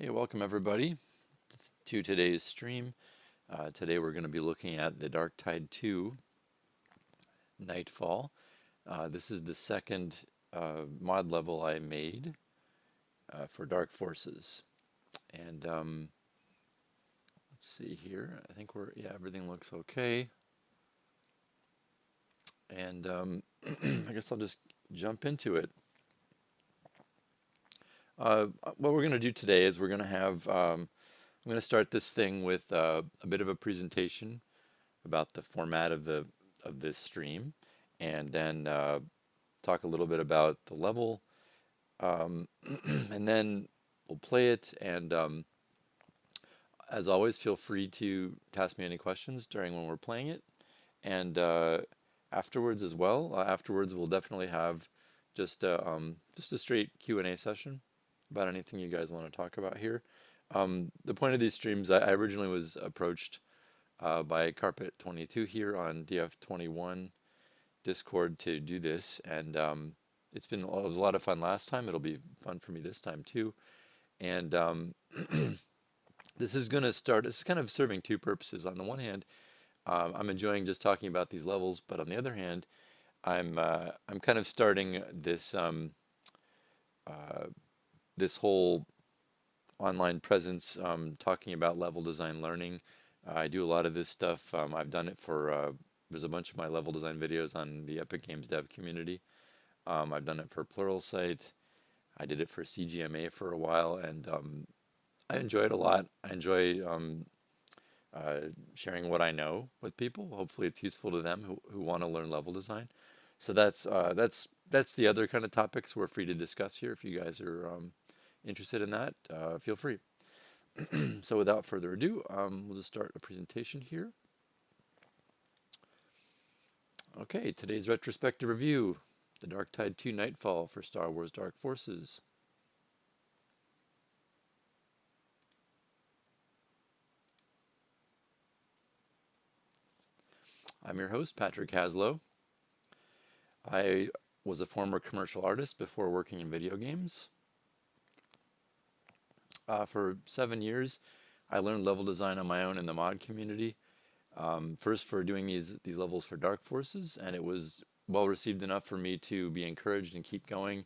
Hey, welcome everybody to today's stream. Today we're going to be looking at the Dark Tide 2 Nightfall. This is the second mod level I made for Dark Forces. And let's see here. I think everything looks okay. And I guess I'll just jump into it. What we're going to do today is we're going to have I'm going to start this thing with a bit of a presentation about the format of this stream, and then talk a little bit about the level, and then we'll play it. And as always, feel free to ask me any questions during when we're playing it, and afterwards as well. Afterwards, we'll definitely have just a straight Q&A session about anything you guys want to talk about here. The point of these streams, I originally was approached by Carpet22 here on DF21 Discord to do this, and it was a lot of fun last time. It'll be fun for me this time too. And this is kind of serving two purposes. On the one hand, I'm enjoying just talking about these levels, but on the other hand, I'm kind of starting this this whole online presence, talking about level design learning. I do a lot of this stuff. I've done it for, there's a bunch of my level design videos on the Epic Games dev community. I've done it for Pluralsight. I did it for CGMA for a while, and I enjoy it a lot. I enjoy sharing what I know with people. Hopefully it's useful to them who want to learn level design. So that's the other kind of topics we're free to discuss here. If you guys are interested in that, feel free. So without further ado, we'll just start a presentation here. Okay, today's retrospective review, The Dark Tide 2 Nightfall for Star Wars Dark Forces. I'm your host, Patrick Haslow. I was a former commercial artist before working in video games. For 7 years, I learned level design on my own in the mod community. First for doing these levels for Dark Forces, and it was well received enough for me to be encouraged and keep going,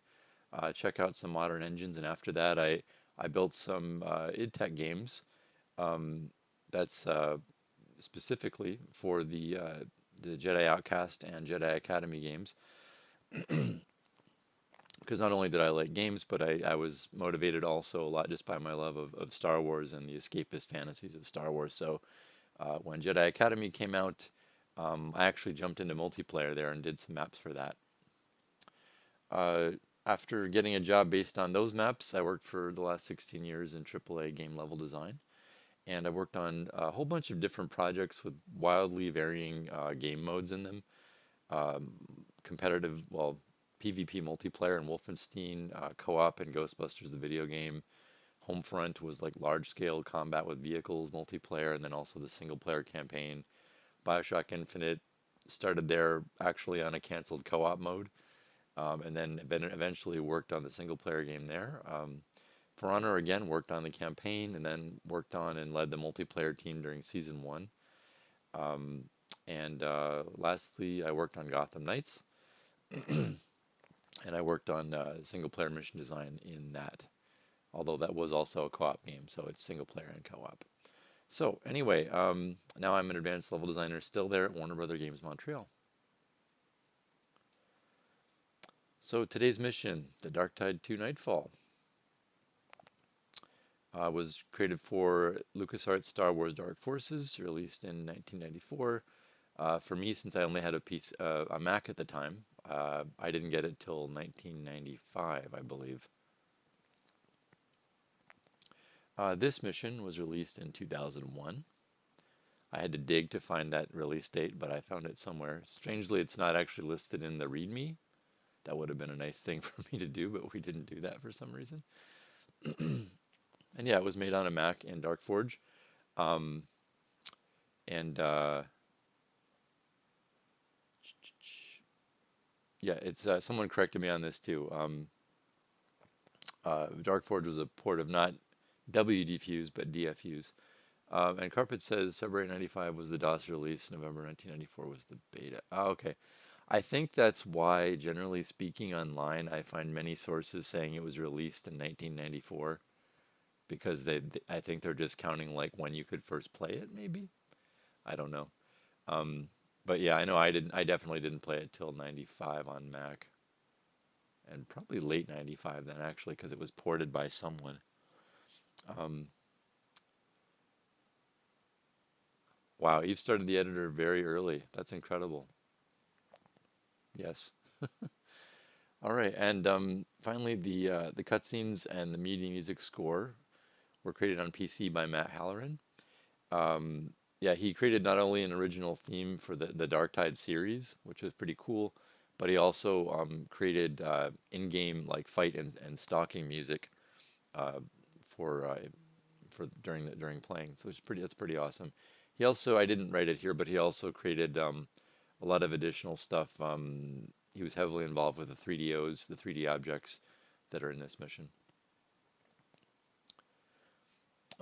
check out some modern engines, and after that I built some id Tech games that's specifically for the Jedi Outcast and Jedi Academy games. Because not only did I like games, but I was motivated also a lot just by my love of Star Wars and the escapist fantasies of Star Wars. So when Jedi Academy came out, I actually jumped into multiplayer there and did some maps for that. After getting a job based on those maps, I worked for the last 16 years in AAA game level design. And I've worked on a whole bunch of different projects with wildly varying game modes in them. Competitive, PvP multiplayer in Wolfenstein, co-op in Ghostbusters, the video game. Homefront was like large-scale combat with vehicles multiplayer, and then also the single-player campaign. Bioshock Infinite started there actually on a canceled co-op mode, and then eventually worked on the single-player game there. For Honor again worked on the campaign, and then worked on and led the multiplayer team during season 1. And lastly, I worked on Gotham Knights, and I worked on single-player mission design in that. Although that was also a co-op game, so it's single player and co-op. So anyway, now I'm an advanced level designer still there at Warner Brother Games Montreal. So today's mission, The Dark Tide 2 Nightfall, was created for LucasArts Star Wars Dark Forces, released in 1994. For me, since I only had a Mac at the time, I didn't get it till 1995, I believe. This mission was released in 2001. I had to dig to find that release date, but I found it somewhere. Strangely, it's not actually listed in the README. That would have been a nice thing for me to do, but we didn't do that for some reason. And yeah, it was made on a Mac in DarkForge. Yeah, it's someone corrected me on this too. DarkForge was a port of not W defuse, but DFUs. And Carpet says February 95 was the DOS release, November 1994 was the beta. Oh, okay. I think that's why, generally speaking, online, I find many sources saying it was released in 1994 because I think they're just counting like when you could first play it, maybe. I don't know. Um, but yeah, I know I definitely didn't play it till 95 on Mac, and probably late 95 then actually, because it was ported by someone. Um, wow, you've started the editor very early. That's incredible. Yes. All right, and finally, the cutscenes and the MIDI music score were created on PC by Matt Halloran. Yeah, he created not only an original theme for the Dark Tide series, which was pretty cool, but he also created in-game like fight and stalking music uh, for during playing. So it's pretty awesome. He also, I didn't write it here, but he also created a lot of additional stuff. He was heavily involved with the 3DOs, the 3D objects that are in this mission.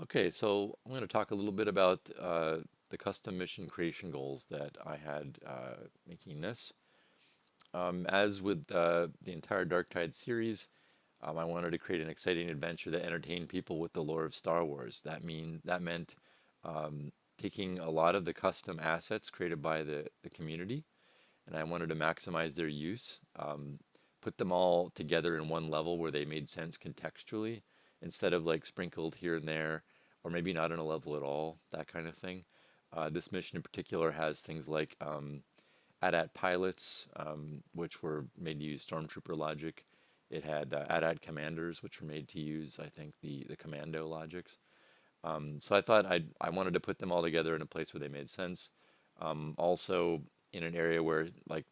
Okay, so I'm going to talk a little bit about the custom mission creation goals that I had making this. As with the entire Dark Tide series, I wanted to create an exciting adventure that entertained people with the lore of Star Wars. That meant taking a lot of the custom assets created by the community, and I wanted to maximize their use, put them all together in one level where they made sense contextually, instead of like sprinkled here and there, or maybe not in a level at all, that kind of thing. This mission in particular has things like AT-AT pilots, which were made to use stormtrooper logic. It had AT-AT commanders, which were made to use, I think, the commando logics. So I thought I wanted to put them all together in a place where they made sense. Also, in an area where like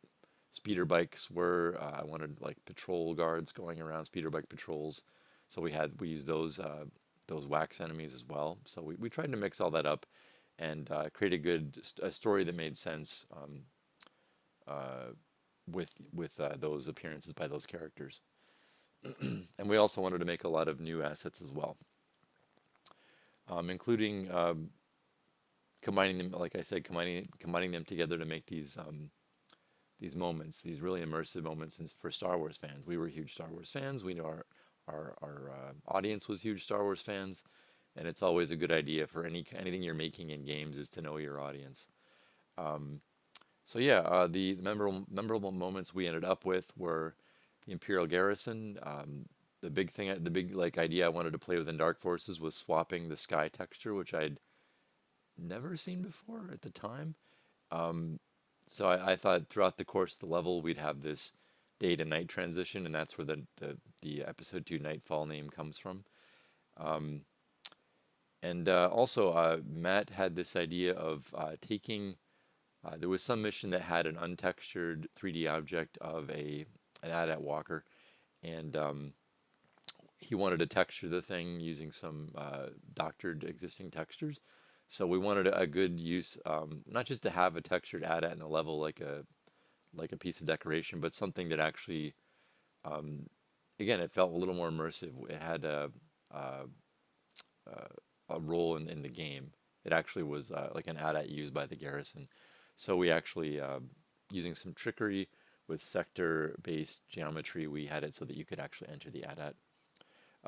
speeder bikes were, I wanted like patrol guards going around, speeder bike patrols. So we used those wax enemies as well. So we tried to mix all that up and create a story that made sense uh, with those appearances by those characters. And we also wanted to make a lot of new assets as well, including combining them, like I said, combining them together to make these moments, these really immersive moments for Star Wars fans. We were huge Star Wars fans. We know our audience was huge Star Wars fans, and it's always a good idea for anything you're making in games is to know your audience. Um, so yeah, the memorable moments we ended up with were the Imperial Garrison. The big like idea I wanted to play within Dark Forces was swapping the sky texture, which I'd never seen before at the time. Um, so I thought throughout the course of the level we'd have this day to night transition, and that's where the episode 2 Nightfall name comes from. Um, and also, Matt had this idea of taking. There was some mission that had an untextured 3D object of an AT-AT walker, and he wanted to texture the thing using some doctored existing textures. So we wanted a good use, not just to have a textured AT-AT in a level like a piece of decoration, but something that actually, um, again, it felt a little more immersive. It had a, a role in the game. It actually was like an AT-AT used by the garrison. So we actually, using some trickery with sector-based geometry, we had it so that you could actually enter the AT-AT.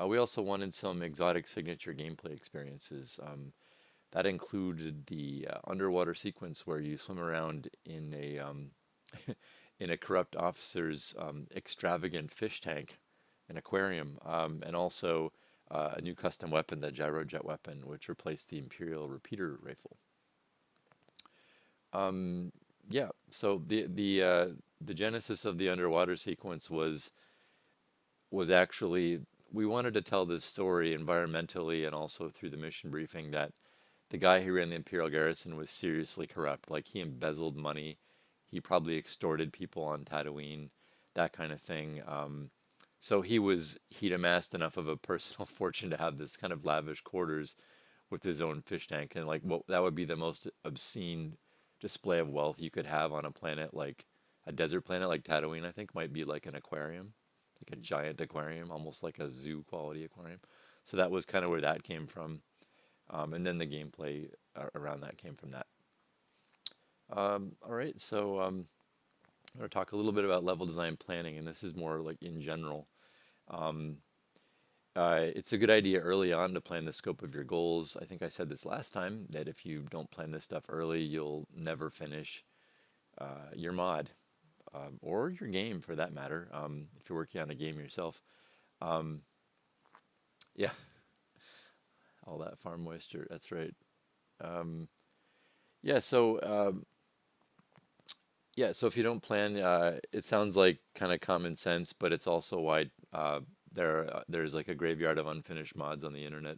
We also wanted some exotic signature gameplay experiences. That included the underwater sequence where you swim around in a in a corrupt officer's extravagant fish tank, an aquarium, and also a new custom weapon, the gyrojet weapon, which replaced the Imperial repeater rifle. Um, yeah, so the genesis of the underwater sequence was actually we wanted to tell this story environmentally and also through the mission briefing that the guy who ran the Imperial Garrison was seriously corrupt. Like he embezzled money, he probably extorted people on Tatooine, that kind of thing. So he'd amassed enough of a personal fortune to have this kind of lavish quarters with his own fish tank, and like what that would be the most obscene display of wealth you could have on a planet like a desert planet like Tatooine. I think might be like an aquarium, like a giant aquarium, almost like a zoo quality aquarium. So that was kind of where that came from. And then the gameplay around that came from that. All right, so I'm going to talk a little bit about level design planning, and this is more like in general. Um, it's a good idea early on to plan the scope of your goals. I think I said this last time that if you don't plan this stuff early, you'll never finish your mod or your game for that matter. If you're working on a game yourself, um, yeah, all that farm moisture. That's right. Um, yeah, so yeah, so if you don't plan, it sounds like kind of common sense, but it's also why there's like a graveyard of unfinished mods on the internet.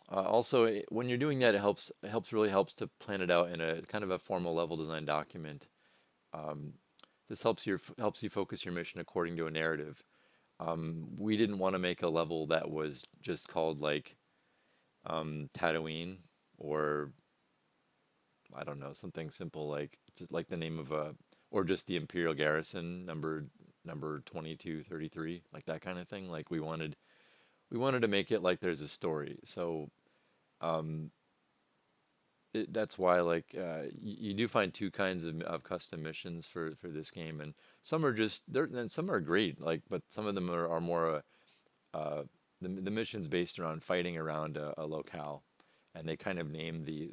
Also, when you're doing that, it really helps to plan it out in a kind of a formal level design document. Um, this helps you focus your mission according to a narrative. We didn't want to make a level that was just called like Tatooine, or I don't know, something simple like just like the name of a, or just the Imperial Garrison number 2233, like that kind of thing. Like we wanted to make it like there's a story. So um, that's why like you do find two kinds of custom missions for this game, and some are just there, and some are great. Like, but some of them are more the missions based around fighting around a locale, and they kind of name the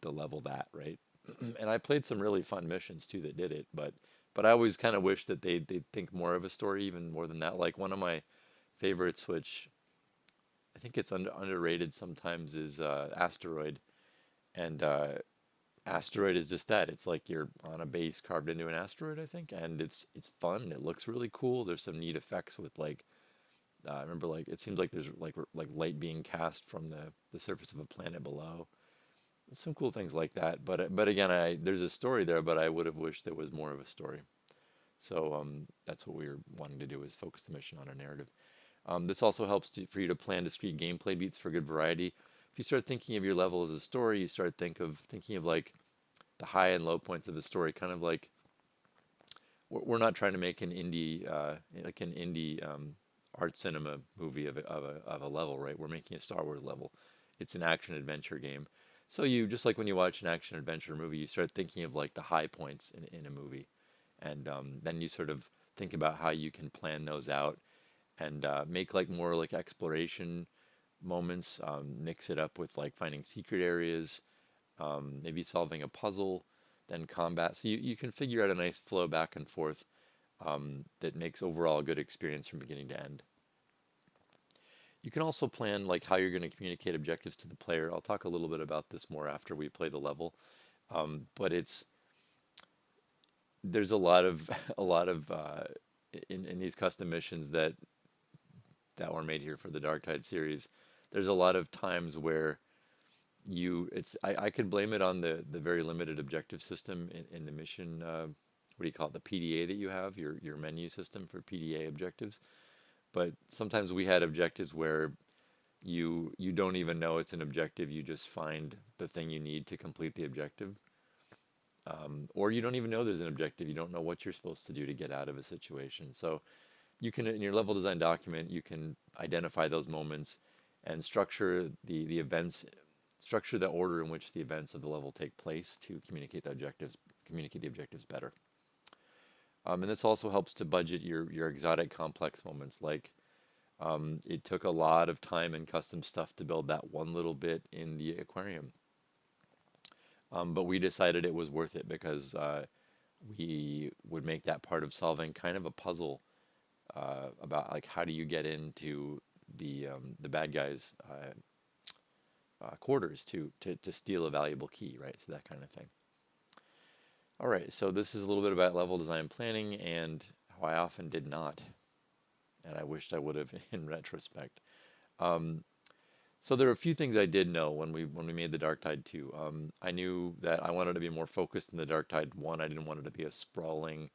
level that, right? And I played some really fun missions too that did it, but I always kind of wish that they'd think more of a story, even more than that. Like one of my favorites, which I think it's underrated sometimes, is Asteroid. And Asteroid is just that. It's like you're on a base carved into an asteroid, I think, and it's fun. It looks really cool. There's some neat effects with like I remember like it seems like there's like light being cast from the surface of a planet below. Some cool things like that. But again, there's a story there, but I would have wished there was more of a story. So that's what we were wanting to do, is focus the mission on a narrative. This also helps for you to plan discrete gameplay beats for good variety. If you start thinking of your level as a story, you start thinking of like the high and low points of a story, kind of like we're not trying to make an indie art cinema movie of a level, right? We're making a Star Wars level. It's an action adventure game. So you just like when you watch an action adventure movie, you start thinking of like the high points in a movie, and then you sort of think about how you can plan those out and make like more like exploration moments. Mix it up with like finding secret areas, maybe solving a puzzle, then combat. So you can figure out a nice flow back and forth that makes overall a good experience from beginning to end. You can also plan like how you're going to communicate objectives to the player. I'll talk a little bit about this more after we play the level, but there's a lot of a lot of in these custom missions that were made here for the Dark Tide series. There's a lot of times where I could blame it on the very limited objective system in the mission. What do you call it? The PDA that you have, your menu system for PDA objectives. But sometimes we had objectives where you don't even know it's an objective. You just find the thing you need to complete the objective, or you don't even know there's an objective. You don't know what you're supposed to do to get out of a situation. So you can, in your level design document, you can identify those moments and structure the events, structure the order in which the events of the level take place to communicate the objectives better. And this also helps to budget your exotic complex moments. Like it took a lot of time and custom stuff to build that one little bit in the aquarium. But we decided it was worth it because we would make that part of solving kind of a puzzle about like how do you get into the bad guys' quarters to steal a valuable key, right? So that kind of thing. All right, so this is a little bit about level design planning and how I often did not, and I wished I would have in retrospect. So there are a few things I did know when we made the Dark Tide 2. I knew that I wanted to be more focused in the Dark Tide 1. I didn't want it to be a sprawling,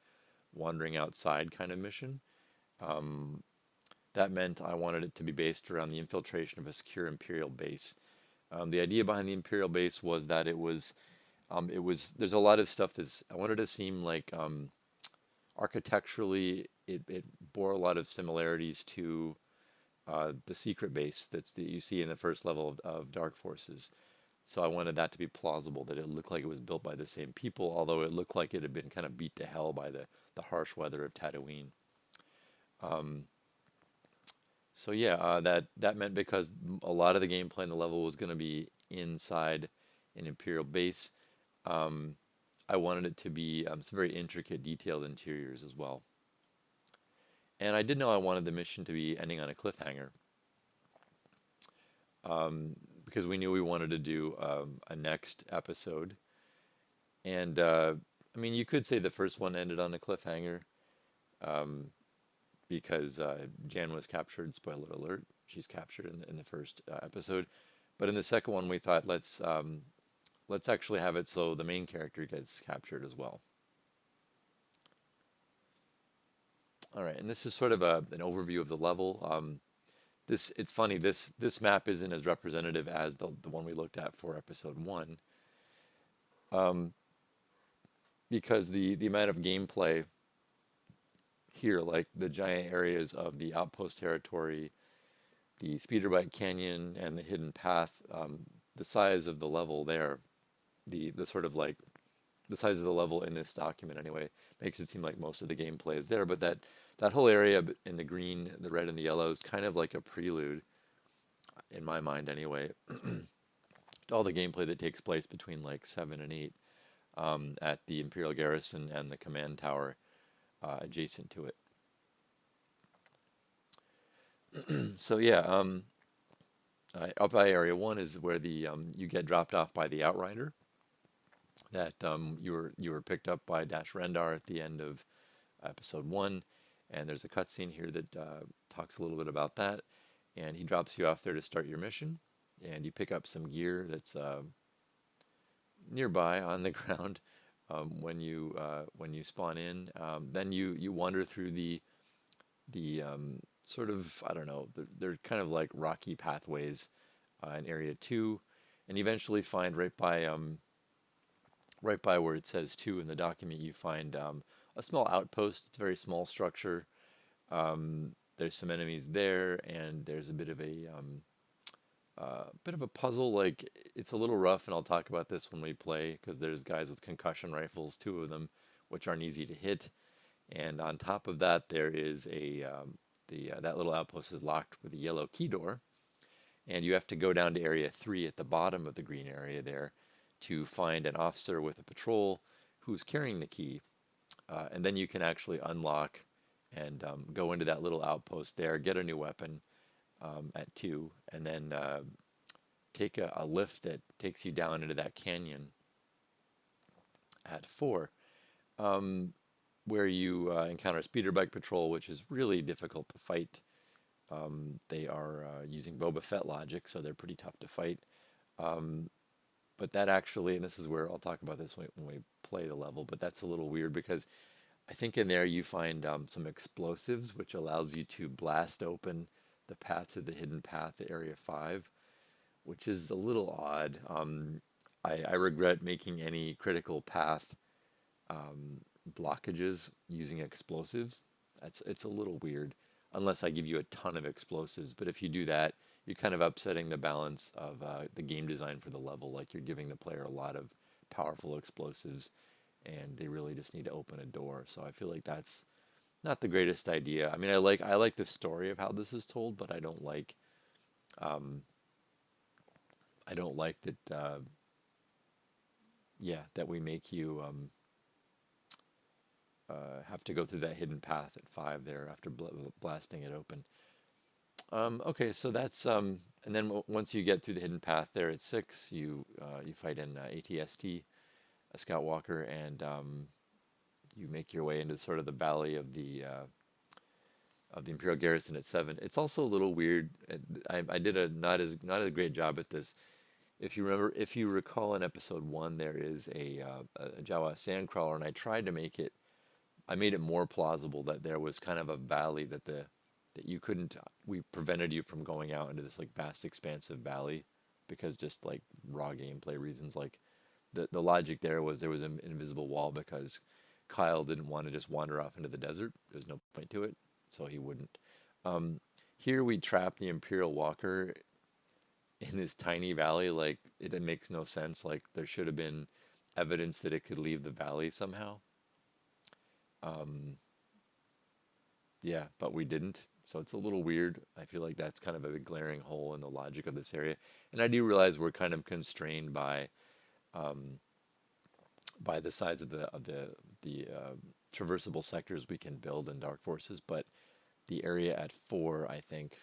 wandering outside kind of mission. That meant I wanted it to be based around the infiltration of a secure Imperial base. The idea behind the Imperial base was that there's a lot of stuff I wanted to seem like architecturally it bore a lot of similarities to the secret base that you see in the first level of Dark Forces. So I wanted that to be plausible, that it looked like it was built by the same people, although it looked like it had been kind of beat to hell by the harsh weather of Tatooine. Um, so yeah, that meant because a lot of the gameplay in the level was going to be inside an Imperial base, um, I wanted it to be some very intricate, detailed interiors as well. And I did know I wanted the mission to be ending on a cliffhanger, because we knew we wanted to do a next episode. And I mean, you could say the first one ended on a cliffhanger, um, because Jan was captured. Spoiler alert: she's captured in the first episode. But in the second one, we thought let's actually have it so the main character gets captured as well. All right, and this is sort of an overview of the level. It's funny, this map isn't as representative as the one we looked at for episode one, um, because the amount of gameplay here, like the giant areas of the Outpost Territory, the speeder bike canyon, and the hidden path, the size of the level there, the sort of like the size of the level in this document anyway, makes it seem like most of the gameplay is there. But that whole area in the green, the red, and the yellow is kind of like a prelude, in my mind anyway, to all the gameplay that takes place between like 7 and 8, at the Imperial Garrison and the command tower adjacent to it. So yeah, up by Area 1 is where the you get dropped off by the Outrider. That you were picked up by Dash Rendar at the end of episode 1, and there's a cutscene here that talks a little bit about that. And he drops you off there to start your mission, and you pick up some gear that's nearby on the ground when you spawn in. Then you wander through the sort of, I don't know, they're kind of like rocky pathways in Area 2, and you eventually find right by where it says 2 in the document, you find a small outpost. It's a very small structure. There's some enemies there, and there's a bit of a puzzle. Like, it's a little rough, and I'll talk about this when we play, because there's guys with concussion rifles, 2 of them, which aren't easy to hit. And on top of that, there is that little outpost is locked with a yellow key door, and you have to go down to Area 3 at the bottom of the green area there to find an officer with a patrol who's carrying the key, and then you can actually unlock and go into that little outpost there, get a new weapon at 2, and then take a lift that takes you down into that canyon at 4, where you encounter speeder bike patrol, which is really difficult to fight. They are using Boba Fett logic, so they're pretty tough to fight. But that actually, and this is where I'll talk about this when we play the level, but that's a little weird because I think in there you find some explosives, which allows you to blast open the path to the hidden path at Area 5, which is a little odd. I regret making any critical path blockages using explosives. It's a little weird, unless I give you a ton of explosives. But if you do that, you're kind of upsetting the balance of the game design for the level. Like, you're giving the player a lot of powerful explosives, and they really just need to open a door. So I feel like that's not the greatest idea. I mean, I like the story of how this is told, but um, I don't like that. Yeah, that we make you have to go through that hidden path at 5 there after blasting it open. Okay, so that's and then once you get through the hidden path there at 6, you fight an ATST, a Scout Walker, and you make your way into sort of the valley of the Imperial Garrison at 7. It's also a little weird. I did a not a great job at this. If you recall in episode 1, there is a Jawa sandcrawler, and I made it more plausible that there was kind of a valley that you couldn't, we prevented you from going out into this like vast expansive valley, because just like raw gameplay reasons. Like, the logic there was an invisible wall because Kyle didn't want to just wander off into the desert. There's no point to it, so he wouldn't. Um, here we trap the Imperial Walker in this tiny valley. Like it makes no sense. Like there should have been evidence that it could leave the valley somehow. Um, yeah, but we didn't. So it's a little weird. I feel like that's kind of a glaring hole in the logic of this area. And I do realize we're kind of constrained um, by the size of the traversable sectors we can build in Dark Forces. But the area at 4, I think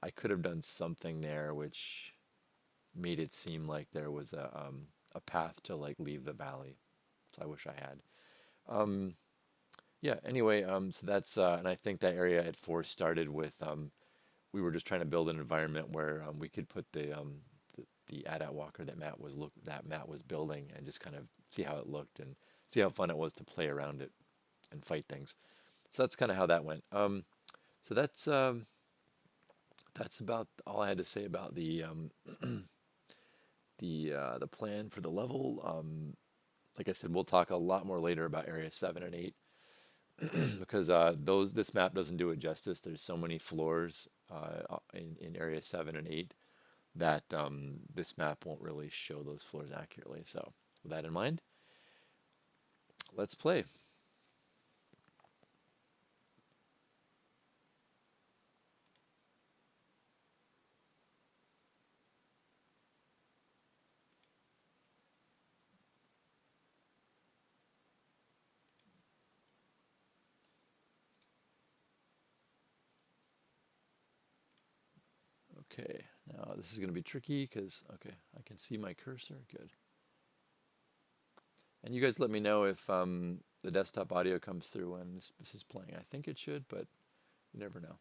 I could have done something there which made it seem like there was a path to like leave the valley. So I wish I had. Um, yeah. Anyway, so that's and I think that area at 4 started with we were just trying to build an environment where we could put the AT-AT walker that Matt was building and just kind of see how it looked and see how fun it was to play around it and fight things. So that's kind of how that went. So that's about all I had to say about the plan for the level. Like I said, we'll talk a lot more later about Area 7 and 8 because this map doesn't do it justice. There's so many floors in Area 7 and 8 that this map won't really show those floors accurately. So with that in mind, let's play. Okay, now this is going to be tricky because, okay, I can see my cursor. Good. And you guys let me know if the desktop audio comes through when this is playing. I think it should, but you never know.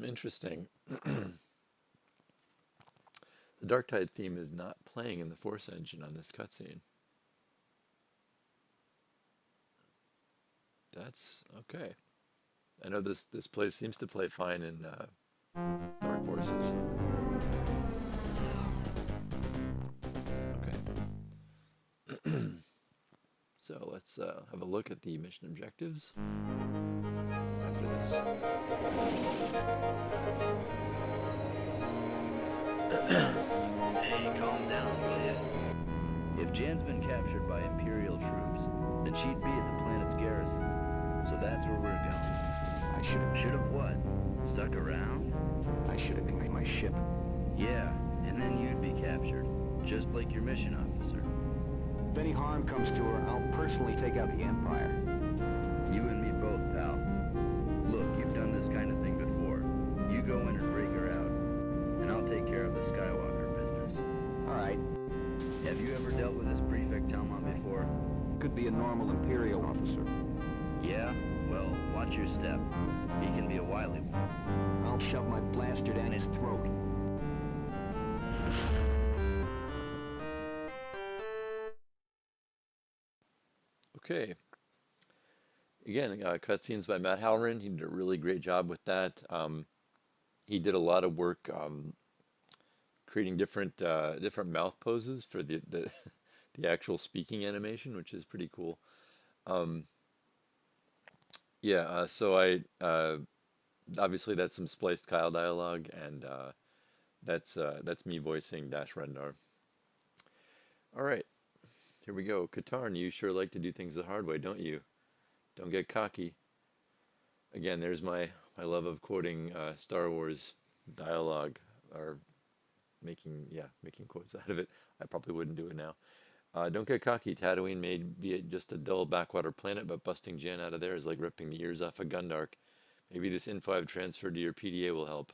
Interesting. The Darktide theme is not playing in the Force engine on this cutscene. That's okay. I know this place seems to play fine in Dark Forces. Okay. So let's have a look at the mission objectives after this. Hey, calm down, will ya? If Jen's been captured by Imperial troops, then she'd be at the planet's garrison. So that's where we're going. I should've what? Stuck around? I should have joined my ship. Yeah, and then you'd be captured, just like your mission officer. If any harm comes to her, I'll personally take out the Empire. dealt with this Prefect Talmont before? Could be a normal Imperial officer. Yeah? Well, watch your step. He can be a wily one. I'll shove my blaster down his throat. Okay. Again, cutscenes by Matt Halloran. He did a really great job with that. He did a lot of work creating different mouth poses for the the actual speaking animation, which is pretty cool. Yeah, so I obviously that's some spliced Kyle dialogue, and that's me voicing Dash Rendar. All right, here we go. Katarn, you sure like to do things the hard way, don't you? Don't get cocky. Again, there's my love of quoting Star Wars dialogue, or making quotes out of it. I probably wouldn't do it now. Don't get cocky. Tatooine may be just a dull backwater planet, but busting Jan out of there is like ripping the ears off a Gundark. Maybe this info I've transferred to your PDA will help.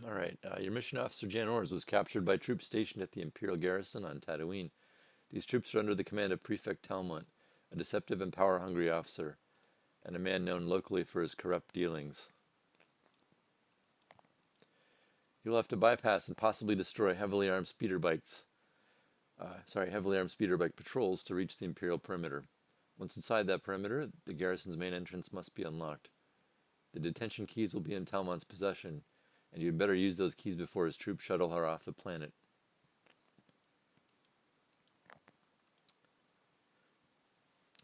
All right. Your mission officer, Jan Ors, was captured by troops stationed at the Imperial Garrison on Tatooine. These troops are under the command of Prefect Talmont, a deceptive and power-hungry officer, and a man known locally for his corrupt dealings. You'll have to bypass and possibly destroy heavily armed speeder bike patrols to reach the Imperial perimeter. Once inside that perimeter, the garrison's main entrance must be unlocked. The detention keys will be in Talmont's possession, and you'd better use those keys before his troops shuttle her off the planet.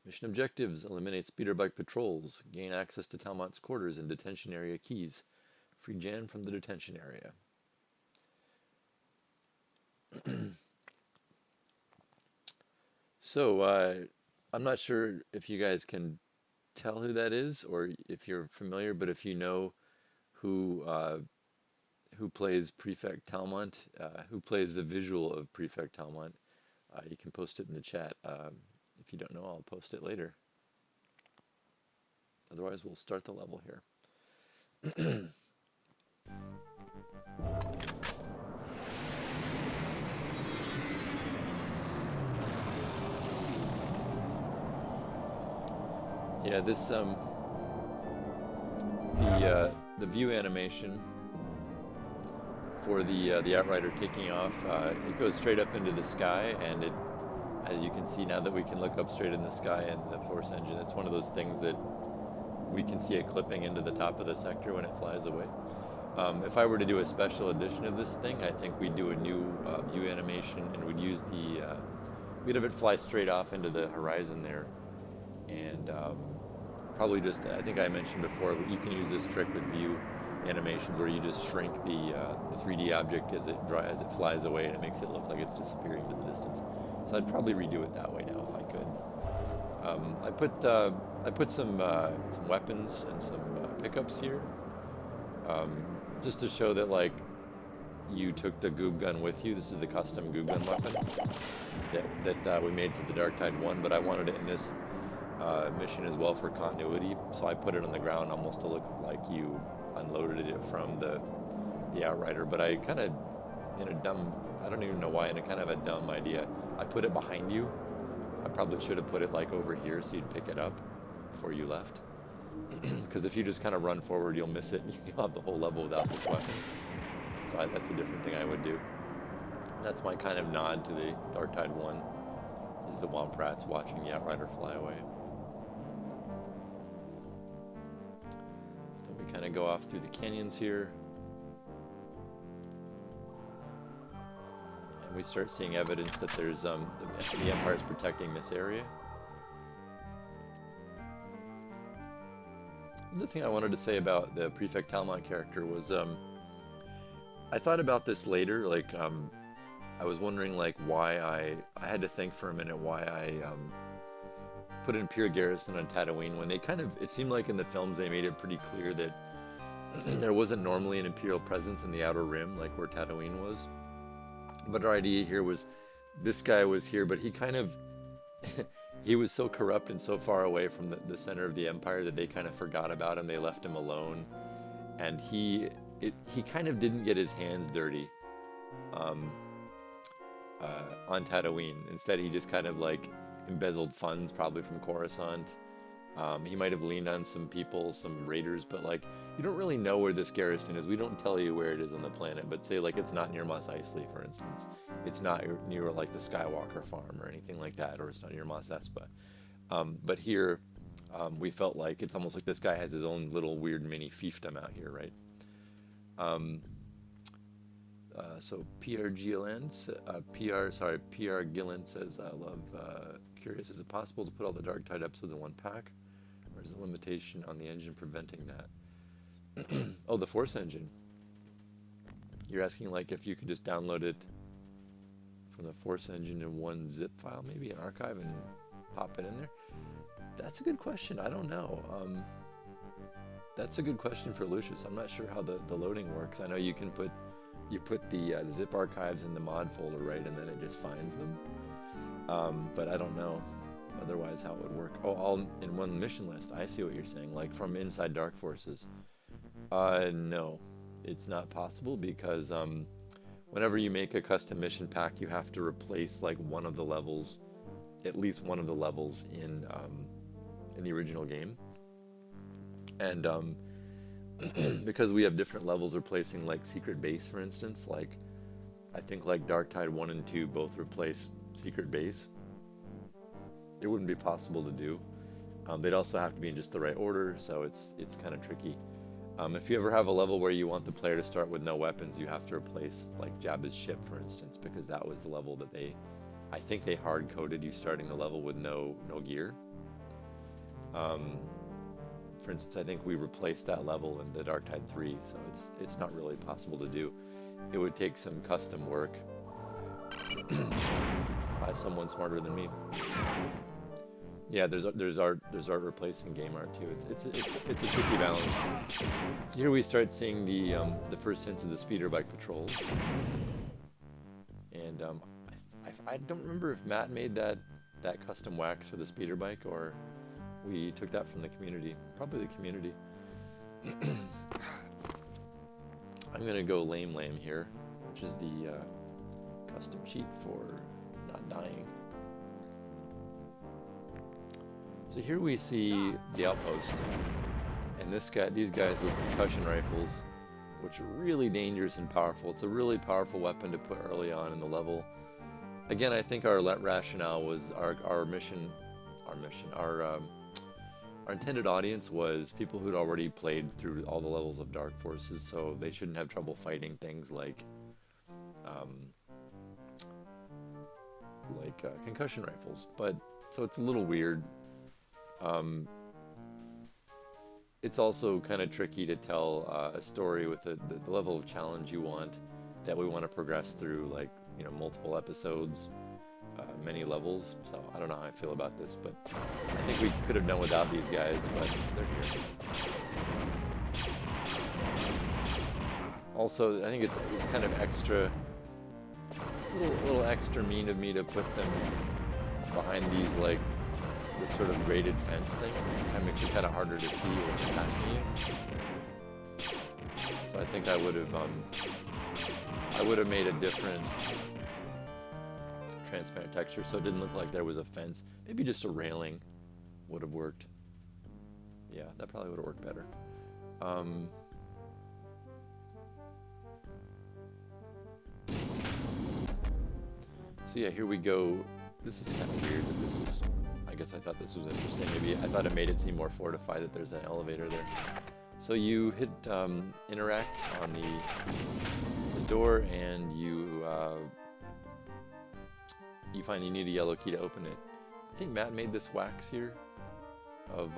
Mission objectives: eliminate speeder bike patrols, gain access to Talmont's quarters and detention area keys, free Jan from the detention area. So, I'm not sure if you guys can tell who that is, or if you're familiar, but if you know who plays Prefect Talmont, who plays the visual of Prefect Talmont, you can post it in the chat. If you don't know, I'll post it later. Otherwise, we'll start the level here. Yeah, this the view animation for the Outrider taking off, it goes straight up into the sky, and it, as you can see now that we can look up straight in the sky in the Force engine, it's one of those things that we can see it clipping into the top of the sector when it flies away. If I were to do a special edition of this thing, I think we'd do a new view animation, and we'd use we'd have it fly straight off into the horizon there, and probably just, I think I mentioned before, you can use this trick with view animations where you just shrink the 3D object as it flies away, and it makes it look like it's disappearing into the distance. So I'd probably redo it that way now if I could. I put some weapons and some pickups here, just to show that, like, you took the goob gun with you. This is the custom goob gun weapon that we made for the Dark Tide 1, but I wanted it in this mission as well for continuity, so I put it on the ground almost to look like you unloaded it from the Outrider. But I kind of, I don't even know why, in a kind of a dumb idea, I put it behind you. I probably should have put it like over here so you'd pick it up before you left, because if you just kind of run forward, you'll miss it and you'll have the whole level without this weapon. So that's a different thing I would do. That's my kind of nod to the Dark Tide 1, is the Womp Rats watching the Outrider fly away. So then we kind of go off through the canyons here, and we start seeing evidence that there's the Empire's protecting this area. Another thing I wanted to say about the Prefect Talmont character was, I thought about this later, like, I was wondering, like, why I had to think for a minute why I put an Imperial Garrison on Tatooine, when they kind of, it seemed like in the films they made it pretty clear that there wasn't normally an Imperial presence in the Outer Rim, like where Tatooine was. But our idea here was, this guy was here, but he kind of, he was so corrupt and so far away from the center of the Empire that they kind of forgot about him. They left him alone, and he kind of didn't get his hands dirty on Tatooine. Instead, he just kind of like embezzled funds, probably from Coruscant. He might have leaned on some people, some raiders, but like you don't really know where this garrison is. We don't tell you where it is on the planet, but say like it's not near Mos Eisley, for instance. It's not near like the Skywalker farm or anything like that, or it's not near Mos Espa. But here, we felt like it's almost like this guy has his own little weird mini fiefdom out here, right? So PR Gillen says, I love, curious, is it possible to put all the Dark Tide episodes in one pack? Or is it limitation on the engine preventing that? Oh, the Force engine. You're asking like if you could just download it from the Force engine in one zip file, maybe an archive, and pop it in there? That's a good question. I don't know. That's a good question for Lucius. I'm not sure how the loading works. I know you can put the zip archives in the mod folder, right, and then it just finds them. But I don't know otherwise how it would work. Oh, all in one mission list. I see what you're saying, like from inside Dark Forces. No, it's not possible because whenever you make a custom mission pack, you have to replace like one of the levels, at least one of the levels in the original game. And because we have different levels replacing like Secret Base, for instance, like I think like Dark Tide 1 and 2 both replace Secret Base. It wouldn't be possible to do. They'd also have to be in just the right order, so it's kind of tricky. If you ever have a level where you want the player to start with no weapons, you have to replace like Jabba's ship, for instance, because that was the level that I think they hard-coded you starting the level with no gear. For instance, I think we replaced that level in the Dark Tide 3, so it's not really possible to do. It would take some custom work by someone smarter than me. Yeah, there's art replacing game art too. It's a tricky balance. So here we start seeing the first hints of the speeder bike patrols, and I don't remember if Matt made that custom wax for the speeder bike or we took that from the community. Probably the community. I'm gonna go lame here, which is the custom cheat for not dying. So here we see the outpost, and these guys with concussion rifles, which are really dangerous and powerful. It's a really powerful weapon to put early on in the level. Again, I think our rationale was our intended audience was people who'd already played through all the levels of Dark Forces, so they shouldn't have trouble fighting things like concussion rifles. But so it's a little weird. It's also kind of tricky to tell a story with the level of challenge you want, that we want to progress through, like, multiple episodes, many levels. So I don't know how I feel about this, but I think we could have done without these guys, but they're here. Also, I think it was kind of extra, a little extra mean of me to put them behind these, like, this sort of graded fence thing. It kind of makes it kind of harder to see what's attacking you. So I think I would have made a different transparent texture so it didn't look like there was a fence. Maybe just a railing would have worked. Yeah, that probably would have worked better. So yeah, here we go. This is kind of weird. I guess I thought this was interesting. Maybe I thought it made it seem more fortified that there's an elevator there. So you hit interact on the door, and you find you need a yellow key to open it. I think Matt made this wax here of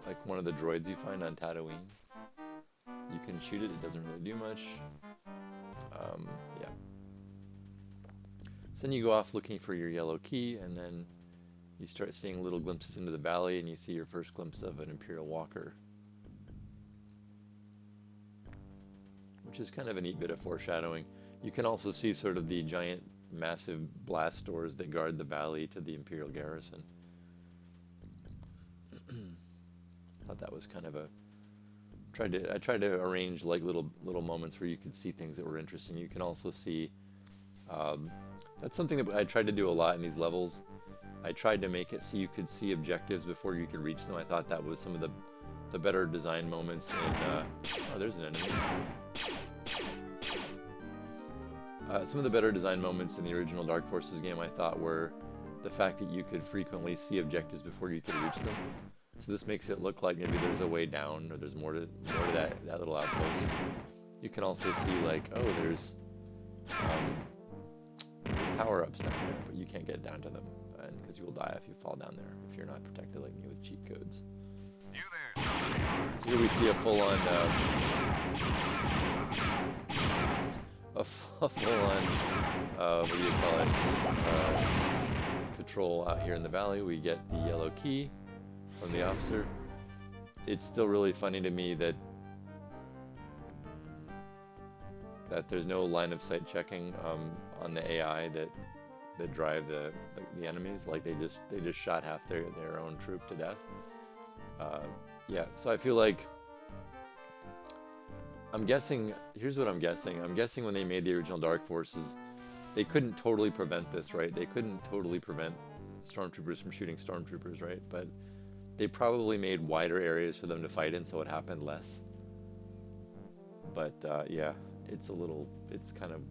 like one of the droids you find on Tatooine. You can shoot it. It doesn't really do much. Yeah. So then you go off looking for your yellow key, and then you start seeing little glimpses into the valley, and you see your first glimpse of an Imperial Walker, which is kind of a neat bit of foreshadowing. You can also see sort of the giant, massive blast doors that guard the valley to the Imperial Garrison. I thought that was kind of a I tried to arrange like little moments where you could see things that were interesting. You can also see, that's something that I tried to do a lot in these levels. I tried to make it so you could see objectives before you could reach them. I thought that was some of the better design moments in, oh, there's an enemy. Some of the better design moments in the original Dark Forces game, I thought, were the fact that you could frequently see objectives before you could reach them. So this makes it look like maybe there's a way down, or there's more to that little outpost. You can also see like, oh, there's power-ups down there, but you can't get down to them, and because you will die if you fall down there, if you're not protected like me with cheat codes. So here we see a full-on, what do you call it, patrol out here in the valley. We get the yellow key from the officer. It's still really funny to me that there's no line of sight checking on the AI that drive the enemies. Like they just shot half their own troop to death. Yeah, so I feel like, I'm guessing, here's what I'm guessing. I'm guessing when they made the original Dark Forces, they couldn't totally prevent this, right? They couldn't totally prevent stormtroopers from shooting stormtroopers, right? But they probably made wider areas for them to fight in, so it happened less. But yeah, it's kind of,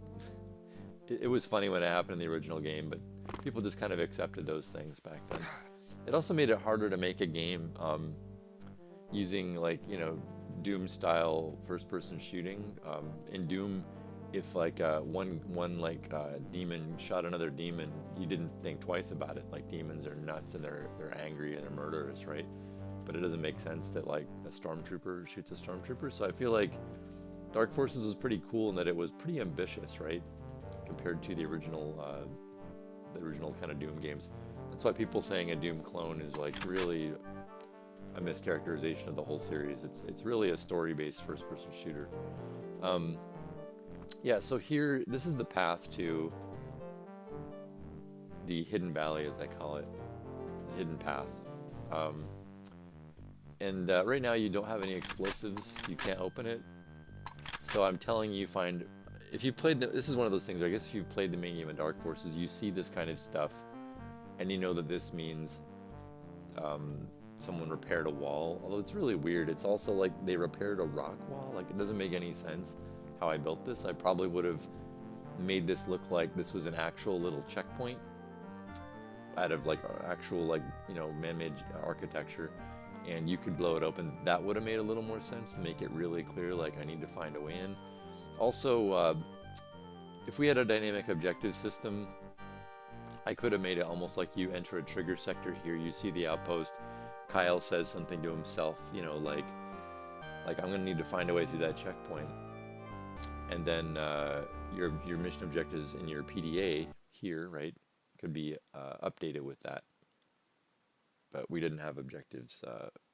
it was funny when it happened in the original game, but people just kind of accepted those things back then. It also made it harder to make a game using, like, you know, Doom style first person shooting. In Doom, if like one demon shot another demon, you didn't think twice about it. Like, demons are nuts and they're angry and they're murderous, right? But it doesn't make sense that like a stormtrooper shoots a stormtrooper. So I feel like Dark Forces was pretty cool in that it was pretty ambitious, right, compared to the original kind of Doom games. That's why people saying a Doom clone is like really a mischaracterization of the whole series. It's really a story-based first-person shooter. Yeah, so here, this is the path to the Hidden Valley, as I call it, the hidden path. Right now you don't have any explosives. You can't open it. So I'm telling you, if you played, this is one of those things, I guess if you've played the main game of Dark Forces, you see this kind of stuff, and you know that this means someone repaired a wall. Although it's really weird. It's also like they repaired a rock wall. Like, it doesn't make any sense how I built this. I probably would have made this look like this was an actual little checkpoint out of like actual, like, you know, man-made architecture, and you could blow it open. That would have made a little more sense to make it really clear, like, I need to find a way in. Also, if we had a dynamic objective system, I could have made it almost like you enter a trigger sector here. You see the outpost. Kyle says something to himself, you know, like I'm gonna need to find a way through that checkpoint. And then your mission objectives in your PDA here, right, could be updated with that. But we didn't have objectives,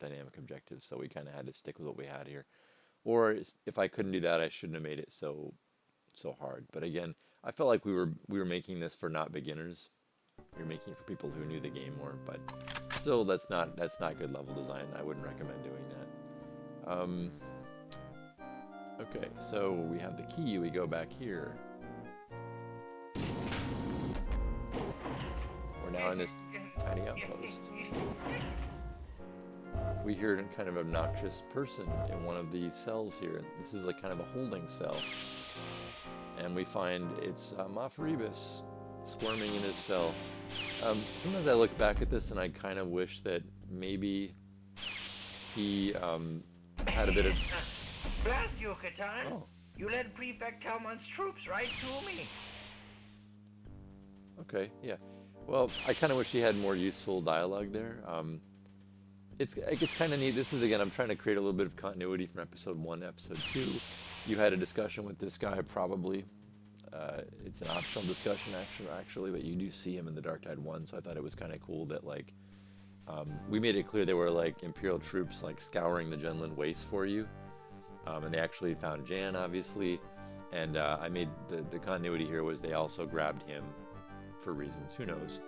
dynamic objectives, so we kind of had to stick with what we had here. Or if I couldn't do that, I shouldn't have made it so hard. But again, I felt like we were making this for not beginners. We were making it for people who knew the game more. But still, that's not good level design. I wouldn't recommend doing that. Okay, so we have the key. We go back here. We're now in this tiny outpost. We hear a kind of obnoxious person in one of the cells here. This is like kind of a holding cell. And we find it's Moff Rebus squirming in his cell. Sometimes I look back at this and I kind of wish that maybe he had a bit of... Blast you, Catan! Oh. You led Prefect Talmont's troops right to me. Okay, yeah. Well, I kind of wish he had more useful dialogue there. It's kind of neat. This is, again, I'm trying to create a little bit of continuity from episode 1 to episode 2. You had a discussion with this guy, probably. It's an optional discussion, actually, but you do see him in the Dark Tide 1, so I thought it was kind of cool that, like, we made it clear they were, like, Imperial troops, like, scouring the Genland Waste for you. And they actually found Jan, obviously. And I made the continuity here was they also grabbed him for reasons, who knows.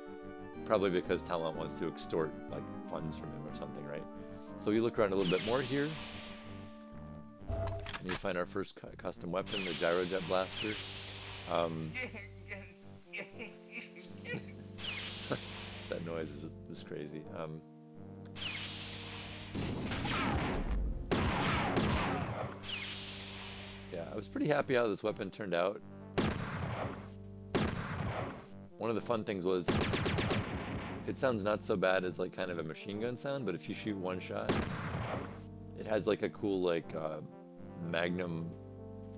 Probably because Talmont wants to extort, like, funds from him or something, right? So you look around a little bit more here. And you find our first custom weapon, the Gyrojet Blaster. That noise is crazy. Yeah, I was pretty happy how this weapon turned out. One of the fun things was, it sounds not so bad as like kind of a machine gun sound, but if you shoot one shot, it has like a cool like magnum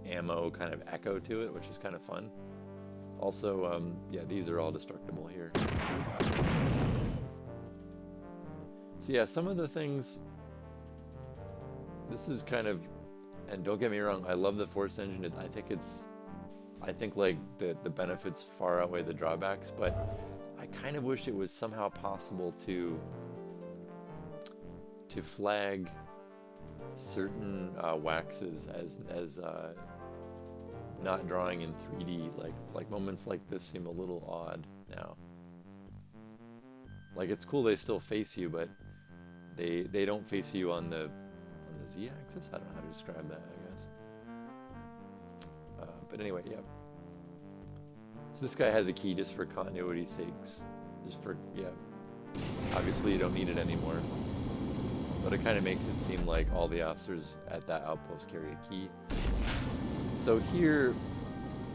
ammo kind of echo to it, which is kind of fun. Also, yeah, these are all destructible here. So yeah, some of the things, this is kind of, and don't get me wrong, I love the Force engine. I think like the benefits far outweigh the drawbacks, but I kind of wish it was somehow possible to flag certain waxes as not drawing in 3D. Like moments like this seem a little odd now. Like, it's cool they still face you, but they don't face you on the Z-axis? I don't know how to describe that, I guess. But anyway, yeah. So this guy has a key just for continuity's sakes. Just for, yeah. Obviously you don't need it anymore. But it kind of makes it seem like all the officers at that outpost carry a key. So here,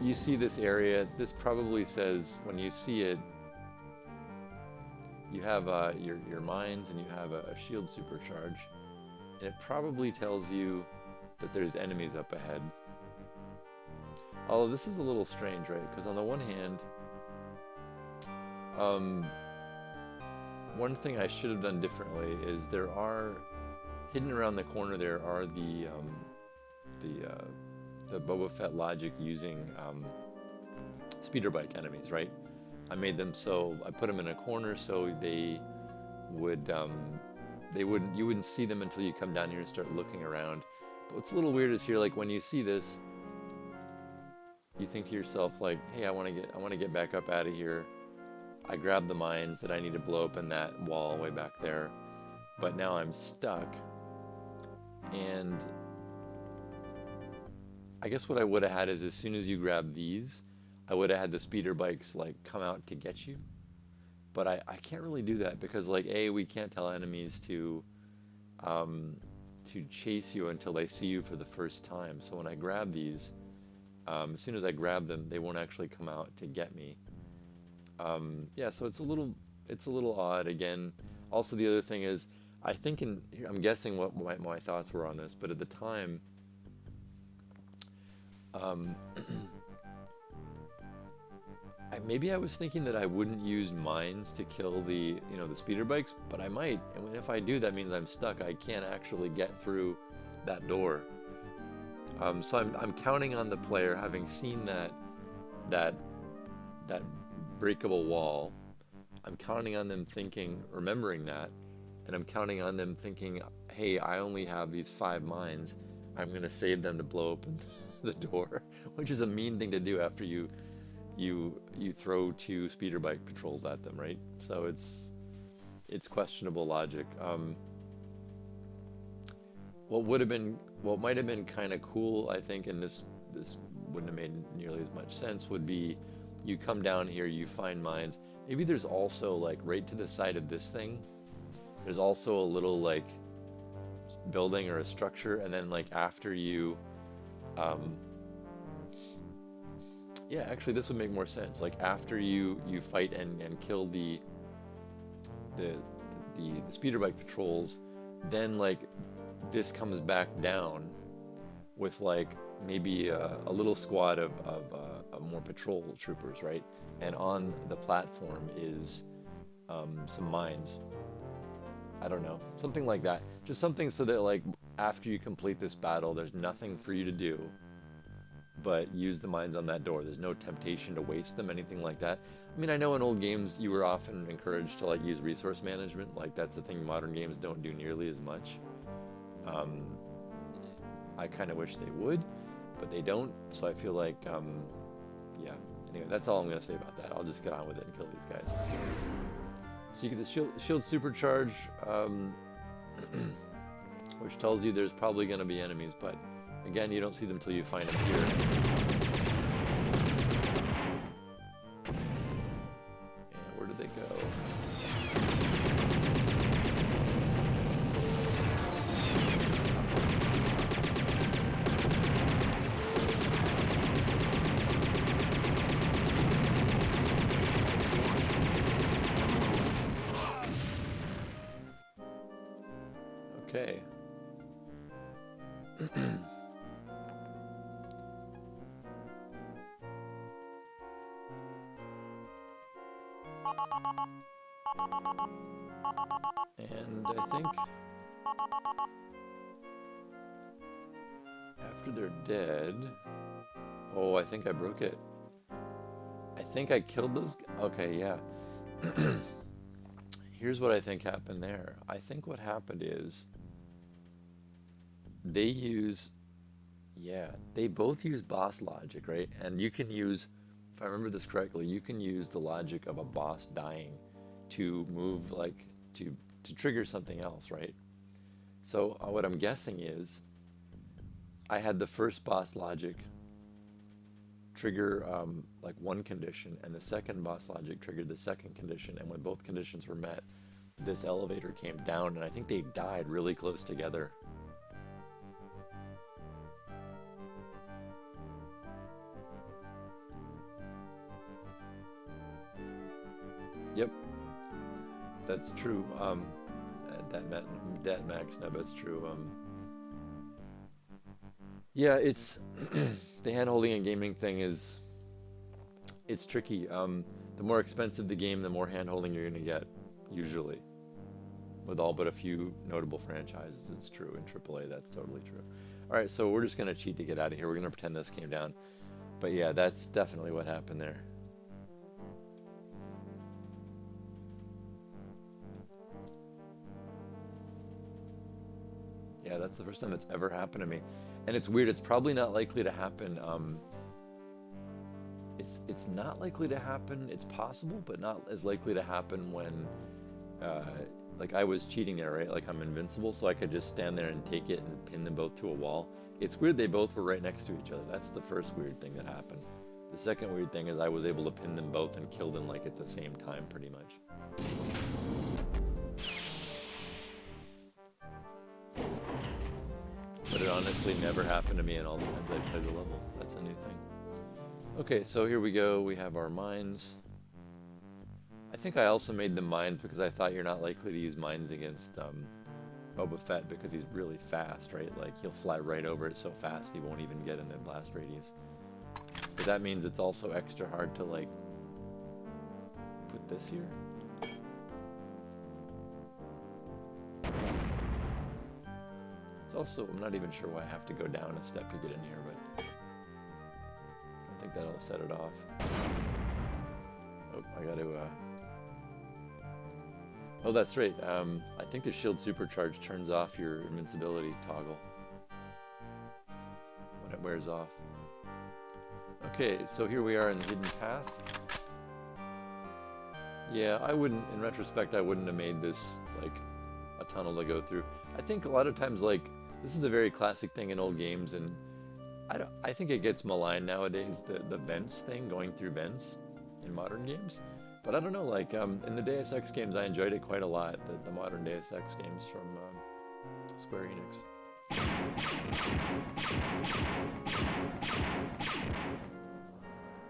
you see this area. This probably says, when you see it, you have your mines and you have a shield supercharge. And it probably tells you that there's enemies up ahead. Although this is a little strange, right? Because on the one hand, one thing I should have done differently is there are, hidden around the corner there are the Boba Fett logic using speeder bike enemies, right? I made them so, I put them in a corner so they would, you wouldn't see them until you come down here and start looking around. But what's a little weird is here, like when you see this, you think to yourself like, hey, I want to get back up out of here. I grab the mines that I need to blow open that wall way back there, but now I'm stuck. And I guess what I would have had is, as soon as you grab these, I would have had the speeder bikes like come out to get you. But I can't really do that because, like, A, we can't tell enemies to chase you until they see you for the first time. So when I grab these, as soon as I grab them, they won't actually come out to get me. Yeah, so it's a little odd. Again, also the other thing is, I think I'm guessing what my thoughts were on this, but at the time, maybe I was thinking that I wouldn't use mines to kill the speeder bikes, but I might. And if I do, that means I'm stuck. I can't actually get through that door. So I'm counting on the player, having seen that breakable wall. I'm counting on them remembering that, and I'm counting on them thinking, hey, I only have these 5 mines. I'm going to save them to blow open the door, which is a mean thing to do after you throw 2 speeder bike patrols at them, right? So it's questionable logic. What might have been kind of cool, I think, and this wouldn't have made nearly as much sense, would be you come down here, you find mines. Maybe there's also, like, right to the side of this thing, there's also a little, like, building or a structure, and then, like, after you, yeah, actually, this would make more sense. Like, after you fight and kill the speeder bike patrols, then, like, this comes back down with, like, maybe a little squad of more patrol troopers, right? And on the platform is some mines. I don't know, something like that. Just something so that, like, after you complete this battle, there's nothing for you to do but use the mines on that door. There's no temptation to waste them, anything like that. I mean, I know in old games you were often encouraged to, like, use resource management. Like, that's the thing modern games don't do nearly as much. I kind of wish they would, but they don't. So I feel like, yeah. Anyway, that's all I'm going to say about that. I'll just get on with it and kill these guys. So you get the shield supercharge, which tells you there's probably going to be enemies, but Again, you don't see them till you find them here. And where did they go? Okay. And I think after they're dead, oh, I think I broke it. I think I killed those. Okay, yeah. Here's what I think happened there. I think what happened is they both use boss logic, right? And you can use, if I remember this correctly, you can use the logic of a boss dying to move, like, to trigger something else, right? So what I'm guessing is I had the first boss logic trigger like one condition, and the second boss logic triggered the second condition, and when both conditions were met, this elevator came down, and I think they died really close together. Yep, that's true. That Max, no, that's true. Yeah, it's the hand-holding and gaming thing is, it's tricky. The more expensive the game, the more hand-holding you're gonna get, usually. With all but a few notable franchises, it's true. In AAA, that's totally true. All right, so we're just gonna cheat to get out of here. We're gonna pretend this came down. But yeah, that's definitely what happened there. Yeah, that's the first time that's ever happened to me. And it's weird, it's probably not likely to happen. It's not likely to happen, it's possible, but not as likely to happen when, like I was cheating there, right? Like I'm invincible, so I could just stand there and take it and pin them both to a wall. It's weird they both were right next to each other. That's the first weird thing that happened. The second weird thing is I was able to pin them both and kill them like at the same time, pretty much. But it honestly never happened to me in all the times I played the level. That's a new thing. Okay, so here we go. We have our mines. I think I also made them mines because I thought you're not likely to use mines against Boba Fett because he's really fast, right? Like he'll fly right over it so fast he won't even get in the blast radius. But that means it's also extra hard to like put this here. It's also, I'm not even sure why I have to go down a step to get in here, but I think that'll set it off. Oh, I gotta, oh, that's right. I think the shield supercharge turns off your invincibility toggle when it wears off. Okay, so here we are in the hidden path. Yeah, I wouldn't, in retrospect, I wouldn't have made this, like, a tunnel to go through. I think a lot of times, like, this is a very classic thing in old games, and I think it gets maligned nowadays, the vents thing, going through vents in modern games. But I don't know, like, in the Deus Ex games, I enjoyed it quite a lot, the modern Deus Ex games from Square Enix.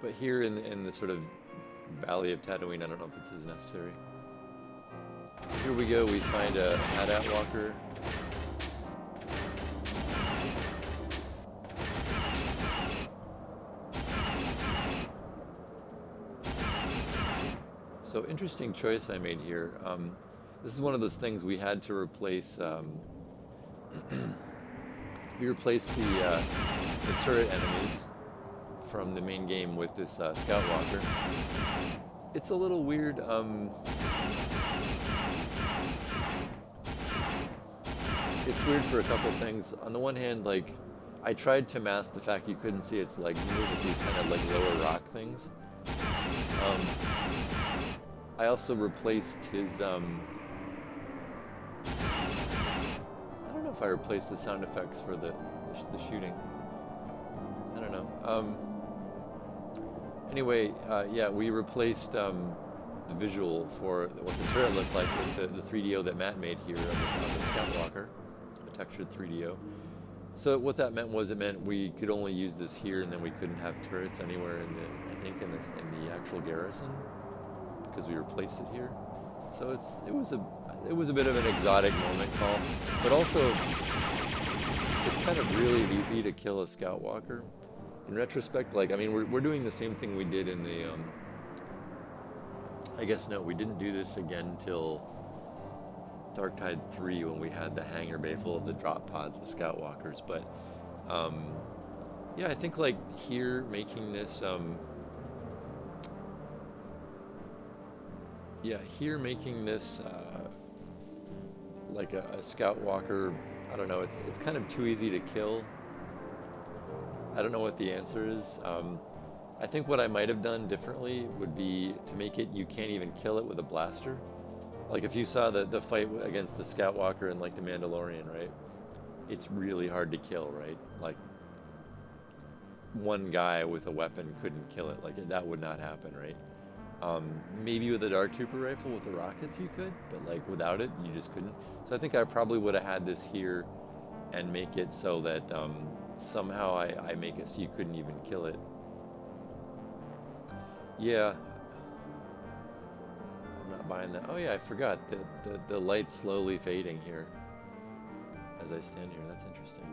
But here in the sort of Valley of Tatooine, I don't know if it's as necessary. So here we go, we find a AT-AT walker. So interesting choice I made here. This is one of those things we had to replace. We replaced the turret enemies from the main game with this scout walker. It's a little weird. It's weird for a couple things. On the one hand, like, I tried to mask the fact you couldn't see its legs move with these kind of like lower rock things. I also replaced his, I don't know if I replaced the sound effects for the the shooting. I don't know. Anyway, yeah, we replaced the visual for what the turret looked like with the 3DO that Matt made here of the Scout Walker, a textured 3DO. So what that meant was it meant we could only use this here, and then we couldn't have turrets anywhere in the, I think in the actual garrison, because we replaced it here. So it was a bit of an exotic moment call, but also it's kind of really easy to kill a Scout Walker. In retrospect, like, I mean, we're doing the same thing we did in the, I guess, no, we didn't do this again until Darktide 3 when we had the hangar bay full of the drop pods with Scout Walkers, but, yeah, I think, like, here, making this, like a Scout Walker, I don't know, it's kind of too easy to kill. I don't know what the answer is. I think what I might have done differently would be to make it you can't even kill it with a blaster. Like if you saw the fight against the Scout Walker in like the Mandalorian, right? It's really hard to kill, right? Like one guy with a weapon couldn't kill it. Like that would not happen, right? Maybe with a Dark Trooper rifle with the rockets you could, but like without it you just couldn't. So I think I probably would have had this here and make it so that somehow I make it so you couldn't even kill it. Yeah. I'm not buying that. Oh yeah, I forgot. The light's slowly fading here as I stand here. That's interesting.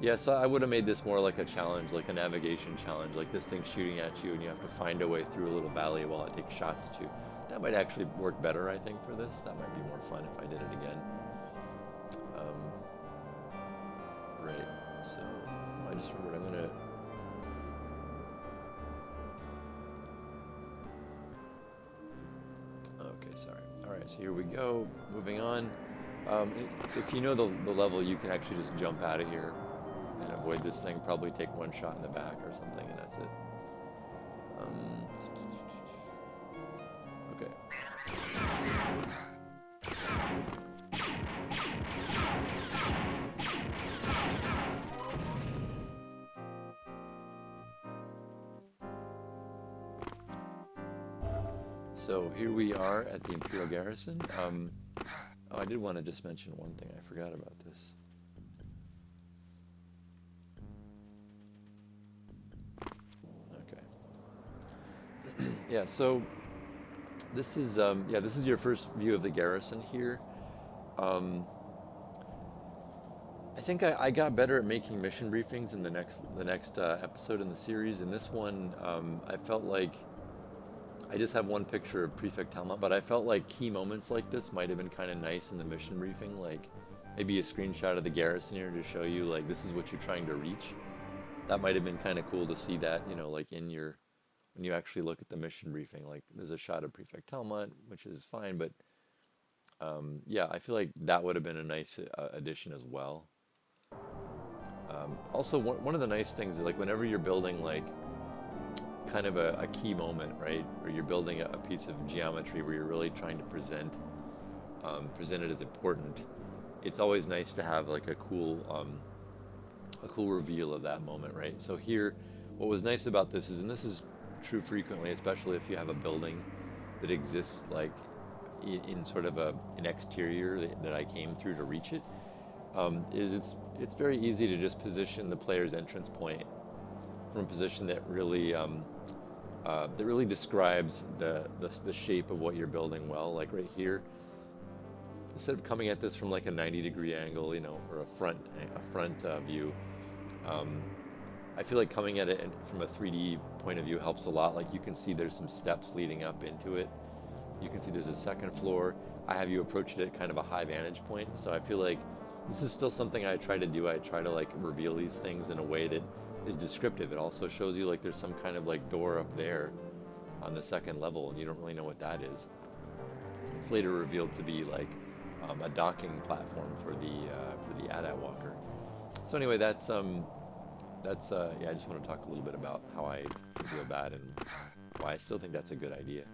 Yeah, so I would have made this more like a challenge, like a navigation challenge, like this thing's shooting at you and you have to find a way through a little valley while it takes shots at you. That might actually work better, I think, for this. That might be more fun if I did it again. Right, so I just remembered I'm gonna... Okay, sorry. Alright, so here we go, moving on. If you know the level, you can actually just jump out of here and avoid this thing, probably take one shot in the back or something, and that's it. Okay. So here we are at the Imperial Garrison. Oh, I did want to just mention one thing. I forgot about this. Okay. Yeah. So this is this is your first view of the garrison here. I think I got better at making mission briefings in the next episode in the series. In this one, I felt like I just have one picture of Prefect Talmont, but I felt like key moments like this might have been kind of nice in the mission briefing, like maybe a screenshot of the garrison here to show you like this is what you're trying to reach. That might have been kind of cool to see that, you know, like in your, when you actually look at the mission briefing, like there's a shot of Prefect Talmont, which is fine, but yeah, I feel like that would have been a nice addition as well. Also, one of the nice things is like whenever you're building like kind of a key moment, right, or you're building a piece of geometry where you're really trying to present it as important, it's always nice to have like a cool reveal of that moment, right? So here, what was nice about this is, and this is true frequently, especially if you have a building that exists like in sort of an exterior that I came through to reach it, is it's very easy to just position the player's entrance point from a position that really describes the shape of what you're building well. Like right here, instead of coming at this from like a 90-degree angle, you know, or a front view, I feel like coming at it from a 3D point of view helps a lot. Like you can see there's some steps leading up into it. You can see there's a second floor. I have you approach it at kind of a high vantage point. So I feel like this is still something I try to do. I try to like reveal these things in a way that is descriptive. It also shows you like there's some kind of like door up there on the second level and you don't really know what that is. It's later revealed to be like a docking platform for the AT-AT Walker. So anyway, that's yeah, I just want to talk a little bit about how I feel that and why I still think that's a good idea.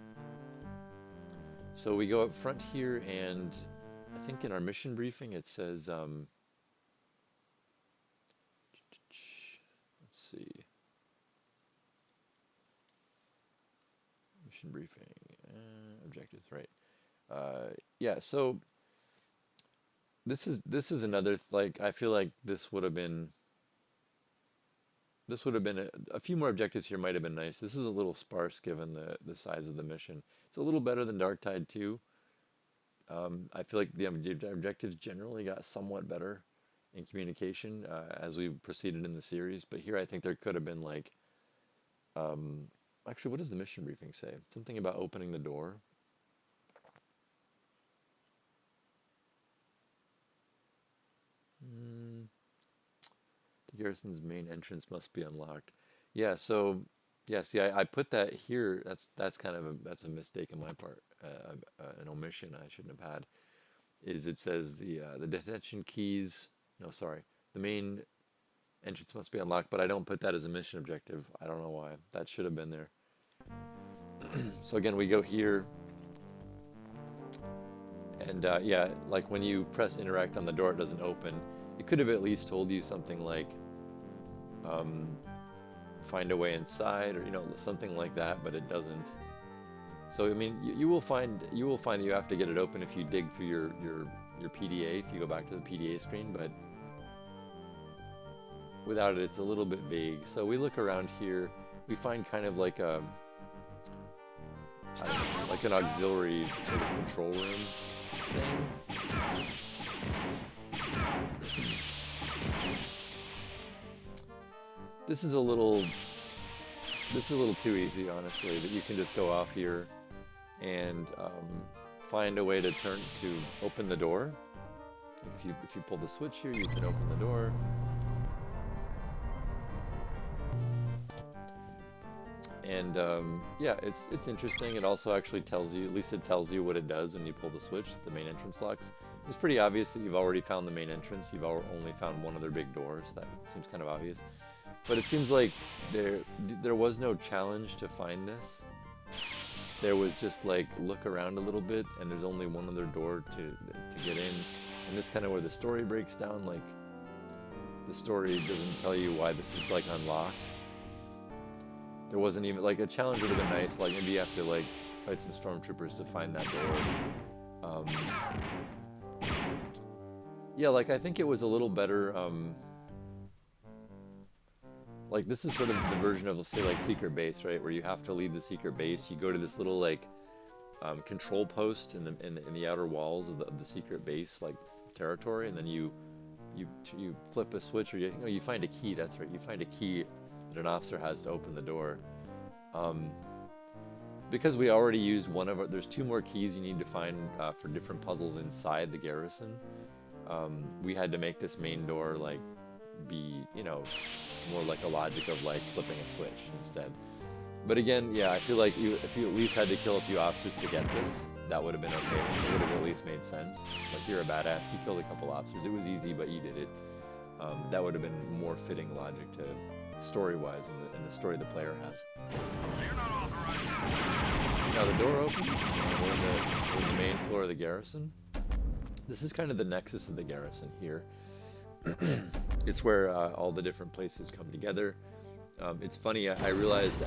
So we go up front here, and I think in our mission briefing it says see. Mission briefing, objectives, right? Yeah, so this is another, like, I feel like this would have been a few more objectives here might have been nice. This is a little sparse given the size of the mission. It's a little better than Darktide 2. I feel like the objectives generally got somewhat better in communication as we proceeded in the series, but here I think there could have been like, actually, what does the mission briefing say? Something about opening the door. The garrison's main entrance must be unlocked. Yeah, so yeah, see, I put that here. That's kind of that's a mistake on my part, an omission I shouldn't have had. Is it says the detention keys? No, sorry, the main entrance must be unlocked, but I don't put that as a mission objective. I don't know why. That should have been there. So again, we go here, and yeah, like when you press interact on the door, it doesn't open. It could have at least told you something like, find a way inside, or something like that, but it doesn't. So I mean, you will find that you have to get it open if you dig through your PDA, if you go back to the PDA screen, but without it, it's a little bit vague. So we look around here, we find kind of like a, I don't know, like an auxiliary sort of control room thing. This is a little too easy, honestly, that you can just go off here and find a way to open the door. If you pull the switch here, you can open the door. And yeah, it's interesting. It also actually tells you, at least it tells you what it does when you pull the switch, the main entrance locks. It's pretty obvious that you've already found the main entrance. You've only found one of their big doors. That seems kind of obvious. But it seems like there was no challenge to find this. There was just like, look around a little bit, and there's only one other door to get in. And this kind of where the story breaks down. Like, the story doesn't tell you why this is like unlocked. There wasn't even, like, a challenge would have been nice. Like, maybe you have to like fight some stormtroopers to find that door. Yeah, like, I think it was a little better. Like, this is sort of the version of, let's say, like Secret Base, right? Where you have to leave the secret base. You go to this little like control post in the outer walls of the secret base, like, territory, and then you flip a switch, or you find a key. That's right. You find a key that an officer has to open the door. Because we already used one of there's two more keys you need to find for different puzzles inside the garrison. We had to make this main door like be, more like a logic of like flipping a switch instead. But again, yeah, I feel like if you at least had to kill a few officers to get this, that would have been okay. It would have at least made sense. Like, you're a badass, you killed a couple officers. It was easy, but you did it. That would have been more fitting logic to story-wise in the story the player has. So now the door opens, and we're in the main floor of the garrison. This is kind of the nexus of the garrison here. It's where all the different places come together. It's funny, I realized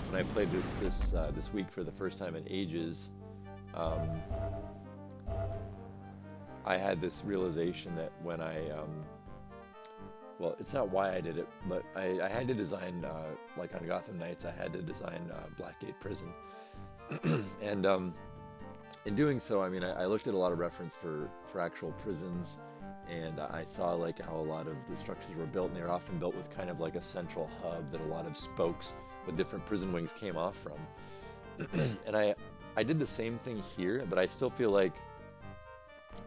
when I played this week for the first time in ages, I had this realization that when well, it's not why I did it, but I had to design, like on Gotham Knights, I had to design Blackgate Prison. And in doing so, I mean, I looked at a lot of reference for actual prisons, and I saw like how a lot of the structures were built, and they were often built with kind of like a central hub that a lot of spokes with different prison wings came off from. And I did the same thing here, but I still feel like,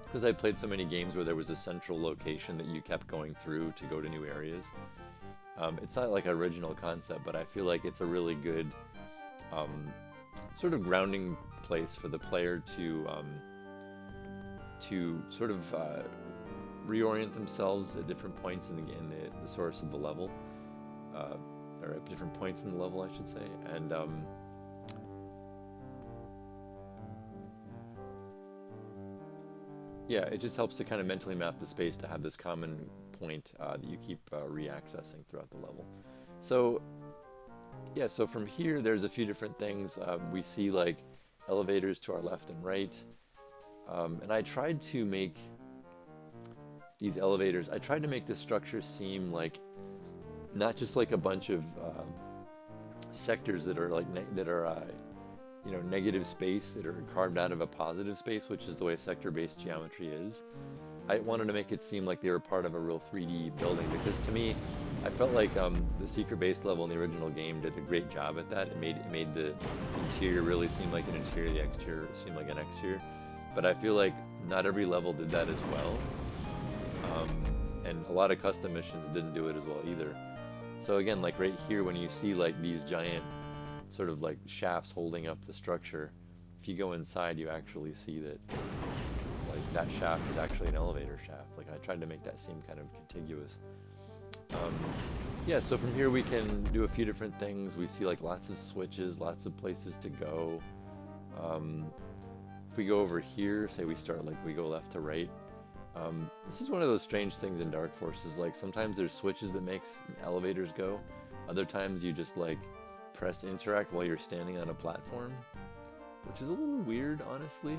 because I played so many games where there was a central location that you kept going through to go to new areas, it's not like an original concept, but I feel like it's a really good sort of grounding place for the player to sort of reorient themselves at different points in the source of the level, or at different points in the level, I should say, and yeah, it just helps to kind of mentally map the space to have this common point that you keep re-accessing throughout the level. So yeah, so from here there's a few different things. We see like elevators to our left and right, and I tried to make these elevators. I tried to make this structure seem like not just like a bunch of sectors that are like you know, negative space that are carved out of a positive space, which is the way sector-based geometry is. I wanted to make it seem like they were part of a real 3D building, because to me, I felt like the secret base level in the original game did a great job at that. It made the interior really seem like an interior, the exterior seem like an exterior. But I feel like not every level did that as well, and a lot of custom missions didn't do it as well either. So again, like right here, when you see like these giant sort of like shafts holding up the structure, if you go inside, you actually see that like that shaft is actually an elevator shaft. Like I tried to make that seem kind of contiguous. Yeah, so from here we can do a few different things. We see like lots of switches, lots of places to go. If we go over here, say we start like we go left to right. This is one of those strange things in Dark Forces. Like sometimes there's switches that makes elevators go. Other times you just like press interact while you're standing on a platform, which is a little weird, honestly.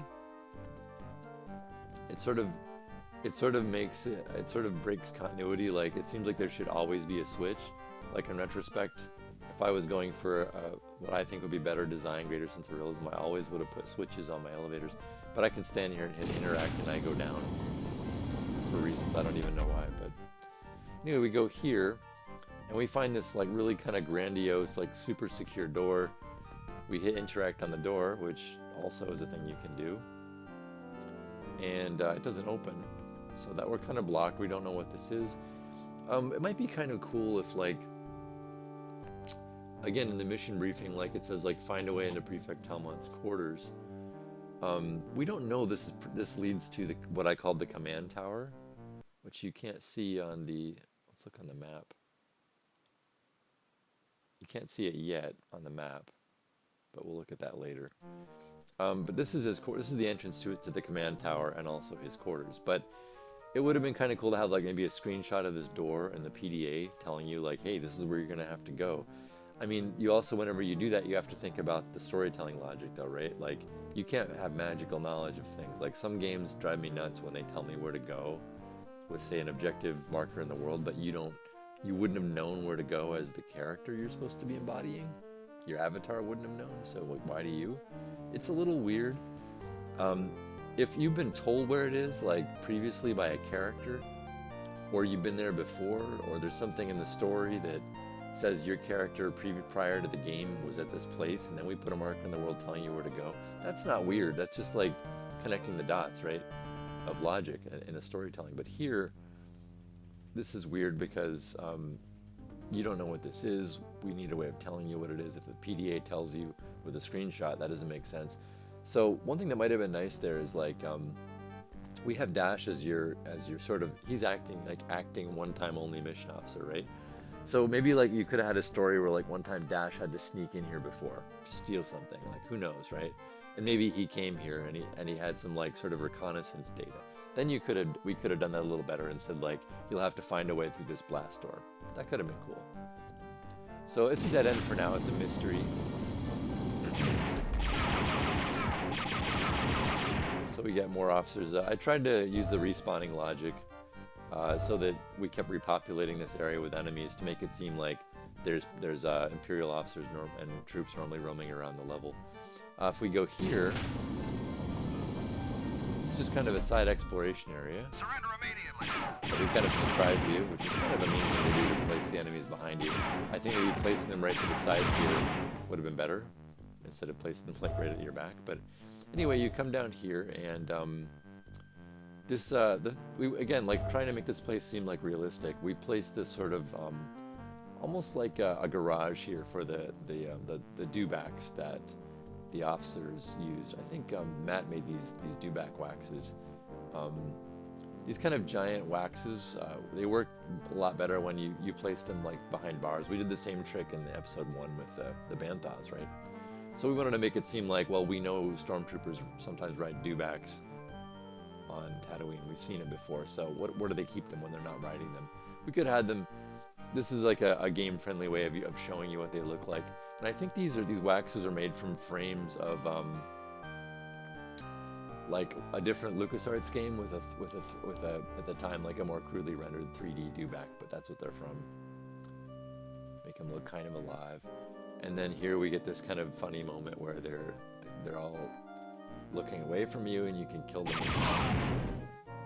It sort of breaks continuity. Like it seems like there should always be a switch. Like in retrospect, if I was going for what I think would be better design, greater sense of realism, I always would have put switches on my elevators. But I can stand here and hit interact and I go down for reasons I don't even know why. But anyway, we go here and we find this like really kind of grandiose, like super secure door. We hit interact on the door, which also is a thing you can do. And it doesn't open. So that we're kind of blocked. We don't know what this is. It might be kind of cool if like, again, in the mission briefing, like it says like find a way into Prefect Talmont's quarters. We don't know this leads to what I called the command tower, which you can't see on the, let's look on the map. You can't see it yet on the map, but we'll look at that later. But this is the entrance to the command tower and also his quarters. But it would have been kind of cool to have like maybe a screenshot of this door and the PDA telling you like, hey, this is where you're gonna have to go. I mean, you also, whenever you do that, you have to think about the storytelling logic though, right? Like, you can't have magical knowledge of things. Like, some games drive me nuts when they tell me where to go with, say, an objective marker in the world, but you wouldn't have known where to go as the character you're supposed to be embodying. Your avatar wouldn't have known, so like, why do you? It's a little weird. If you've been told where it is, like, previously by a character, or you've been there before, or there's something in the story that says your character prior to the game was at this place, and then we put a marker in the world telling you where to go. That's not weird. That's just like connecting the dots, right, of logic in a storytelling. But here, this is weird because you don't know what this is. We need a way of telling you what it is. If the PDA tells you with a screenshot, that doesn't make sense. So one thing that might have been nice there is like we have Dash as your sort of, he's acting one-time only mission officer, right? So maybe like you could have had a story where like one time Dash had to sneak in here before to steal something, like who knows, right? And maybe he came here and he had some like sort of reconnaissance data. Then we could have done that a little better and said like, you'll have to find a way through this blast door. That could have been cool. So it's a dead end for now. It's a mystery. So we get more officers. I tried to use the respawning logic so that we kept repopulating this area with enemies to make it seem like there's Imperial officers and troops normally roaming around the level. If we go here, it's just kind of a side exploration area. Surrender immediately. But we kind of surprise you, which is kind of a mean thing to do, to place the enemies behind you. I think maybe placing them right to the sides here would have been better instead of placing them like right at your back. But anyway, you come down here and we again, like trying to make this place seem like realistic. We placed this sort of almost like a garage here for the dewbacks that the officers used. I think Matt made these dewback waxes. These kind of giant waxes, they work a lot better when you place them like behind bars. We did the same trick in the episode 1 with the Banthas, right? So we wanted to make it seem like, well, we know stormtroopers sometimes ride dewbacks on Tatooine. We've seen it before. So where do they keep them when they're not riding them? We could have had them this is like a game-friendly way of showing you what they look like. And I think these waxes are made from frames of like a different LucasArts game with a at the time like a more crudely rendered 3D dewback, but that's what they're from. Make them look kind of alive. And then here we get this kind of funny moment where they're all looking away from you, and you can kill them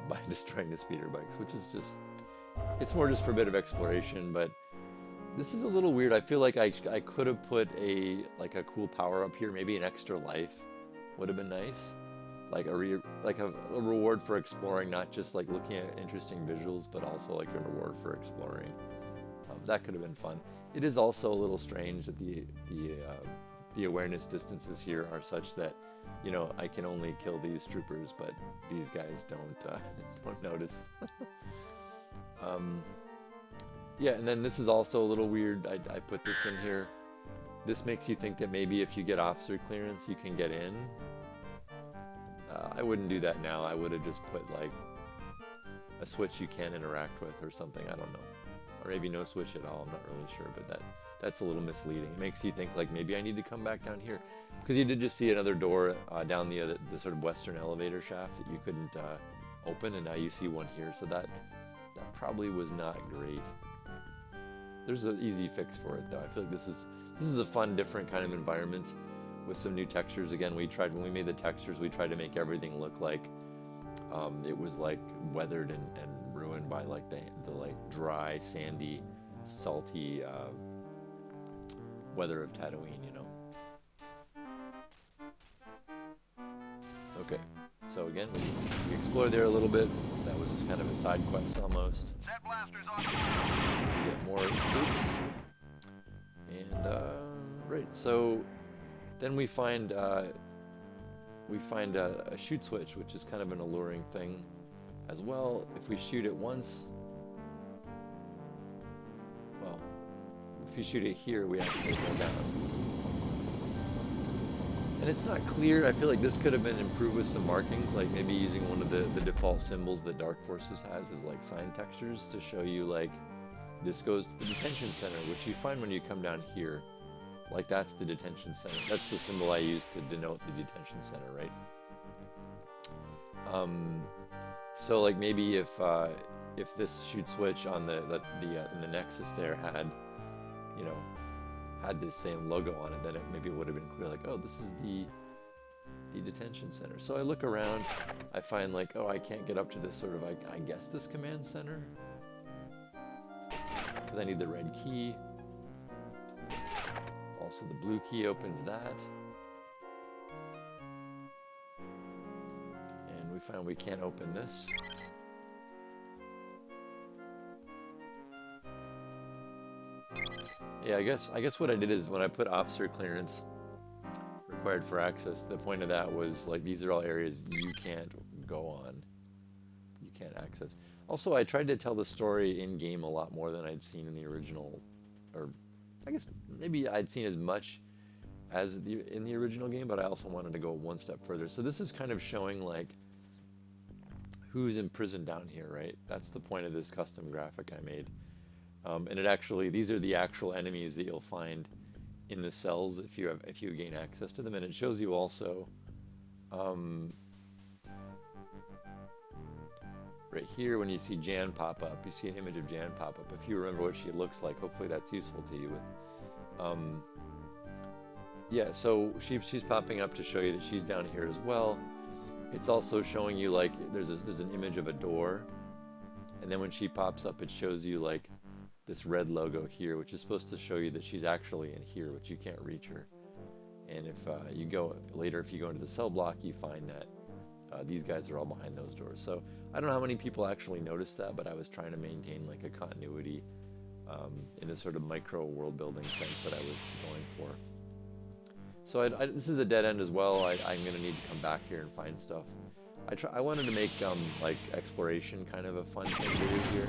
by destroying the speeder bikes, which is just, it's more just for a bit of exploration. But this is a little weird. I feel like I could have put a cool power up here, maybe an extra life would have been nice, like a reward for exploring, not just like looking at interesting visuals, but also like a reward for exploring. That could have been fun. It is also a little strange that the awareness distances here are such that, you know, I can only kill these troopers, but these guys don't notice. Yeah, and then this is also a little weird. I put this in here. This makes you think that maybe if you get officer clearance, you can get in. I wouldn't do that now. I would have just put like a switch you can interact with or something. I don't know. Or maybe no switch at all. I'm not really sure, but that's a little misleading. It makes you think like maybe I need to come back down here, because you did just see another door down the sort of western elevator shaft that you couldn't open, and now you see one here. So that probably was not great. There's an easy fix for it though. I feel like this is a fun, different kind of environment with some new textures. Again, when we made the textures, we tried to make everything look like it was like weathered and ruined by like the like dry, sandy, salty weather of Tatooine, you know. Okay, so again, we explored there a little bit. That was just kind of a side quest almost. Set blasters on. Get more troops, and right. So then we find a shoot switch, which is kind of an alluring thing as well. If we shoot it once, well, if you shoot it here, we actually go down. And it's not clear. I feel like this could have been improved with some markings, like maybe using one of the default symbols that Dark Forces has as like sign textures to show you like this goes to the detention center, which you find when you come down here. Like that's the detention center. That's the symbol I use to denote the detention center, right? So like maybe if this shoot switch on in the Nexus there had, you know, had this same logo on it, then maybe it would have been clear, like, oh, this is the detention center. So I look around, I find like, oh, I can't get up to this sort of, I guess this command center, because I need the red key. Also, the blue key opens that. And we found we can't open this. Yeah, I guess what I did is when I put officer clearance required for access, the point of that was like these are all areas you can't go on. You can't access. Also, I tried to tell the story in game a lot more than I'd seen in the original, or I guess maybe I'd seen as much as in the original game, but I also wanted to go one step further. So this is kind of showing like who's imprisoned down here, right? That's the point of this custom graphic I made. And it actually, these are the actual enemies that you'll find in the cells if you gain access to them. And it shows you also right here when you see Jan pop up, you see an image of Jan pop up. If you remember what she looks like, hopefully that's useful to you. Yeah, so she's popping up to show you that she's down here as well. It's also showing you like there's an image of a door, and then when she pops up, it shows you like this red logo here, which is supposed to show you that she's actually in here, but you can't reach her. And if you go into the cell block, you find that these guys are all behind those doors. So I don't know how many people actually noticed that, but I was trying to maintain like a continuity in a sort of micro world building sense that I was going for. So this is a dead end as well. I'm going to need to come back here and find stuff. I wanted to make like exploration kind of a fun thing to do here.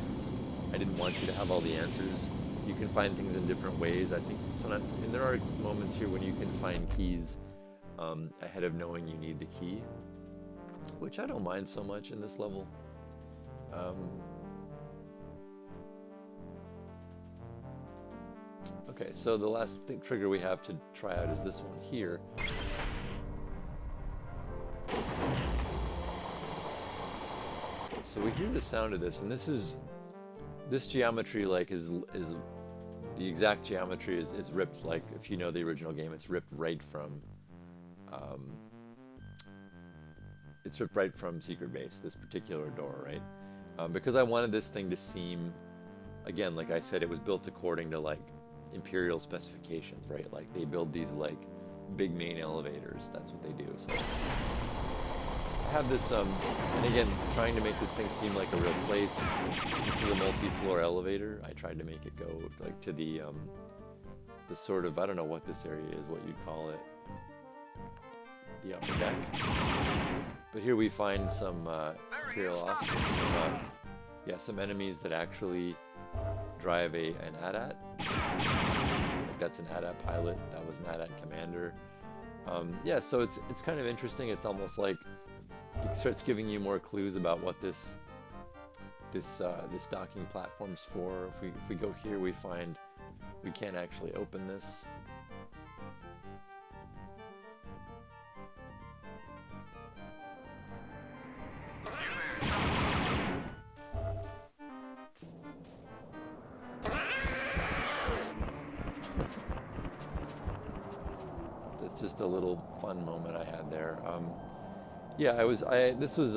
I didn't want you to have all the answers. You can find things in different ways. I think and there are moments here when you can find keys ahead of knowing you need the key, which I don't mind so much in this level. Okay, so the last trigger we have to try out is this one here. So we hear the sound of this, and this geometry like is the exact geometry is ripped, like if you know the original game, it's ripped right from Secret Base, this particular door, right? Because I wanted this thing to seem, again, like I said, it was built according to like Imperial specifications, right? Like they build these like big main elevators. That's what they do. So I have this, and again, trying to make this thing seem like a real place. This is a multi-floor elevator. I tried to make it go like to the sort of, I don't know what this area is, what you'd call it, the upper deck. But here we find some Imperial officers, some enemies that actually drive an AT-AT. Like that's an AT-AT pilot. That was an AT-AT commander. So it's kind of interesting. It's almost like it starts giving you more clues about what this docking platform's for. If we go here, we find we can't actually open this. That's just a little fun moment I had there. This was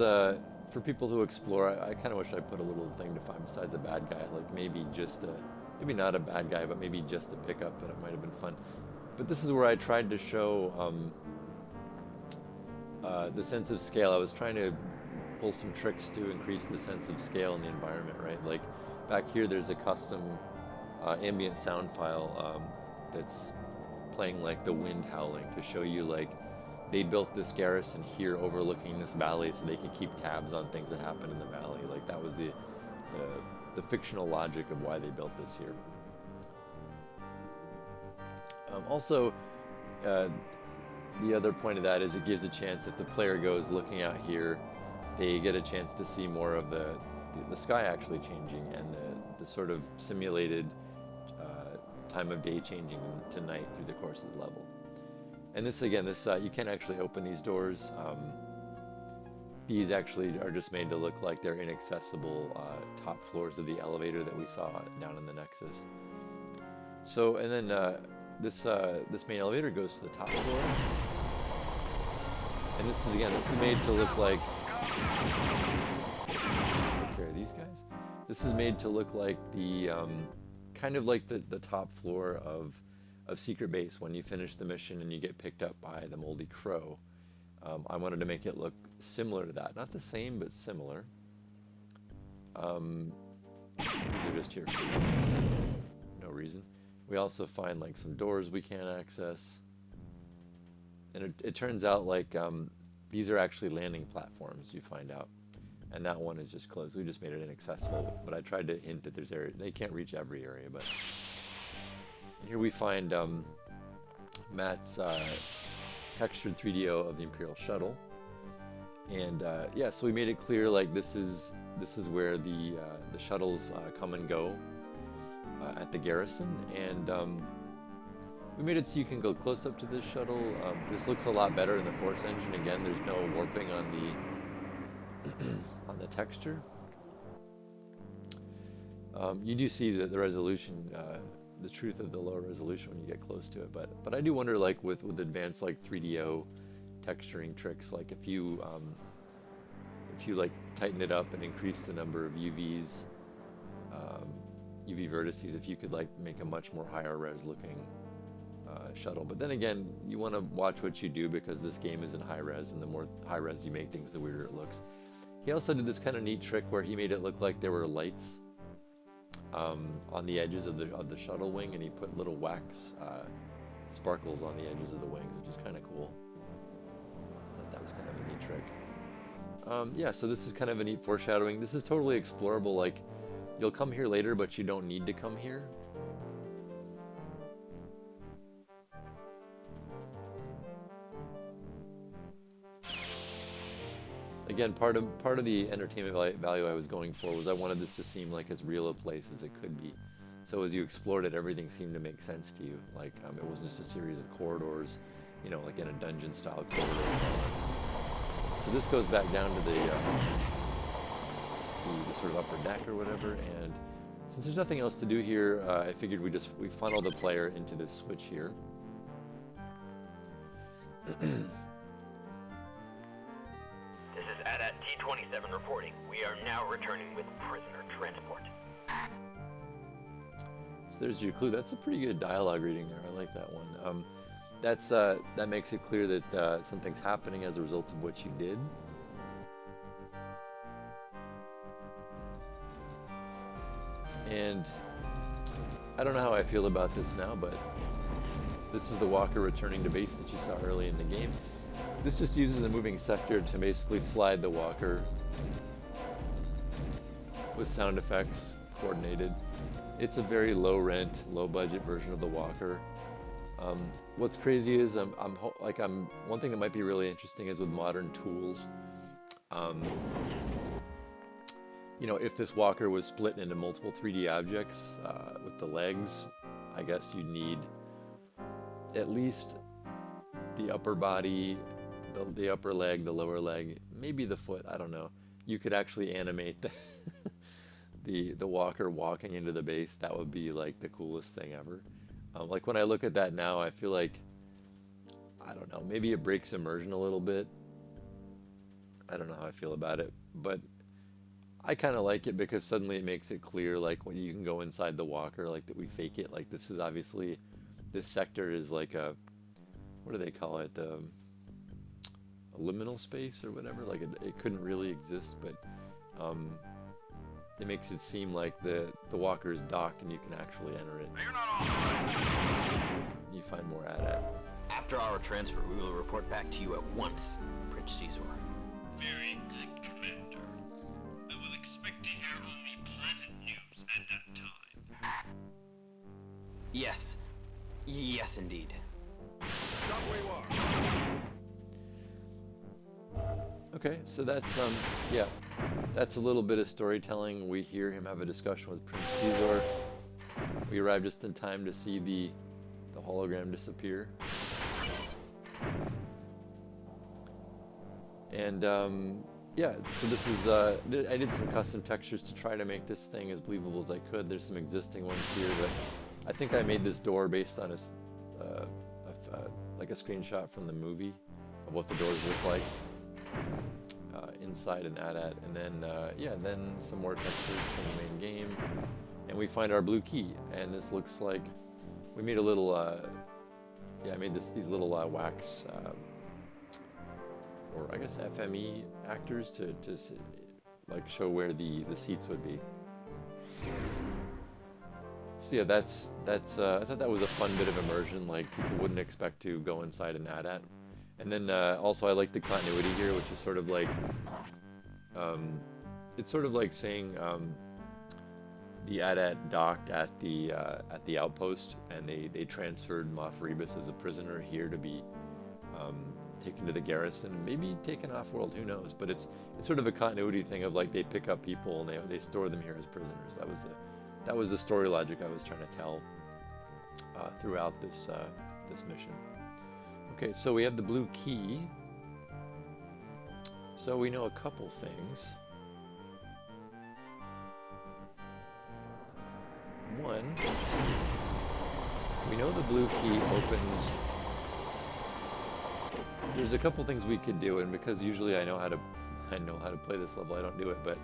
for people who explore. I kind of wish I put a little thing to find besides a bad guy, like maybe maybe not a bad guy, but maybe just a pickup, and it might have been fun. But this is where I tried to show the sense of scale. I was trying to pull some tricks to increase the sense of scale in the environment, right? Like back here, there's a custom ambient sound file that's playing like the wind howling to show you like they built this garrison here overlooking this valley so they could keep tabs on things that happen in the valley. Like that was the fictional logic of why they built this here. Also, the other point of that is it gives a chance, if the player goes looking out here, they get a chance to see more of the sky actually changing and the sort of simulated time of day changing to night through the course of the level. And this again, you can't actually open these doors. These actually are just made to look like they're inaccessible top floors of the elevator that we saw down in the Nexus. So, and then this main elevator goes to the top floor. And this is made to look like, take care of these guys. This is made to look like the kind of like the top floor of Secret Base when you finish the mission and you get picked up by the Moldy Crow. I wanted to make it look similar to that. Not the same, but similar. These are just here for no reason. We also find like some doors we can't access. And it turns out like these are actually landing platforms, you find out. And that one is just closed. We just made it inaccessible. But I tried to hint that there's area. They can't reach every area, but... And here we find Matt's textured 3DO of the Imperial shuttle. And so we made it clear like this is where the shuttles come and go at the garrison. And we made it so you can go close up to this shuttle. This looks a lot better in the Force engine. Again, there's no warping on the on the texture. You do see the resolution, the truth of the lower resolution when you get close to it. But I do wonder, like with advanced like 3DO texturing tricks, like if you like tighten it up and increase the number of UVs, UV vertices, if you could like make a much more higher res looking shuttle. But then again, you want to watch what you do because this game is in high res, and the more high res you make things, the weirder it looks. He also did this kind of neat trick where he made it look like there were lights on the edges of the shuttle wing, and he put little wax sparkles on the edges of the wings, which is kind of cool. I thought that was kind of a neat trick. So this is kind of a neat foreshadowing. This is totally explorable. Like, you'll come here later, but you don't need to come here. Again, part of the entertainment value I was going for was I wanted this to seem like as real a place as it could be. So as you explored it, everything seemed to make sense to you. Like it wasn't just a series of corridors, you know, like in a dungeon style corridor. So this goes back down to the sort of upper deck or whatever, and since there's nothing else to do here, I figured we funnel the player into this switch here. This is AT-AT T-27 reporting. We are now returning with prisoner transport. So there's your clue. That's a pretty good dialogue reading there. I like that one. That makes it clear that something's happening as a result of what you did. And I don't know how I feel about this now, but this is the walker returning to base that you saw early in the game. This just uses a moving sector to basically slide the walker with sound effects coordinated. It's a very low rent, low budget version of the walker. What's crazy is one thing that might be really interesting is with modern tools. You know, if this walker was split into multiple 3D objects with the legs, I guess you'd need at least the upper body, the upper leg, the lower leg, maybe the foot, I don't know. You could actually animate the walker walking into the base. That would be like the coolest thing ever. Like when I look at that now, I feel like, I don't know, maybe it breaks immersion a little bit. I don't know how I feel about it, but I kind of like it because suddenly it makes it clear, like when you can go inside the walker, like that we fake it. Like this is obviously, this sector is like a, what do they call it? A liminal space or whatever. Like it couldn't really exist, but it makes it seem like the walker is docked and you can actually enter it. You're not authorized. You find more AT-AT. After our transfer, we will report back to you at once, Prince Caesar. Very good, Commander. I will expect to hear only pleasant news at that time. Yes. Yes, indeed. Stop where you are. Okay, so that's yeah, that's a little bit of storytelling. We hear him have a discussion with Prince Caesar. We arrive just in time to see the hologram disappear. And yeah, so this is I did some custom textures to try to make this thing as believable as I could. There's some existing ones here, but I think I made this door based on like a screenshot from the movie of what the doors look like inside an AT-AT, and then yeah, then some more textures from the main game, and we find our blue key, and this looks like we made a little yeah, I made these little wax or I guess FME actors to like show where the seats would be. So yeah, that's I thought that was a fun bit of immersion. Like people wouldn't expect to go inside an AT-AT. And then also I like the continuity here, which is sort of like it's sort of like saying the AT-AT docked at the outpost, and they transferred Moff Rebus as a prisoner here to be taken to the garrison, maybe taken off-world, who knows? But it's sort of a continuity thing of like they pick up people and they store them here as prisoners. That was the story logic I was trying to tell throughout this mission. Okay, so we have the blue key. So we know a couple things. One, let's see. We know the blue key opens. There's a couple things we could do, and because usually I know how to play this level, I don't do it, but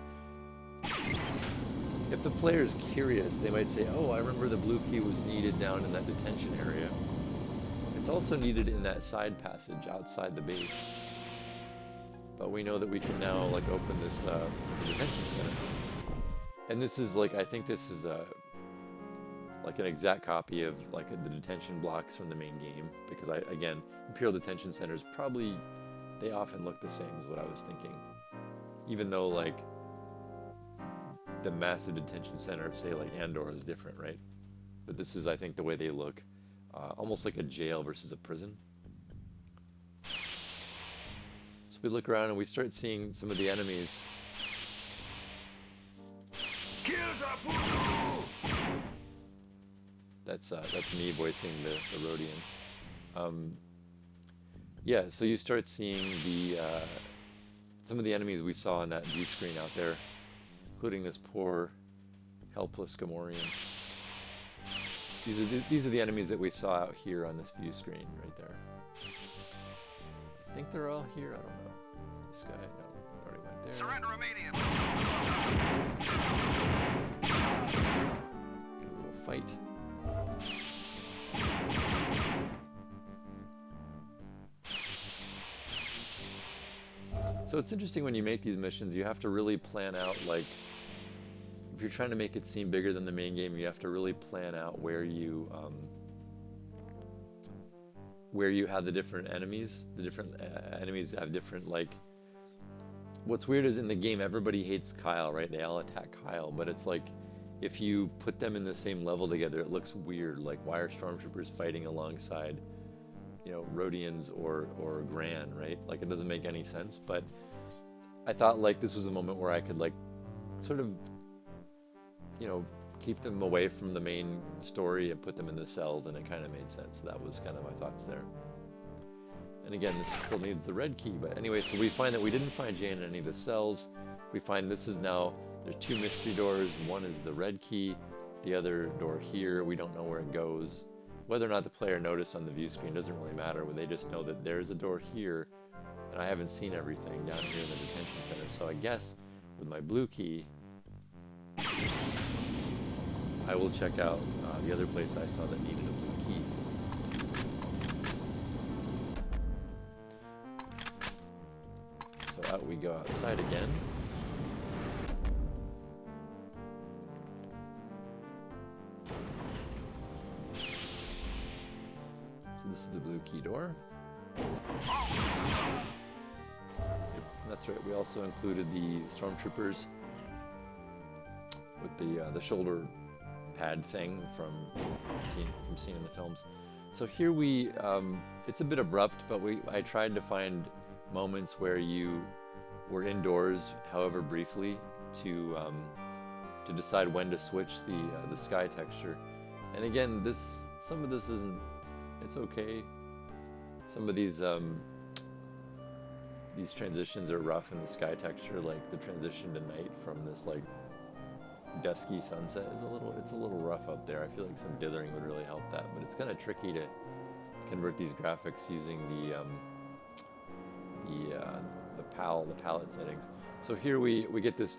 if the player's curious, they might say, oh, I remember the blue key was needed down in that detention area. It's also needed in that side passage outside the base. But we know that we can now like open this detention center. And this is like, I think this is like an exact copy of like the detention blocks from the main game, because again, Imperial detention centers probably, they often look the same as what I was thinking. Even though like the massive detention center of say like Andor is different, right? But this is, I think, the way they look. Almost like a jail versus a prison. So we look around and we start seeing some of the enemies. That's me voicing the Rhodian. Yeah, so you start seeing the some of the enemies we saw on that view screen out there, including this poor, helpless Gamorrean. These are the enemies that we saw out here on this view screen right there. I think they're all here. I don't know. Is this guy? No, already went there. Surrender immediately. Get a little fight. So it's interesting when you make these missions, you have to really plan out, like, if you're trying to make it seem bigger than the main game, you have to really plan out where you have the different enemies. The different enemies have different, like, what's weird is in the game, everybody hates Kyle, right? They all attack Kyle, but it's like, if you put them in the same level together, it looks weird. Like, why are stormtroopers fighting alongside, you know, Rhodians or Gran, right? Like, it doesn't make any sense, but I thought, like, this was a moment where I could, like, sort of, you know, keep them away from the main story and put them in the cells, and it kind of made sense. So that was kind of my thoughts there. And again, this still needs the red key, but anyway, so we find that we didn't find Jane in any of the cells. We find this is now, there's 2 mystery doors. One is the red key, the other door here, we don't know where it goes. Whether or not the player noticed on the view screen doesn't really matter. They just know that there's a door here, and I haven't seen everything down here in the detention center. So I guess with my blue key, I will check out the other place I saw that needed a blue key. So out we go outside again. So this is the blue key door. Yep, that's right. We also included the stormtroopers with the shoulder pad thing from seeing in the films. So here we, it's a bit abrupt, but I tried to find moments where you were indoors, however briefly, to decide when to switch the sky texture. And again, some of this isn't. It's okay. Some of these transitions are rough in the sky texture, like the transition to night from this like dusky sunset it's a little rough up there. I feel like some dithering would really help that, but it's kind of tricky to convert these graphics using the palette settings. So here we get this.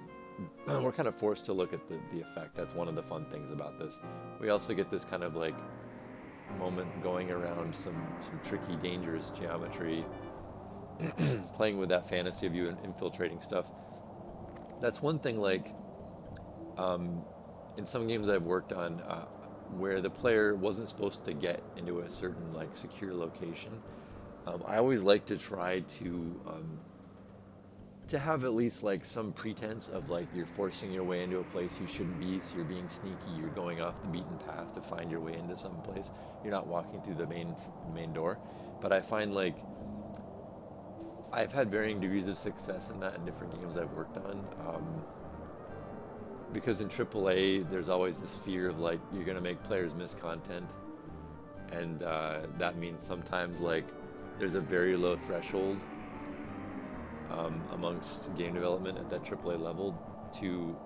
We're kind of forced to look at the effect. That's one of the fun things about this. We also get this kind of like moment going around some tricky, dangerous geometry, playing with that fantasy of you and infiltrating stuff. That's one thing, like, in some games I've worked on where the player wasn't supposed to get into a certain, like, secure location. I always like to try to have at least, like, some pretense of, like, you're forcing your way into a place you shouldn't be, so you're being sneaky, you're going off the beaten path to find your way into some place. You're not walking through the main door. But I find, like, I've had varying degrees of success in that in different games I've worked on. Because in AAA, there's always this fear of, like, you're going to make players miss content. And that means sometimes, like, there's a very low threshold amongst game development at that AAA level to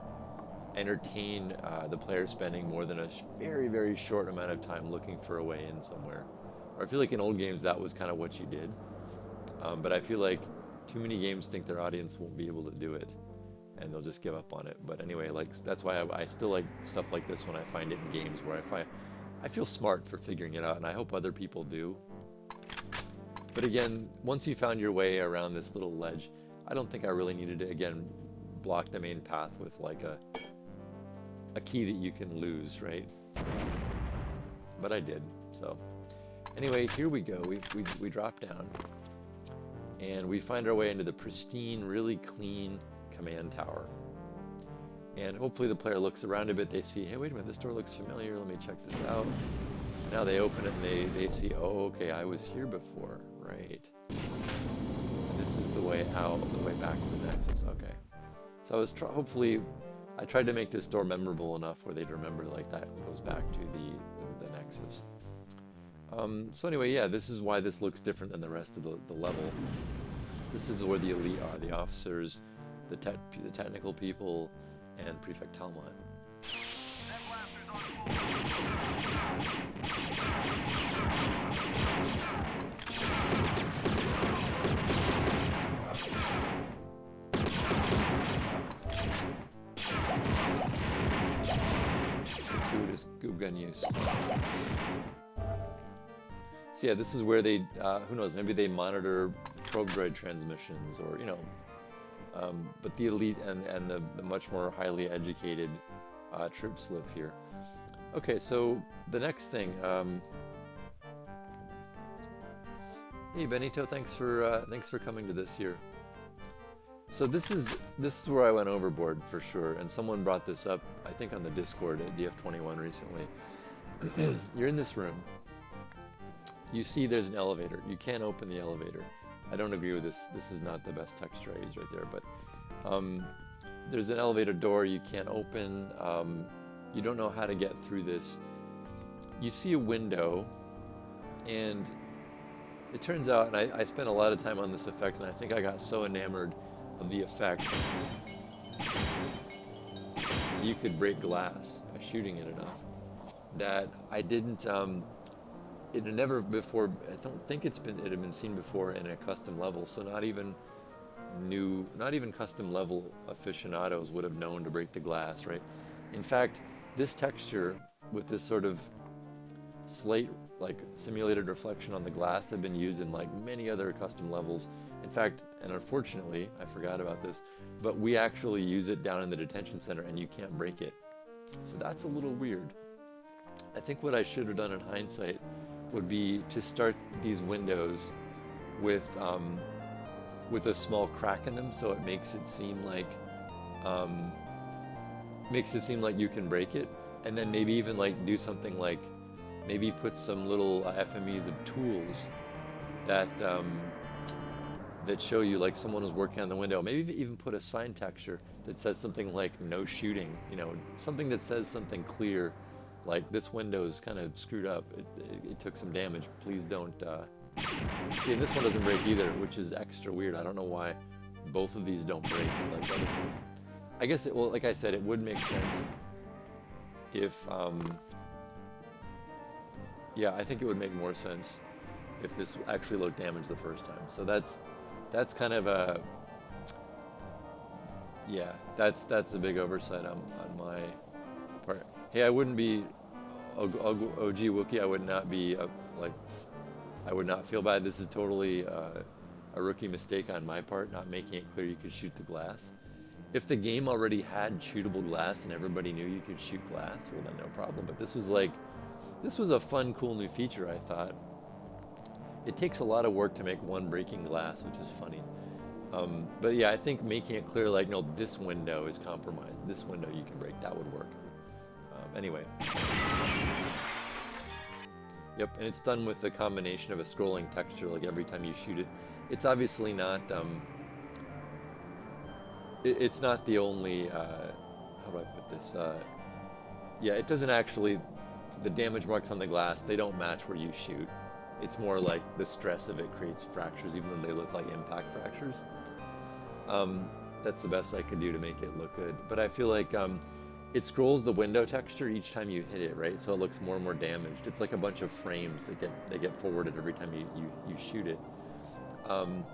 entertain the player spending more than a very, very short amount of time looking for a way in somewhere. Or I feel like in old games that was kind of what you did. But I feel like too many games think their audience won't be able to do it, and they'll just give up on it. But anyway, like, that's why I still like stuff like this when I find it in games where I feel smart for figuring it out, and I hope other people do. But again, once you found your way around this little ledge, I don't think I really needed to, again, block the main path with, like, a key that you can lose, right? But I did. So anyway, here we go. We drop down, and we find our way into the pristine, really clean command tower. And hopefully the player looks around a bit. They see, hey, wait a minute, this door looks familiar. Let me check this out. Now they open it and they see, oh, okay, I was here before, right? This is the way out, the way back to the Nexus. Okay. So I was hopefully I tried to make this door memorable enough where they'd remember, like, that goes back to the axis. So anyway, yeah, this is why this looks different than the rest of the level. This is where the elite are, the officers, the technical people, and Prefect Talmont. Gratuitous goob gun use. So yeah, this is where they, who knows, maybe they monitor probe droid transmissions, or, you know, but the elite and the much more highly educated troops live here. Okay, so the next thing, hey Benito, thanks for coming to this here. So this is where I went overboard for sure, and someone brought this up, I think on the Discord at DF21 recently. You're in this room. You see there's an elevator. You can't open the elevator. I don't agree with this. This is not the best texture I used right there, but there's an elevator door you can't open. You don't know how to get through this. You see a window, and it turns out, and I spent a lot of time on this effect, and I think I got so enamored of the effect, you could break glass by shooting it enough, that I didn't, it had never before, I don't think it had been seen before in a custom level, so not even custom level aficionados would have known to break the glass, right? In fact, this texture with this sort of slate, like simulated reflection on the glass, had been used in like many other custom levels. In fact, and unfortunately, I forgot about this, but we actually use it down in the detention center and you can't break it. So that's a little weird. I think what I should have done in hindsight would be to start these windows with a small crack in them, so it makes it seem like you can break it, and then maybe even like do something like maybe put some little FMEs of tools that that show you like someone was working on the window. Maybe even put a sign texture that says something like "no shooting," you know, something that says something clear, like this window is kind of screwed up. It took some damage. Please don't. See, and this one doesn't break either, which is extra weird. I don't know why both of these don't break. Like that isn't, I guess well, like I said, it would make sense if. Yeah, I think it would make more sense if this actually looked damaged the first time. So that's kind of a, yeah, that's a big oversight on my part. Hey, I wouldn't be OG Wookie. I would not be like, I would not feel bad. This is totally a rookie mistake on my part, not making it clear you could shoot the glass. If the game already had shootable glass and everybody knew you could shoot glass, well then no problem. But this was a fun, cool new feature, I thought. It takes a lot of work to make one breaking glass, which is funny. But yeah, I think making it clear, like, no, this window is compromised. This window you can break, that would work. Anyway. Yep, and it's done with a combination of a scrolling texture, like every time you shoot it. It's obviously not, it's not the only, how do I put this? Yeah, it doesn't actually, the damage marks on the glass, they don't match where you shoot. It's more like the stress of it creates fractures, even though they look like impact fractures. That's the best I could do to make it look good. But I feel like it scrolls the window texture each time you hit it, right? So it looks more and more damaged. It's like a bunch of frames that get forwarded every time you shoot it. And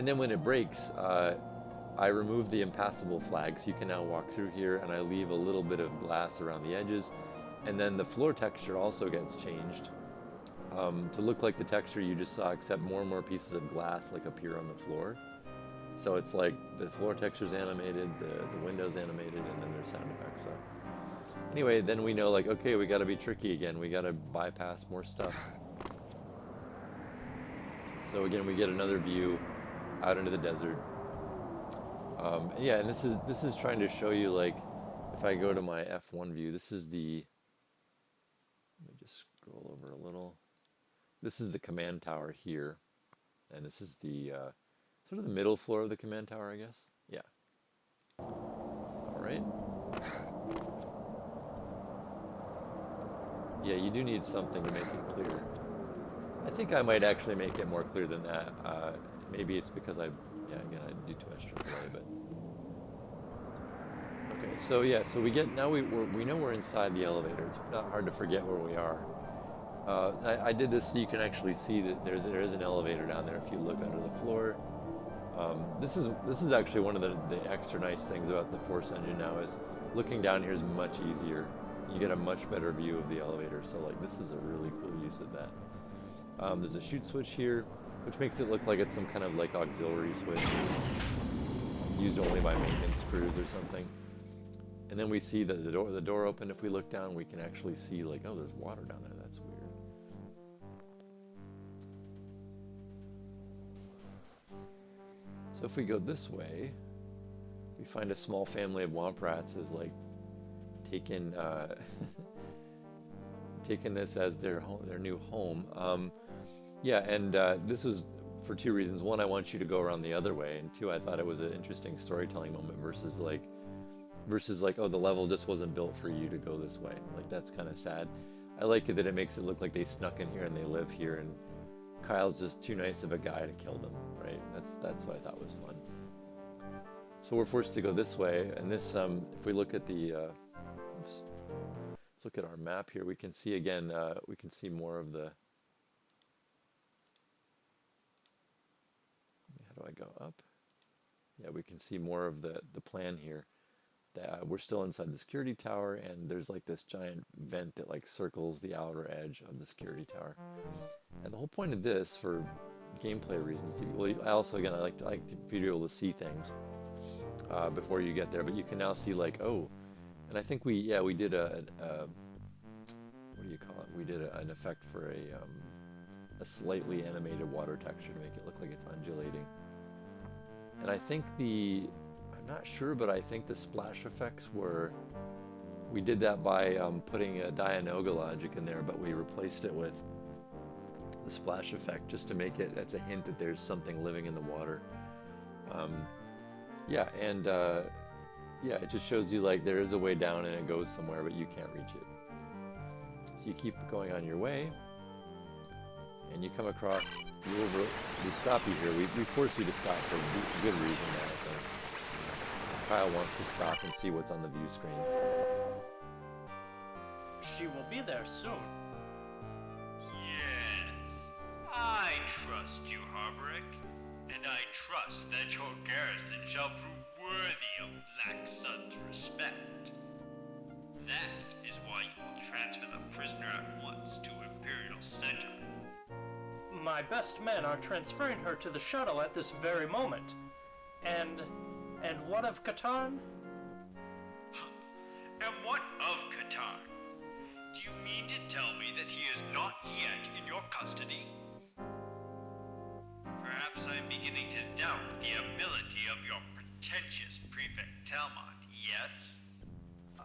then when it breaks, I remove the impassable flag, so you can now walk through here, and I leave a little bit of glass around the edges. And then the floor texture also gets changed to look like the texture you just saw, except more and more pieces of glass like appear on the floor. So it's like the floor texture's animated, the window's animated, and then there's sound effects. So anyway, then we know, like, okay, we gotta be tricky again. We gotta bypass more stuff. So again, we get another view out into the desert. Yeah, and this is trying to show you, like, if I go to my F1 view, this is the, let me just scroll over a little. This is the command tower here, and this is the sort of the middle floor of the command tower, I guess. Yeah. All right. Yeah, you do need something to make it clear. I think I might actually make it more clear than that. Maybe it's because I didn't do too much to play, but... Okay, so yeah, so we know we're inside the elevator. It's not hard to forget where we are. I did this so you can actually see that there is an elevator down there if you look under the floor. This is actually one of the extra nice things about the Force engine now is looking down here is much easier. You get a much better view of the elevator. So like this is a really cool use of that. There's a shoot switch here, which makes it look like it's some kind of like auxiliary switch used only by maintenance crews or something. And then we see that the door open. If we look down, we can actually see like, oh, there's water down there. That's weird. So if we go this way, we find a small family of womp rats is like taking taking this as their new home. Yeah, and this was for two reasons. One, I want you to go around the other way, and two, I thought it was an interesting storytelling moment versus like, oh, the level just wasn't built for you to go this way. Like that's kind of sad. I like it that it makes it look like they snuck in here and they live here, and Kyle's just too nice of a guy to kill them, right? That's what I thought was fun. So we're forced to go this way, and this, if we look at the, oops, let's look at our map here. We can see again, we can see more of the. How do I go up? Yeah, we can see more of the plan here. We're still inside the security tower, and there's like this giant vent that like circles the outer edge of the security tower. And the whole point of this, for gameplay reasons, I also again I like for you to be able to see things before you get there. But you can now see like, oh, and I think we did a what do you call it? We did an effect for a slightly animated water texture to make it look like it's undulating. And I think I'm not sure, but I think the splash effects we did that by putting a Dianoga logic in there, but we replaced it with the splash effect just to make it, that's a hint that there's something living in the water. Yeah, and it just shows you like there is a way down and it goes somewhere, but you can't reach it. So you keep going on your way, and you come across, we stop you here. We force you to stop for a good reason now, I think. Kyle wants to stop and see what's on the view screen. She will be there soon. Yes, I trust you, Harboric, and I trust that your garrison shall prove worthy of Black Sun's respect. That is why you will transfer the prisoner at once to Imperial Center. My best men are transferring her to the shuttle at this very moment. And what of Katarn? And what of Katarn? Do you mean to tell me that he is not yet in your custody? Perhaps I'm beginning to doubt the ability of your pretentious Prefect Talmont, yes?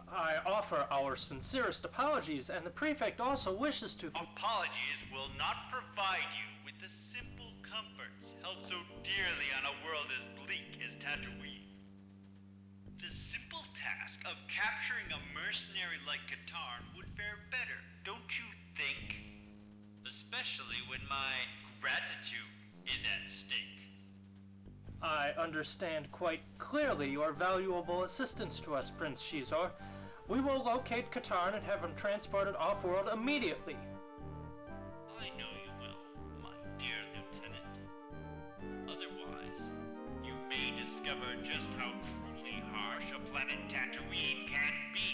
I offer our sincerest apologies, and the Prefect also wishes to... Apologies will not provide you with the simple comforts held so dearly on a world as bleak as Tatooine. The simple task of capturing a mercenary like Katarn would fare better, don't you think? Especially when my gratitude is at stake. I understand quite clearly your valuable assistance to us, Prince Shizor. We will locate Katarn and have him transported off-world immediately. I know you will, my dear Lieutenant. Otherwise, you may discover just how truly harsh a planet Tatooine can be.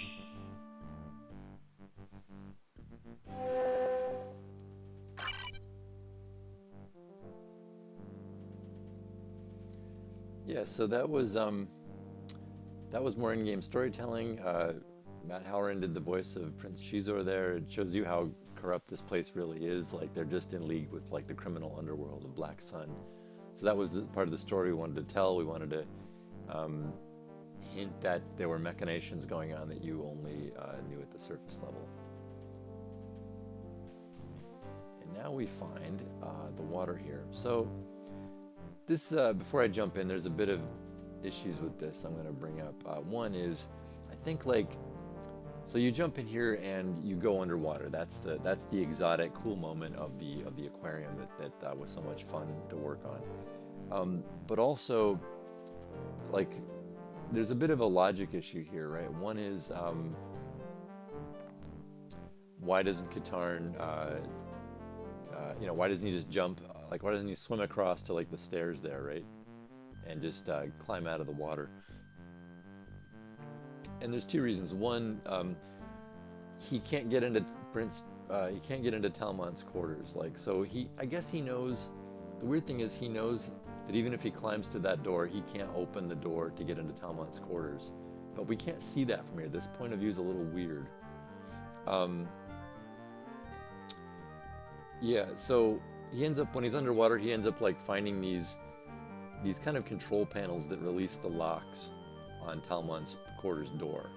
Yeah, so that was more in-game storytelling. Matt Halloran did the voice of Prince Shizor there. It shows you how corrupt this place really is. Like they're just in league with like the criminal underworld of Black Sun. So that was part of the story we wanted to tell. We wanted to hint that there were machinations going on that you only knew at the surface level. And now we find the water here. So this, before I jump in, there's a bit of issues with this I'm going to bring up. One is, I think like So you jump in here and you go underwater. That's the exotic, cool moment of the aquarium that was so much fun to work on. But also, like, there's a bit of a logic issue here, right? One is, why doesn't Katarn, why doesn't he just jump? Like, why doesn't he swim across to like the stairs there, right? And just climb out of the water. And there's two reasons. One, he can't get into he can't get into Talmont's quarters. Like, so I guess he knows. The weird thing is he knows that even if he climbs to that door, he can't open the door to get into Talmont's quarters. But we can't see that from here. This point of view is a little weird. Yeah, so he ends up, when he's underwater, he ends up like finding these kind of control panels that release the locks on Talmont's quarters door.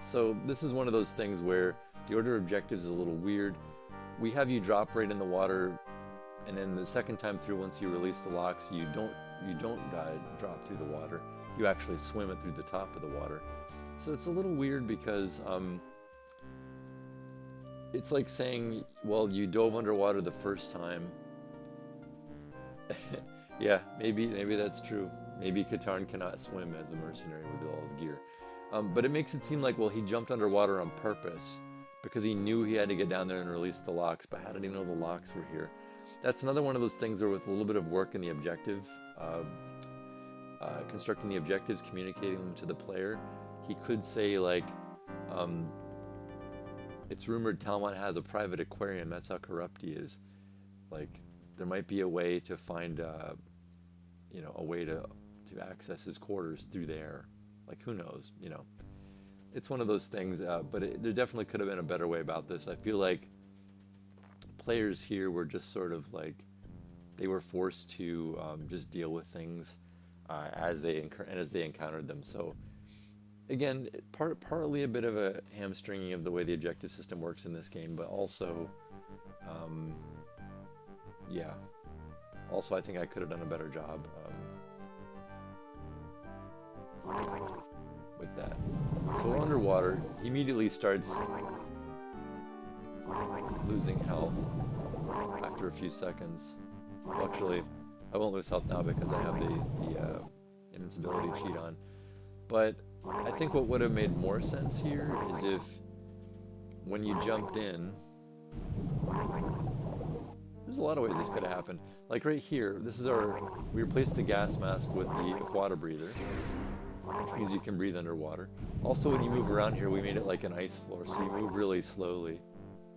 So this is one of those things where the order of objectives is a little weird. We have you drop right in the water, and then the second time through, once you release the locks, you don't drop through the water. You actually swim it through the top of the water. So it's a little weird because it's like saying, well, you dove underwater the first time. Yeah, maybe that's true. Maybe Katarn cannot swim as a mercenary with all his gear. But it makes it seem like, well, he jumped underwater on purpose because he knew he had to get down there and release the locks. But how did he know the locks were here? That's another one of those things where with a little bit of work in the objective, constructing the objectives, communicating them to the player, he could say like, it's rumored Talmont has a private aquarium. That's how corrupt he is. Like, there might be a way to find, a way to access his quarters through there. Like, who knows, It's one of those things, but there definitely could have been a better way about this. I feel like players here were just sort of like, they were forced to just deal with things as they encountered them. So, again, partly a bit of a hamstringing of the way the objective system works in this game, but also, yeah. Also, I think I could have done a better job with that. So we're underwater. He immediately starts losing health after a few seconds. Well, actually, I won't lose health now because I have the invincibility cheat on. But I think what would have made more sense here is if, when you jumped in, there's a lot of ways this could have happened. Like right here, we replaced the gas mask with the aquata breather, which means you can breathe underwater. Also, when you move around here, we made it like an ice floor, so you move really slowly,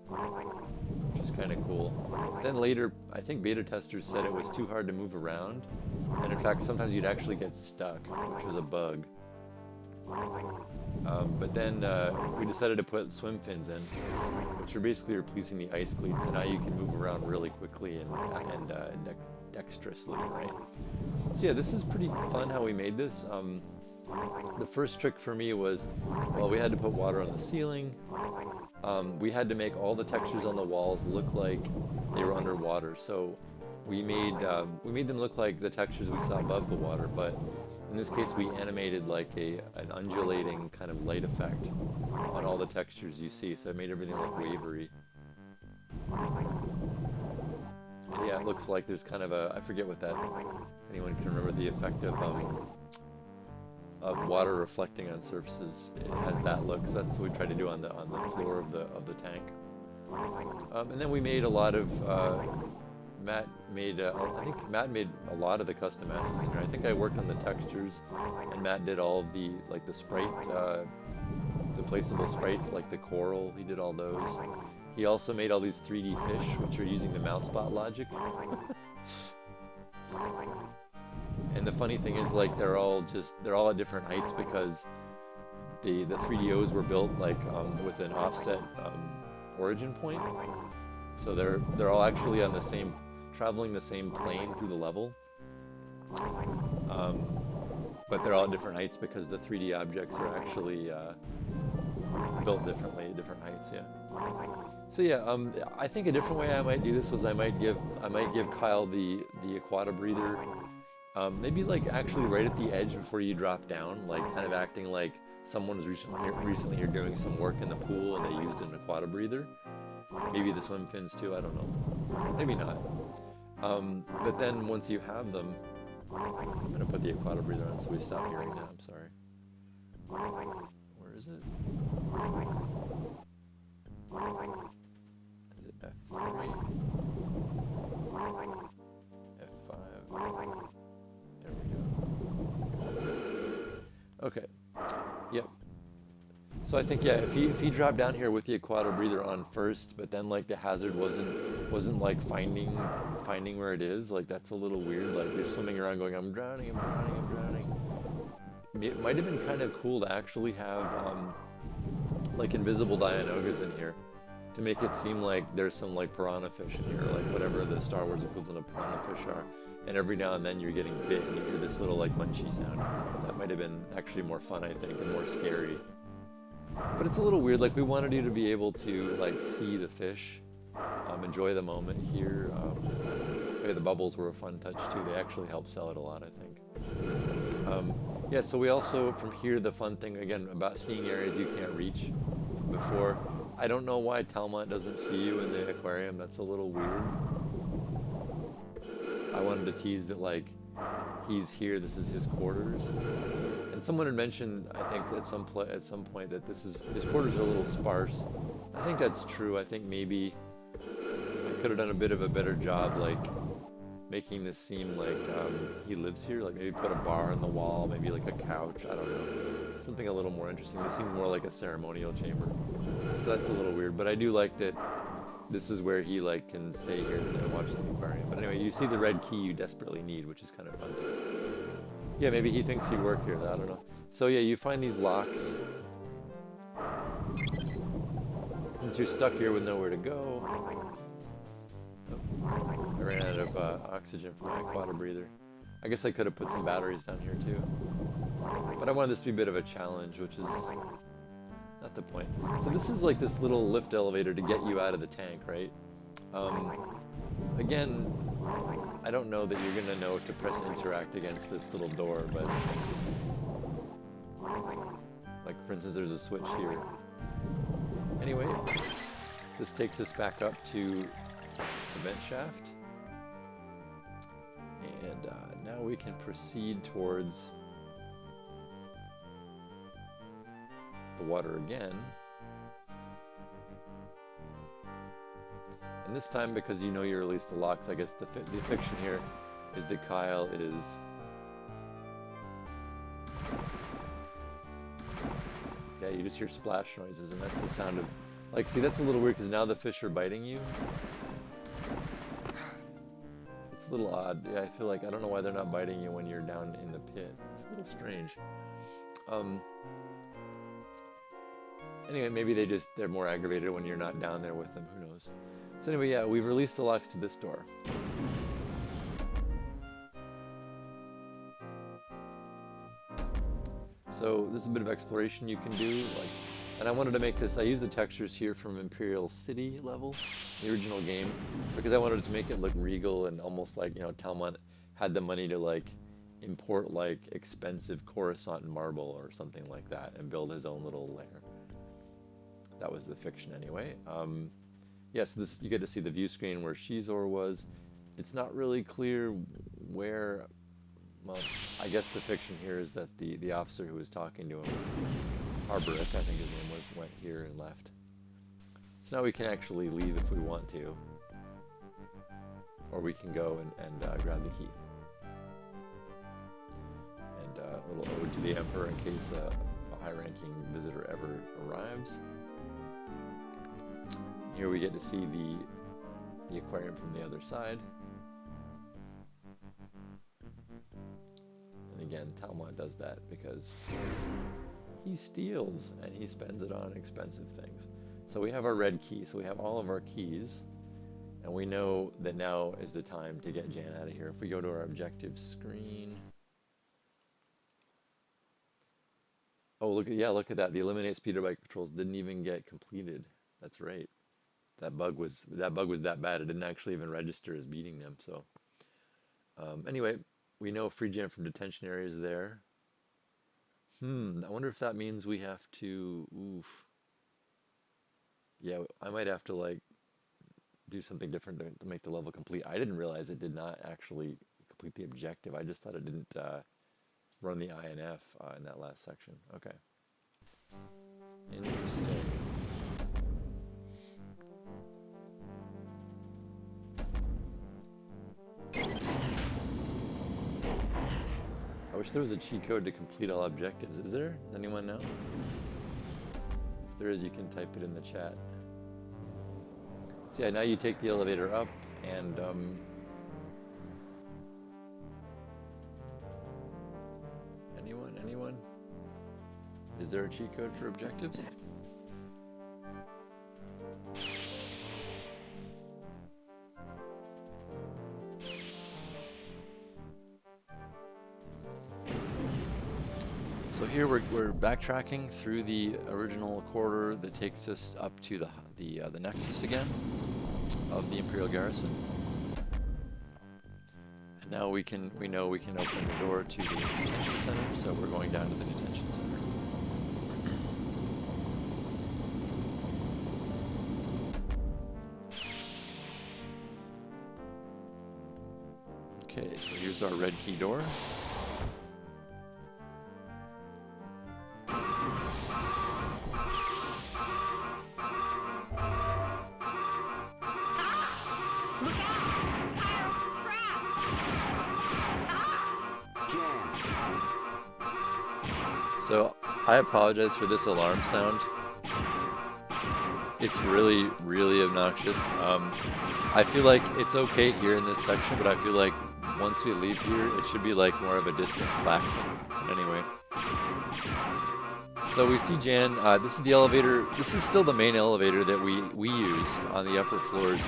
which is kind of cool. Then later, I think beta testers said it was too hard to move around, and in fact, sometimes you'd actually get stuck, which was a bug. But then we decided to put swim fins in, which are basically replacing the ice cleats, so now you can move around really quickly and dexterously, right? So yeah, this is pretty fun how we made this. The first trick for me was, well, we had to put water on the ceiling. We had to make all the textures on the walls look like they were underwater. So we made them look like the textures we saw above the water, but in this case we animated like an undulating kind of light effect on all the textures you see. So it made everything look wavery. And yeah, it looks like there's kind of I forget what that, if anyone can remember the effect of water reflecting on surfaces. It has that look, so that's what we tried to do on the floor of the tank. And then we made a lot of I think Matt made a lot of the custom assets in here. I think I worked on the textures, and Matt did all of the sprite, the placeable sprites, like the coral. He did all those. He also made all these 3D fish, which are using the mousebot logic. And the funny thing is, like, they're all at different heights because the 3DOs were built like with an offset origin point. So they're all actually on traveling the same plane through the level. But they're all at different heights because the 3D objects are actually built differently at different heights, yeah. So yeah, I think a different way I might do this was I might give Kyle the aquata breather, maybe like actually right at the edge before you drop down, like kind of acting like someone was recently here doing some work in the pool and they used an aquata breather. Maybe the swim fins too, I don't know. Maybe not. But then once you have them, I'm going to put the aquata breather on so we stop hearing that, I'm sorry. Where is it? Is it F3? F5? There we go. Okay. Yep. So I think, yeah, if he dropped down here with the aquata breather on first, but then like the hazard wasn't like finding where it is, like that's a little weird. Like you're swimming around going, I'm drowning, I'm drowning, I'm drowning. It might have been kind of cool to actually have like invisible Dianogas in here to make it seem like there's some like piranha fish in here, like whatever the Star Wars equivalent of piranha fish are. And every now and then you're getting bit and you hear this little like munchy sound. That might have been actually more fun, I think, and more scary. But it's a little weird, like we wanted you to be able to like see the fish, enjoy the moment here. The bubbles were a fun touch too. They actually help sell it a lot, I think. Yeah, so we also, from here, the fun thing, again, about seeing areas you can't reach before. I don't know why Talmont doesn't see you in the aquarium. That's a little weird. I wanted to tease that, like, he's here, this is his quarters. And someone had mentioned, I think, at some point that his quarters are a little sparse. I think that's true. I think maybe I could have done a bit of a better job, like, making this seem like he lives here. Like, maybe put a bar on the wall, maybe like a couch, I don't know. Something a little more interesting. This seems more like a ceremonial chamber. So that's a little weird. But I do like that this is where he, like, can stay here and watch the aquarium. But anyway, you see the red key you desperately need, which is kind of fun too. Yeah, maybe he thinks you work here, I don't know. So yeah, you find these locks. Since you're stuck here with nowhere to go. Oh, I ran out of oxygen from my aquata breather. I guess I could have put some batteries down here too. But I wanted this to be a bit of a challenge, which is not the point. So this is like this little lift elevator to get you out of the tank, right? Again, I don't know that you're gonna know to press interact against this little door, but like for instance, there's a switch here. Anyway, this takes us back up to the vent shaft, and now we can proceed towards the water again. And this time, because you know you release the locks, I guess the fiction here is that Kyle is... Yeah, you just hear splash noises, and that's the sound of... Like, see, that's a little weird, because now the fish are biting you. It's a little odd. Yeah, I feel like, I don't know why they're not biting you when you're down in the pit. It's a little strange. Anyway, maybe they're more aggravated when you're not down there with them. Who knows? So anyway, yeah, we've released the locks to this door. So this is a bit of exploration you can do, like, and I wanted to make this. I used the textures here from Imperial City level, the original game, because I wanted to make it look regal and almost like, you know, Talmont had the money to like import like expensive Coruscant marble or something like that and build his own little lair. That was the fiction anyway. Yes, you get to see the view screen where Shizor was. It's not really clear where, well, I guess the fiction here is that the officer who was talking to him, Harboric, I think his name was, went here and left. So now we can actually leave if we want to. Or we can go and grab the key. And a little ode to the Emperor in case a high-ranking visitor ever arrives. Here we get to see the aquarium from the other side. And again, Talmont does that because he steals and he spends it on expensive things. So we have our red key, so we have all of our keys, and we know that now is the time to get Jan out of here. If we go to our objective screen. Oh, look at that. The eliminate speeder bike patrols didn't even get completed. That's right. That bug was that bad. It didn't actually even register as beating them. So anyway, we know free jam from detention area is there. I wonder if that means we have to... Oof. Yeah, I might have to, like, do something different to make the level complete. I didn't realize it did not actually complete the objective. I just thought it didn't run the INF in that last section. Okay. Interesting. I wish there was a cheat code to complete all objectives. Is there? Anyone know? If there is, you can type it in the chat. So yeah, now you take the elevator up, and anyone? Is there a cheat code for objectives? So here we're backtracking through the original corridor that takes us up to the nexus again of the Imperial Garrison. And now we know we can open the door to the detention center, so we're going down to the detention center. Okay, so here's our red key door. So, I apologize for this alarm sound. It's really, really obnoxious. I feel like it's okay here in this section, but I feel like once we leave here, it should be like more of a distant klaxon. But anyway. So we see Jan, this is the elevator, this is still the main elevator that we used on the upper floors.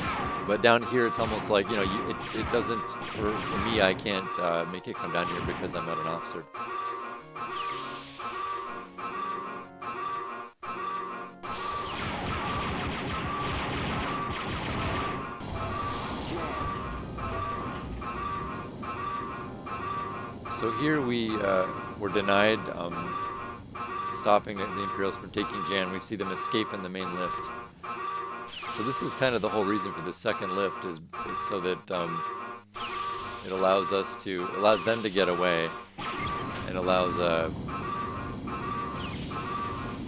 But down here, it's almost like, you know, it doesn't, for me, I can't make it come down here because I'm not an officer. So here we were denied stopping the Imperials from taking Jan. We see them escape in the main lift. So this is kind of the whole reason for the second lift, is it's so that it allows them to get away, and allows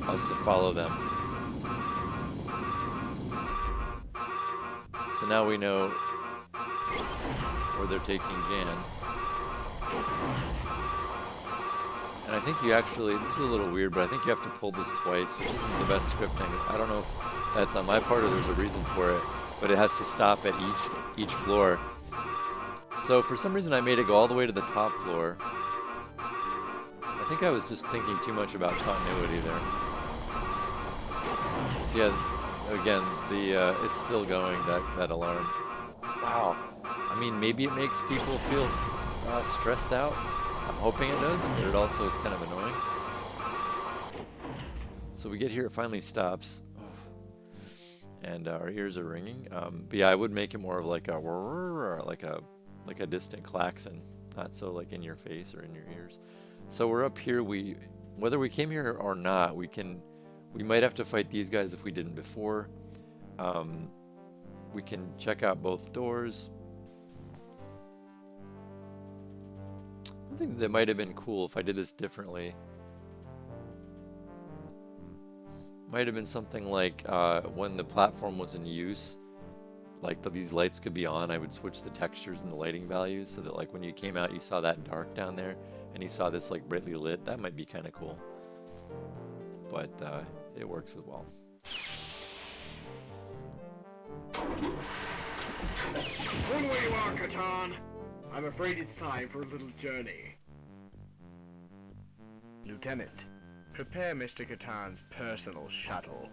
us to follow them. So now we know where they're taking Jan. And I think you actually, this is a little weird, but I think you have to pull this twice, which isn't the best scripting. I don't know if that's on my part or there's a reason for it, but it has to stop at each floor. So for some reason I made it go all the way to the top floor. I think I was just thinking too much about continuity there. So yeah, again, it's still going, that alarm. Wow. I mean, maybe it makes people feel stressed out. I'm hoping it does, but it also is kind of annoying. So we get here, it finally stops. And our ears are ringing. But yeah, I would make it more of like a whir, or like a distant klaxon, not so like in your face or in your ears. So we're up here. Whether we came here or not, we might have to fight these guys if we didn't before. We can check out both doors. I think that might have been cool if I did this differently. Might have been something like when the platform was in use, like these lights could be on, I would switch the textures and the lighting values so that like when you came out you saw that dark down there and you saw this like brightly lit. That might be kind of cool. But it works as well. Run where you are, Catan. I'm afraid it's time for a little journey. Lieutenant, prepare Mr. Catan's personal shuttle.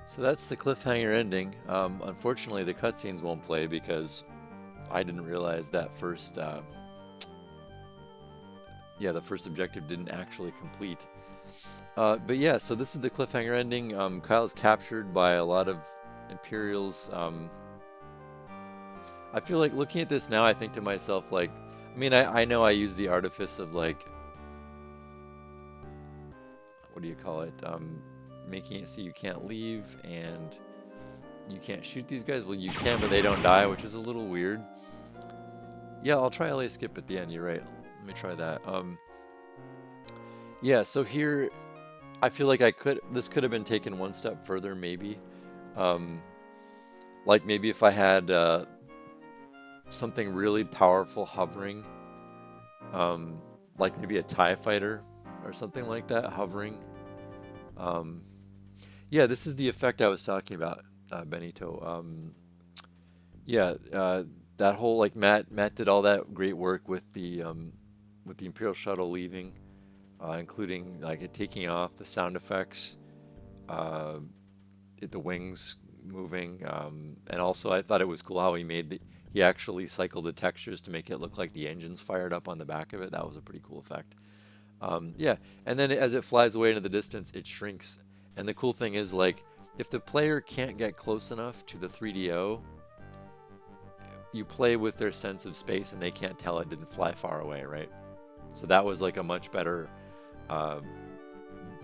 So that's the cliffhanger ending. Unfortunately, the cutscenes won't play because I didn't realize that first, yeah, the first objective didn't actually complete. But yeah, so this is the cliffhanger ending. Kyle's captured by a lot of Imperials. I feel like looking at this now, I think to myself, like, I mean, I know I use the artifice of, like, what do you call it? Making it so you can't leave and you can't shoot these guys. Well, you can, but they don't die, which is a little weird. Yeah, I'll try LA skip at the end. You're right. Let me try that. Yeah, so here, I feel like this could have been taken one step further, maybe. Like maybe if I had something really powerful hovering, like maybe a TIE fighter or something like that hovering. Yeah, this is the effect I was talking about, Benito. Yeah, that whole, like, Matt did all that great work with the Imperial shuttle leaving, including like it taking off, the sound effects, the wings moving, and also I thought it was cool how he actually cycled the textures to make it look like the engines fired up on the back of it. That was a pretty cool effect. Yeah, and then as it flies away into the distance, it shrinks. And the cool thing is, like, if the player can't get close enough to the 3DO, you play with their sense of space and they can't tell it didn't fly far away, right? So that was like a much better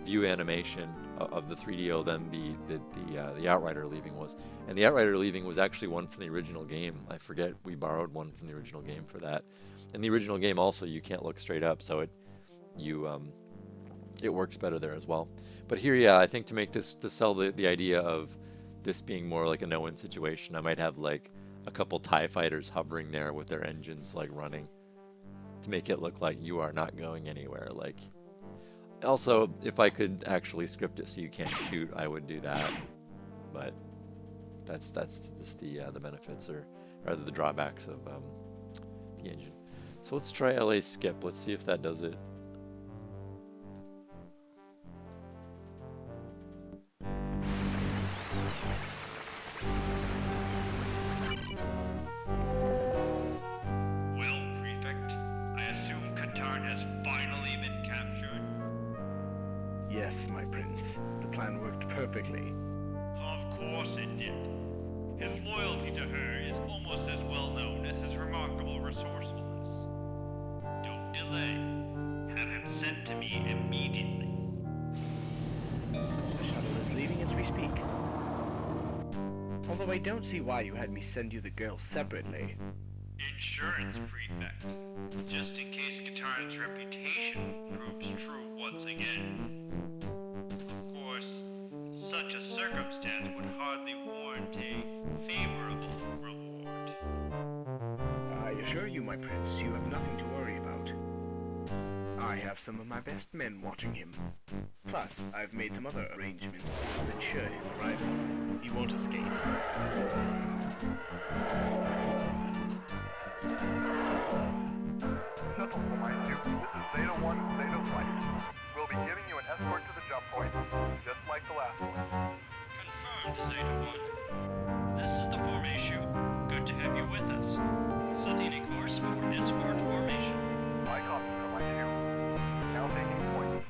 view animation of the 3DO than the Outrider leaving was. And the Outrider leaving was actually one from the original game. I forget, we borrowed one from the original game for that. In the original game also, you can't look straight up, so it works better there as well. But here, yeah, I think to sell the idea of this being more like a no-win situation, I might have like a couple TIE fighters hovering there with their engines like running to make it look like you are not going anywhere. Like, also, if I could actually script it so you can't shoot, I would do that. But that's just the benefits or rather the drawbacks of the engine. So let's try LA skip. Let's see if that does it. Well, Prefect, I assume Katarn has finally been captured? Yes, my prince. The plan worked perfectly. Of course it did. His loyalty to her is almost as well known as his remarkable resourcefulness. Don't delay. Have him sent to me immediately. The shuttle is leaving as we speak. Although I don't see why you had me send you the girl separately. Insurance, Prefect. Just in case Katarn's reputation proves true once again. Of course, such a circumstance would hardly warrant a favorable reward. I assure you, my prince, you have nothing to worry about. I have some of my best men watching him. Plus, I've made some other arrangements to ensure his arrival. He won't escape. Shuttle Flight 2, this is Zeta 1, Zeta Flight. We'll be giving you an escort to the jump point, just like the last one. Confirmed, Zeta 1. This is the formation. Good to have you with us. Setting a course for escort formation. My copy for my 2. Now taking point.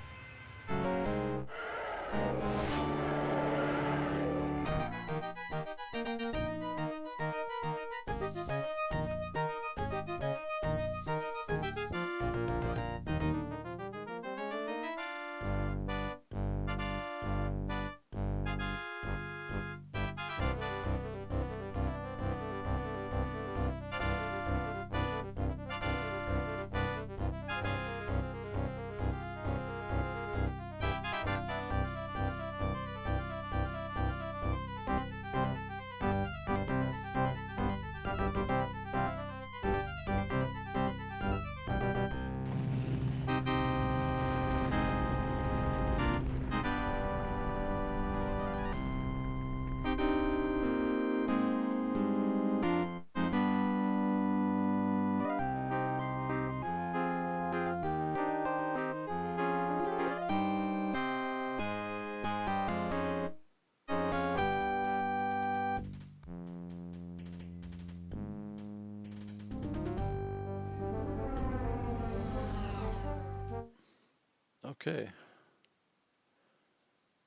Okay.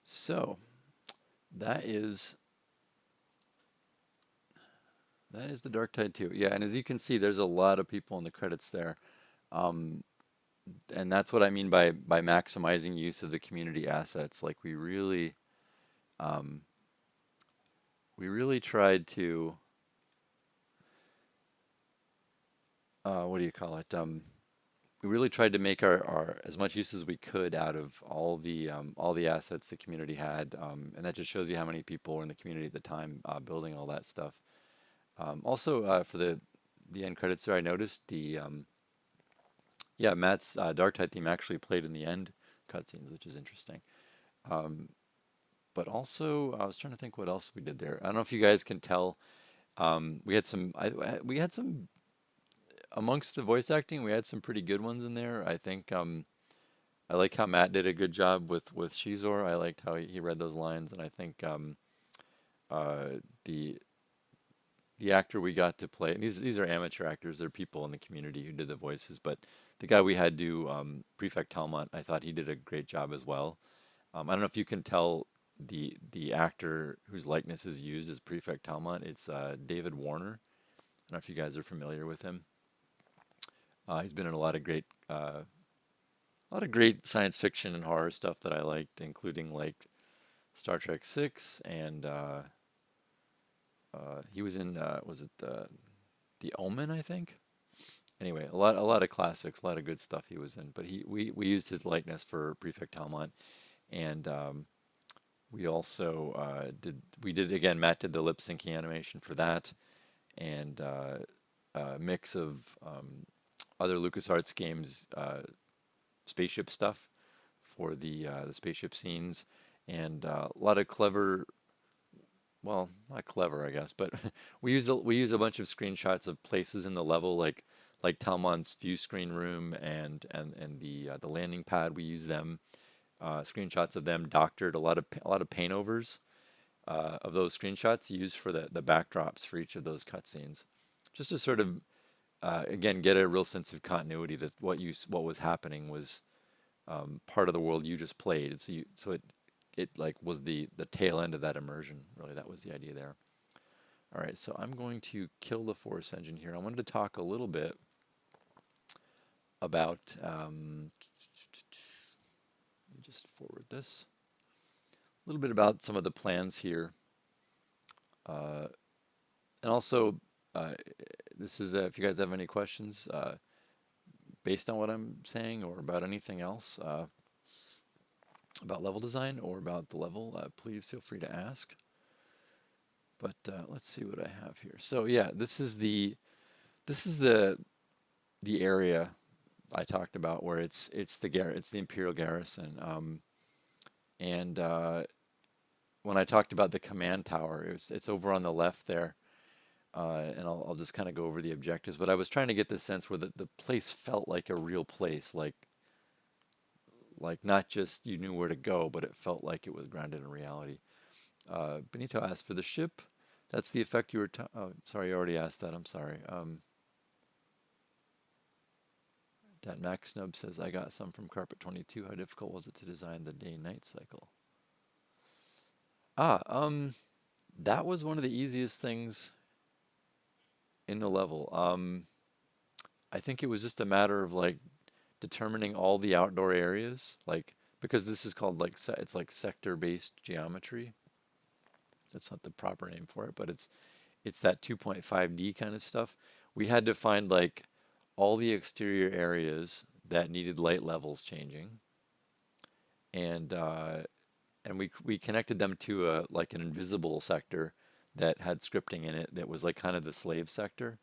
So that is the Dark Tide 2. Yeah, and as you can see, there's a lot of people in the credits there. Um, and that's what I mean by maximizing use of the community assets. Like um, we really tried to what do you call it? We really tried to make our as much use as we could out of all the assets the community had, and that just shows you how many people were in the community at the time building all that stuff. Also, for the end credits there, I noticed yeah, Matt's Dark Tide theme actually played in the end cutscenes, which is interesting. Um, but also, I was trying to think what else we did there. I don't know if you guys can tell. We had we had some amongst the voice acting. We had some pretty good ones in there. I think I like how Matt did a good job with Shizor. I liked how he read those lines, and I think uh, the the actor we got to play, and these are amateur actors, they're people in the community who did the voices, but the guy we had do Prefect Talmont, I thought he did a great job as well. I don't know if you can tell the actor whose likeness is used as Prefect Talmont. It's David Warner. I don't know if you guys are familiar with him. He's been in a lot of great science fiction and horror stuff that I liked, including like Star Trek Six, and he was in was it The Omen, I think. Anyway, a lot of classics, a lot of good stuff he was in. But we used his likeness for Prefect Talmont, and we also we did again. Matt did the lip syncing animation for that, and a mix of other LucasArts games spaceship stuff for the spaceship scenes, and a lot of clever, well, not clever, I guess, but we use a bunch of screenshots of places in the level, like Talmont's view screen room and the landing pad. We use them screenshots of them doctored, a lot of paint overs of those screenshots used for the backdrops for each of those cutscenes, just to sort of again get a real sense of continuity that what was happening was part of the world you just played. So it like was the tail end of that immersion. Really, that was the idea there. All right, so I'm going to kill the Force engine here. I wanted to talk a little bit about. Let me just forward this. A little bit about some of the plans here, and also this is if you guys have any questions based on what I'm saying or about anything else. About level design or about the level, please feel free to ask. But let's see what I have here. So yeah, this is the area I talked about where it's the Imperial Garrison. And when I talked about the command tower, it's over on the left there. And I'll just kind of go over the objectives. But I was trying to get the sense where the place felt like a real place, like not just you knew where to go, but it felt like it was grounded in reality. Benito asked for the ship. That's the effect you were. Oh, sorry, you already asked that. I'm sorry. That Max Snub says I got some from Carpet 22. How difficult was it to design the day-night cycle? That was one of the easiest things in the level. I think it was just a matter of like determining all the outdoor areas, like because this is called like it's like sector-based geometry. That's not the proper name for it, but it's that 2.5D kind of stuff. We had to find like all the exterior areas that needed light levels changing, and we connected them to a like an invisible sector that had scripting in it that was like kind of the slave sector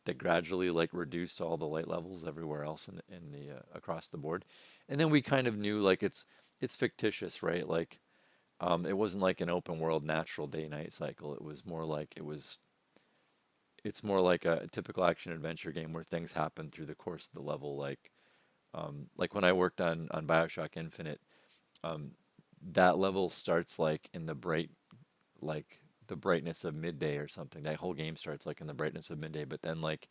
that gradually like reduced all the light levels everywhere else in the across the board. And then we kind of knew like it's fictitious, right? Like it wasn't like an open world natural day night cycle. It was more like it's more like a typical action adventure game where things happen through the course of the level. Like when I worked on BioShock Infinite, that level starts like in the brightness of midday or something. That whole game starts like in the brightness of midday, but then like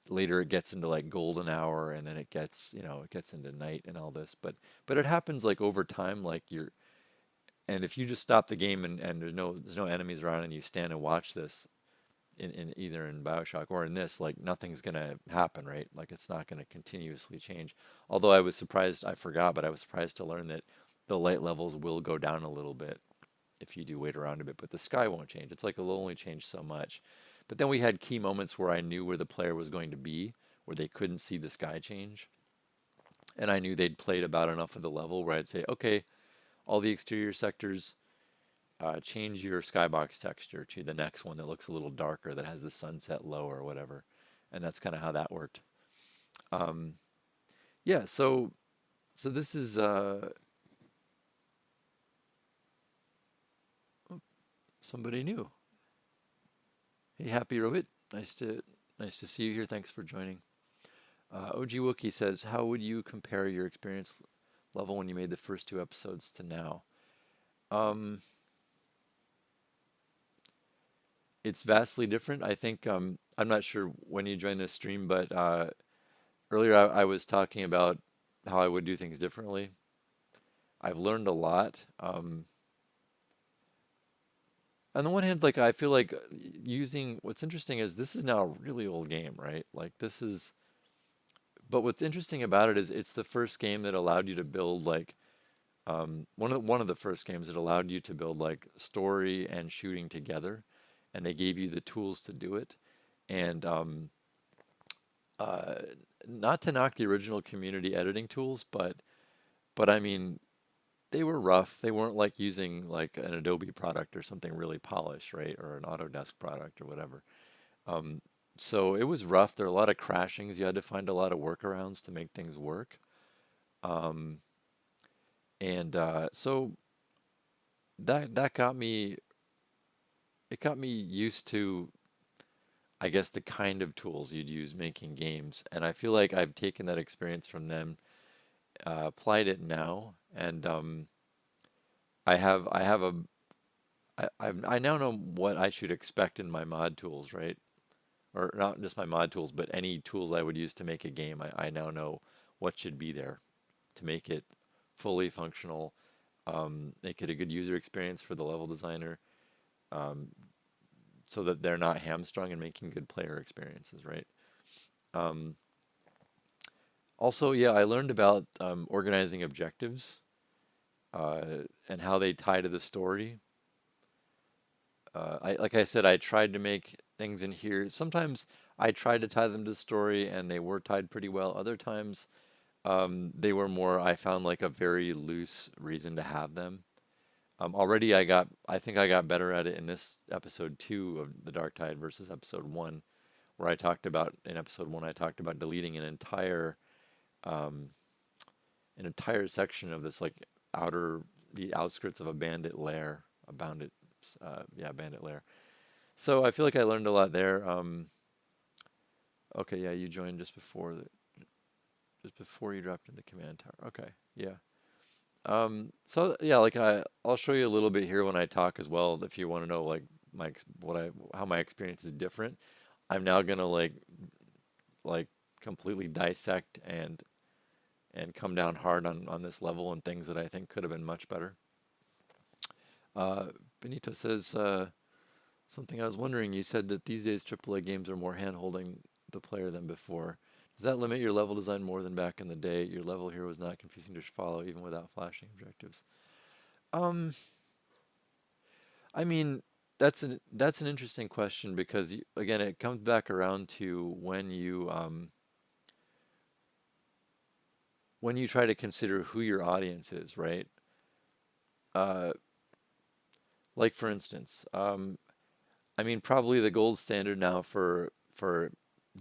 later it gets into like golden hour, and then it gets, it gets into night and all this. But it happens like over time, like and if you just stop the game and there's no enemies around and you stand and watch this in either in BioShock or in this, like nothing's gonna happen, right? Like it's not gonna continuously change. Although I was surprised, I forgot, but I was surprised to learn that the light levels will go down a little bit if you do wait around a bit, but the sky won't change. It's like it'll only change so much. But then we had key moments where I knew where the player was going to be, where they couldn't see the sky change. And I knew they'd played about enough of the level where I'd say, okay, all the exterior sectors, change your skybox texture to the next one that looks a little darker, that has the sunset low or whatever. And that's kind of how that worked. Yeah, so this is somebody new. Hey, Happy Robit, nice to see you here. Thanks for joining. OG Wookie says, how would you compare your experience level when you made the first 2 episodes to now? It's vastly different. I think I'm not sure when you joined this stream, but earlier I was talking about how I would do things differently. I've learned a lot. On the one hand, like I feel like what's interesting is this is now a really old game, right? Like this is, but what's interesting about it is it's the first game that allowed you to build like one of the first games that allowed you to build like story and shooting together, and they gave you the tools to do it. And not to knock the original Community editing tools, but I mean, they were rough. They weren't like using like an Adobe product or something really polished, right? Or an Autodesk product or whatever. So it was rough. There were a lot of crashings. You had to find a lot of workarounds to make things work. So that got me, it got me used to, I guess, the kind of tools you'd use making games. And I feel like I've taken that experience from them, applied it now, and I now know what I should expect in my mod tools, right? Or not just my mod tools, but any tools I would use to make a game. I now know what should be there to make it fully functional, make it a good user experience for the level designer, so that they're not hamstrung in making good player experiences, right? Also, yeah, I learned about organizing objectives and how they tie to the story. Like I said, I tried to make things in here. Sometimes I tried to tie them to the story, and they were tied pretty well. Other times, they were more, I found like a very loose reason to have them. Already I think I got better at it in this episode 2 of The Dark Tide versus episode 1, where in episode 1, I talked about deleting an entire section of this like the outskirts of a bandit lair, bandit lair. So I feel like I learned a lot there. Okay, yeah, you joined just before you dropped in the command tower. Okay, yeah. So yeah, like I'll show you a little bit here when I talk as well, if you want to know like how my experience is different. I'm now gonna like completely dissect and come down hard on this level and things that I think could have been much better. Benito says something I was wondering. You said that these days AAA games are more hand-holding the player than before. Does that limit your level design more than back in the day? Your level here was not confusing to follow, even without flashing objectives. I mean, that's an interesting question, because again, it comes back around to when you try to consider who your audience is, right? Like for instance, I mean, probably the gold standard now for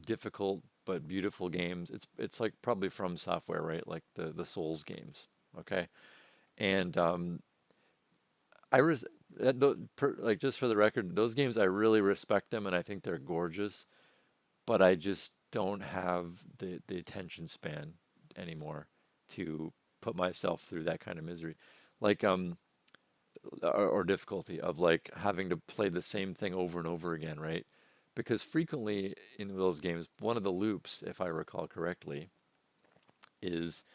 difficult but beautiful games, it's like probably From Software, right? Like the Souls games, okay? And like, just for the record, those games, I really respect them and I think they're gorgeous, but I just don't have the attention span anymore to put myself through that kind of misery, like or difficulty of like having to play the same thing over and over again, right? because frequently in those games, one of the loops, if I recall correctly, is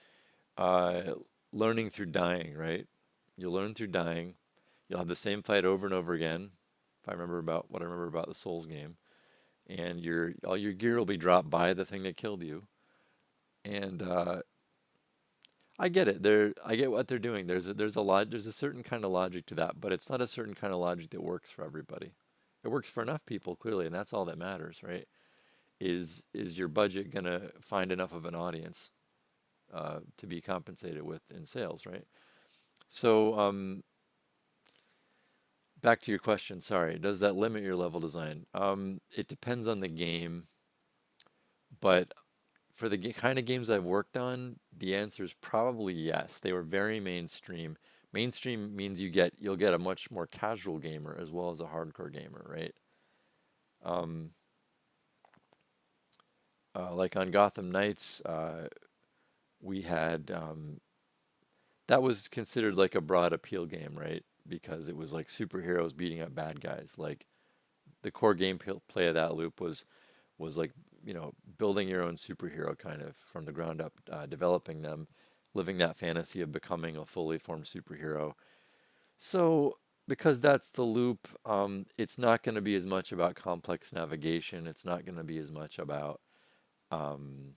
uh, learning through dying, right? You'll learn through dying. You'll have the same fight over and over again, if I remember about what I remember about the Souls game, and all your gear will be dropped by the thing that killed you. And I get it. I get what they're doing. There's a certain kind of logic to that, but it's not a certain kind of logic that works for everybody. It works for enough people clearly, and that's all that matters, right? Is your budget gonna find enough of an audience to be compensated with in sales, right? So back to your question. Sorry, does that limit your level design? It depends on the game, but for the kind of games I've worked on, the answer is probably yes. They were very mainstream. Mainstream means you'll get a much more casual gamer as well as a hardcore gamer, right? Um, like on Gotham Knights, we had that was considered like a broad appeal game, right? Because it was like superheroes beating up bad guys. Like the core gameplay of that loop was like, building your own superhero kind of from the ground up, developing them, living that fantasy of becoming a fully formed superhero. So because that's the loop, it's not going to be as much about complex navigation. It's not going to be as much about um,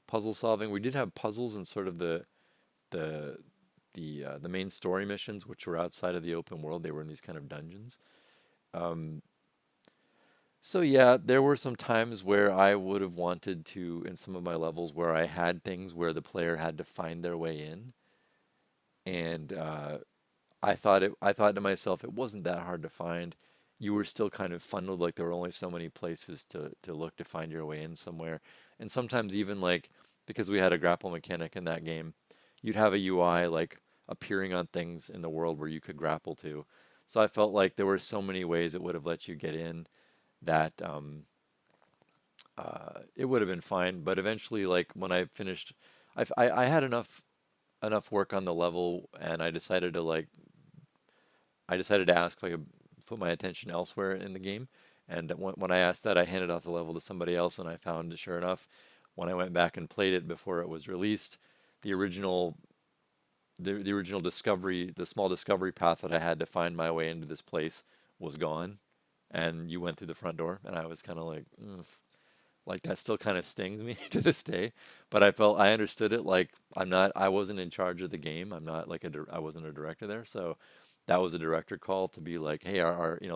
puzzle solving. We did have puzzles in sort of the the main story missions, which were outside of the open world. They were in these kind of dungeons. Um, So yeah, there were some times where I would have wanted to, in some of my levels, where I had things where the player had to find their way in, and I thought to myself, it wasn't that hard to find. You were still kind of funneled, like there were only so many places to look to find your way in somewhere, and sometimes even like because we had a grapple mechanic in that game, you'd have a UI like appearing on things in the world where you could grapple to. So I felt like there were so many ways it would have let you get in that it would have been fine. But eventually, like when I finished, I had enough work on the level, and I decided to ask if I could put my attention elsewhere in the game. And when I asked that, I handed off the level to somebody else, and I found, sure enough, when I went back and played it before it was released, the original the original discovery, the small discovery path that I had to find my way into this place was gone, and you went through the front door, and I was kind of like, ugh. Like that still kind of stings me to this day, but I understood it. Like I wasn't in charge of the game. I'm not like I wasn't a director there, so that was a director call to be like, hey,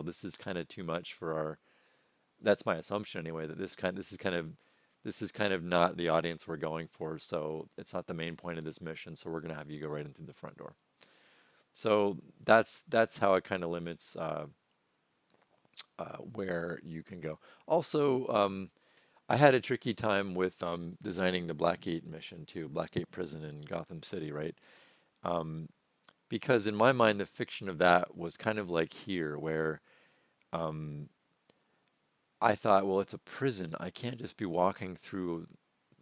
this is kind of too much for our. That's my assumption anyway. That this is kind of not the audience we're going for. So it's not the main point of this mission. So we're gonna have you go right in through the front door. So that's how it kind of limits where you can go. Also, I had a tricky time with designing the Blackgate mission too, Blackgate Prison in Gotham City, right? Um, because in my mind, the fiction of that was kind of like here, where um, I thought, well, it's a prison. I can't just be walking through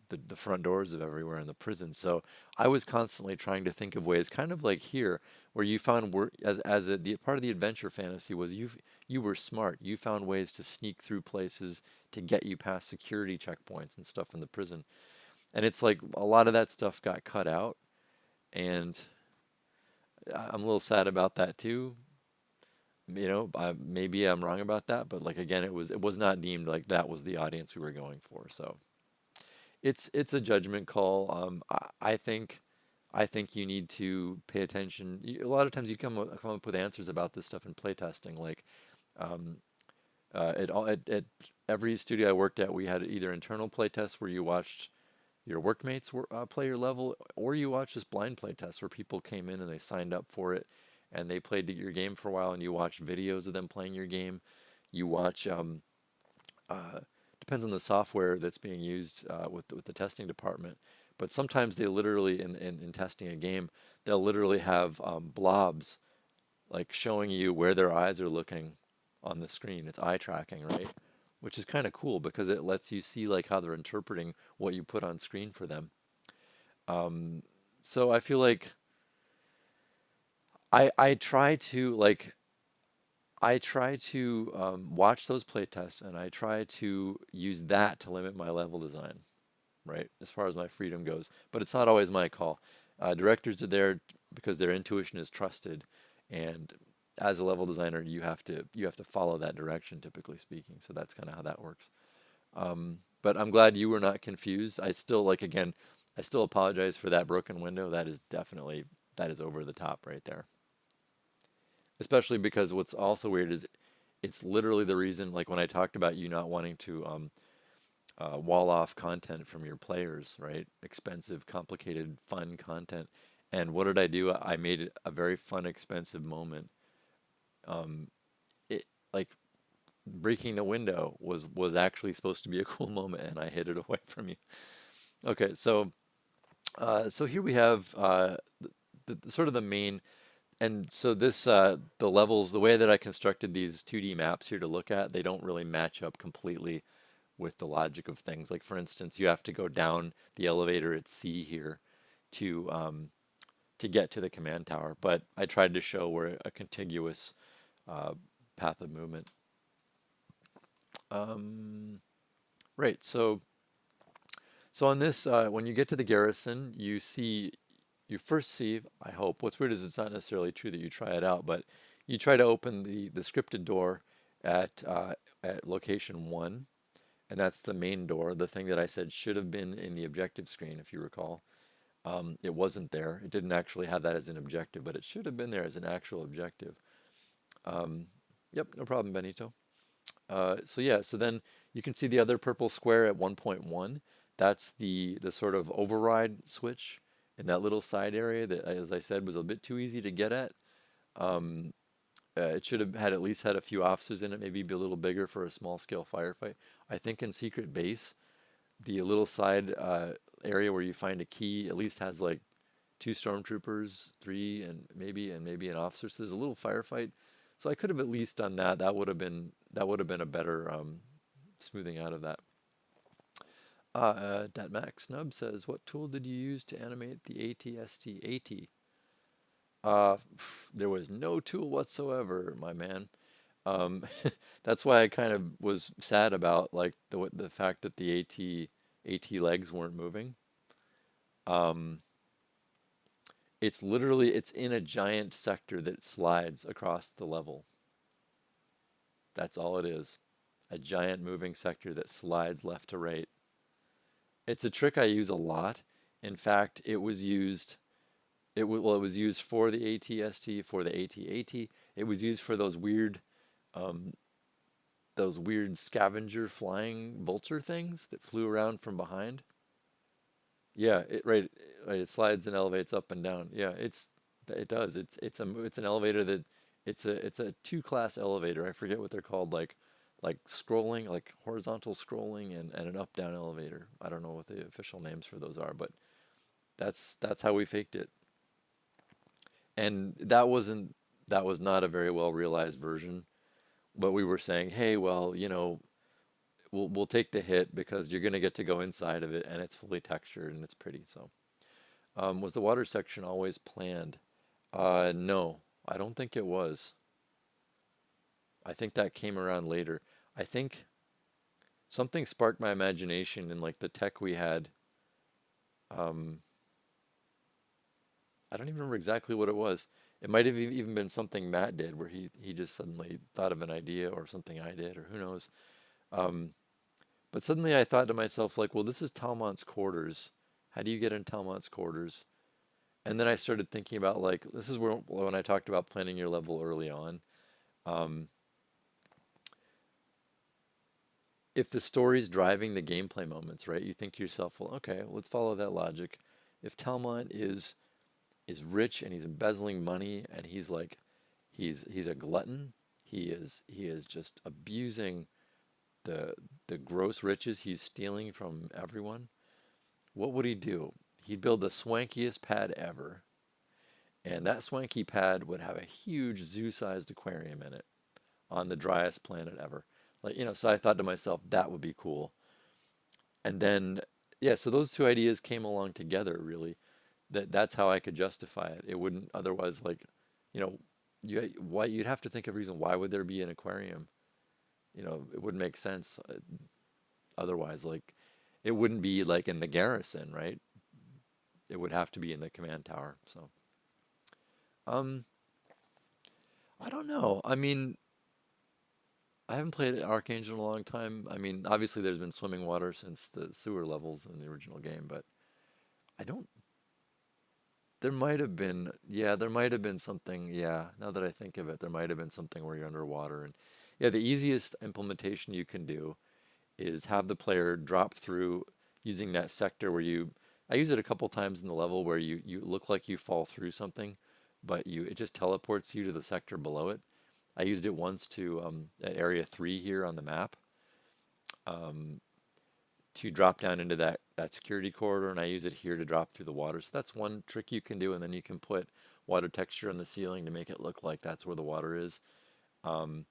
the front doors of everywhere in the prison. So I was constantly trying to think of ways, kind of like here, where you found work the part of the adventure fantasy was you were smart. You found ways to sneak through places to get you past security checkpoints and stuff in the prison. And it's like a lot of that stuff got cut out, and I'm a little sad about that too. Maybe I'm wrong about that, but like again, it was not deemed like that was the audience we were going for. So it's a judgment call. I think you need to pay attention. A lot of times you come up with answers about this stuff in playtesting. Like um, at every studio I worked at, we had either internal playtests where you watched your workmates play your level, or you watched just blind playtests where people came in and they signed up for it and they played your game for a while, and you watch videos of them playing your game. You watch uh, depends on the software that's being used with the testing department. But sometimes they literally, in testing a game, they'll literally have blobs like showing you where their eyes are looking on the screen. It's eye tracking, right? Which is kind of cool because it lets you see like how they're interpreting what you put on screen for them. Um, so I feel like I try to like I try to watch those playtests, and I try to use that to limit my level design, right? As far as my freedom goes. But it's not always my call. Directors are there because their intuition is trusted, and as a level designer, you have to follow that direction, typically speaking. So that's kind of how that works. But I'm glad you were not confused. I still like again, I still apologize for that broken window. That is definitely that is over the top right there. Especially because what's also weird is it's literally the reason, like when I talked about you not wanting to wall off content from your players, right? Expensive, complicated, fun content. And what did I do? I made it a very fun, expensive moment. It like breaking the window was actually supposed to be a cool moment, and I hid it away from you. Okay, so here we have the sort of the main. And so this, the levels, the way that I constructed these 2D maps here to look at, they don't really match up completely with the logic of things. Like for instance, you have to go down the elevator at C here to get to the command tower. But I tried to show where a contiguous uh, path of movement. Right. So on this, when you get to the garrison, you first see, I hope, what's weird is it's not necessarily true that you try it out, but you try to open the scripted door at location 1, and that's the main door, the thing that I said should have been in the objective screen, if you recall. It wasn't there. It didn't actually have that as an objective, but it should have been there as an actual objective. Yep, no problem, Benito. So yeah, so then you can see the other purple square at 1.1. That's the sort of override switch in that little side area that, as I said, was a bit too easy to get at. It should have had at least had a few officers in it, maybe be a little bigger for a small scale firefight. I think in Secret Base, the little side area where you find a key at least has like 2 stormtroopers, 3, and maybe an officer. So there's a little firefight. So I could have at least done that. That would have been a better smoothing out of that. Dat Max Snub says, "What tool did you use to animate the ATST AT?" There was no tool whatsoever, my man. Um, that's why I kind of was sad about like the fact that the AT legs weren't moving. Um, it's in a giant sector that slides across the level. That's all it is. A giant moving sector that slides left to right. It's a trick I use a lot. In fact, it was used. It was used for the ATST, for the AT-AT. It was used for um, those weird scavenger flying vulture things that flew around from behind. Yeah, right. It slides and elevates up and down. Yeah, it does. It's an elevator that it's a 2 class elevator. I forget what they're called, like scrolling, like horizontal scrolling, and an up down elevator. I don't know what the official names for those are, but that's how we faked it. And that was not a very well realized version. But we were saying, hey, well, we'll take the hit because you're gonna get to go inside of it, and it's fully textured and it's pretty. So, was the water section always planned? No, I don't think it was. I think that came around later. I think something sparked my imagination in like the tech we had. Um, I don't even remember exactly what it was. It might have even been something Matt did, where he just suddenly thought of an idea, or something I did, or who knows. Um, but suddenly I thought to myself, like, well, this is Talmont's quarters. How do you get in Talmont's quarters? And then I started thinking about like this is where when I talked about planning your level early on. Um, if the story's driving the gameplay moments, right? You think to yourself, well, okay, let's follow that logic. If Talmont is rich and he's embezzling money and he's a glutton, he is just abusing the the gross riches he's stealing from everyone. What would he do? He'd build the swankiest pad ever, and that swanky pad would have a huge zoo-sized aquarium in it on the driest planet ever. Like, so I thought to myself, that would be cool. And then, yeah, so those two ideas came along together, really. That's how I could justify it. It wouldn't otherwise, like, you know, why you'd have to think of a reason why would there be an aquarium? It wouldn't make sense otherwise. Like, it wouldn't be like in the garrison, right? It would have to be in the command tower. So, um, I don't know. I mean, I haven't played Archangel in a long time. I mean, obviously there's been swimming water since the sewer levels in the original game, but I don't. There might have been, yeah, there might have been something. Yeah, now that I think of it, there might have been something where you're underwater, and yeah, the easiest implementation you can do is have the player drop through using that sector where I use it a couple times in the level where you look like you fall through something, but it just teleports you to the sector below it. I used it once to at area 3 here on the map um, to drop down into that security corridor, and I use it here to drop through the water. So that's one trick you can do, and then you can put water texture on the ceiling to make it look like that's where the water is. Um,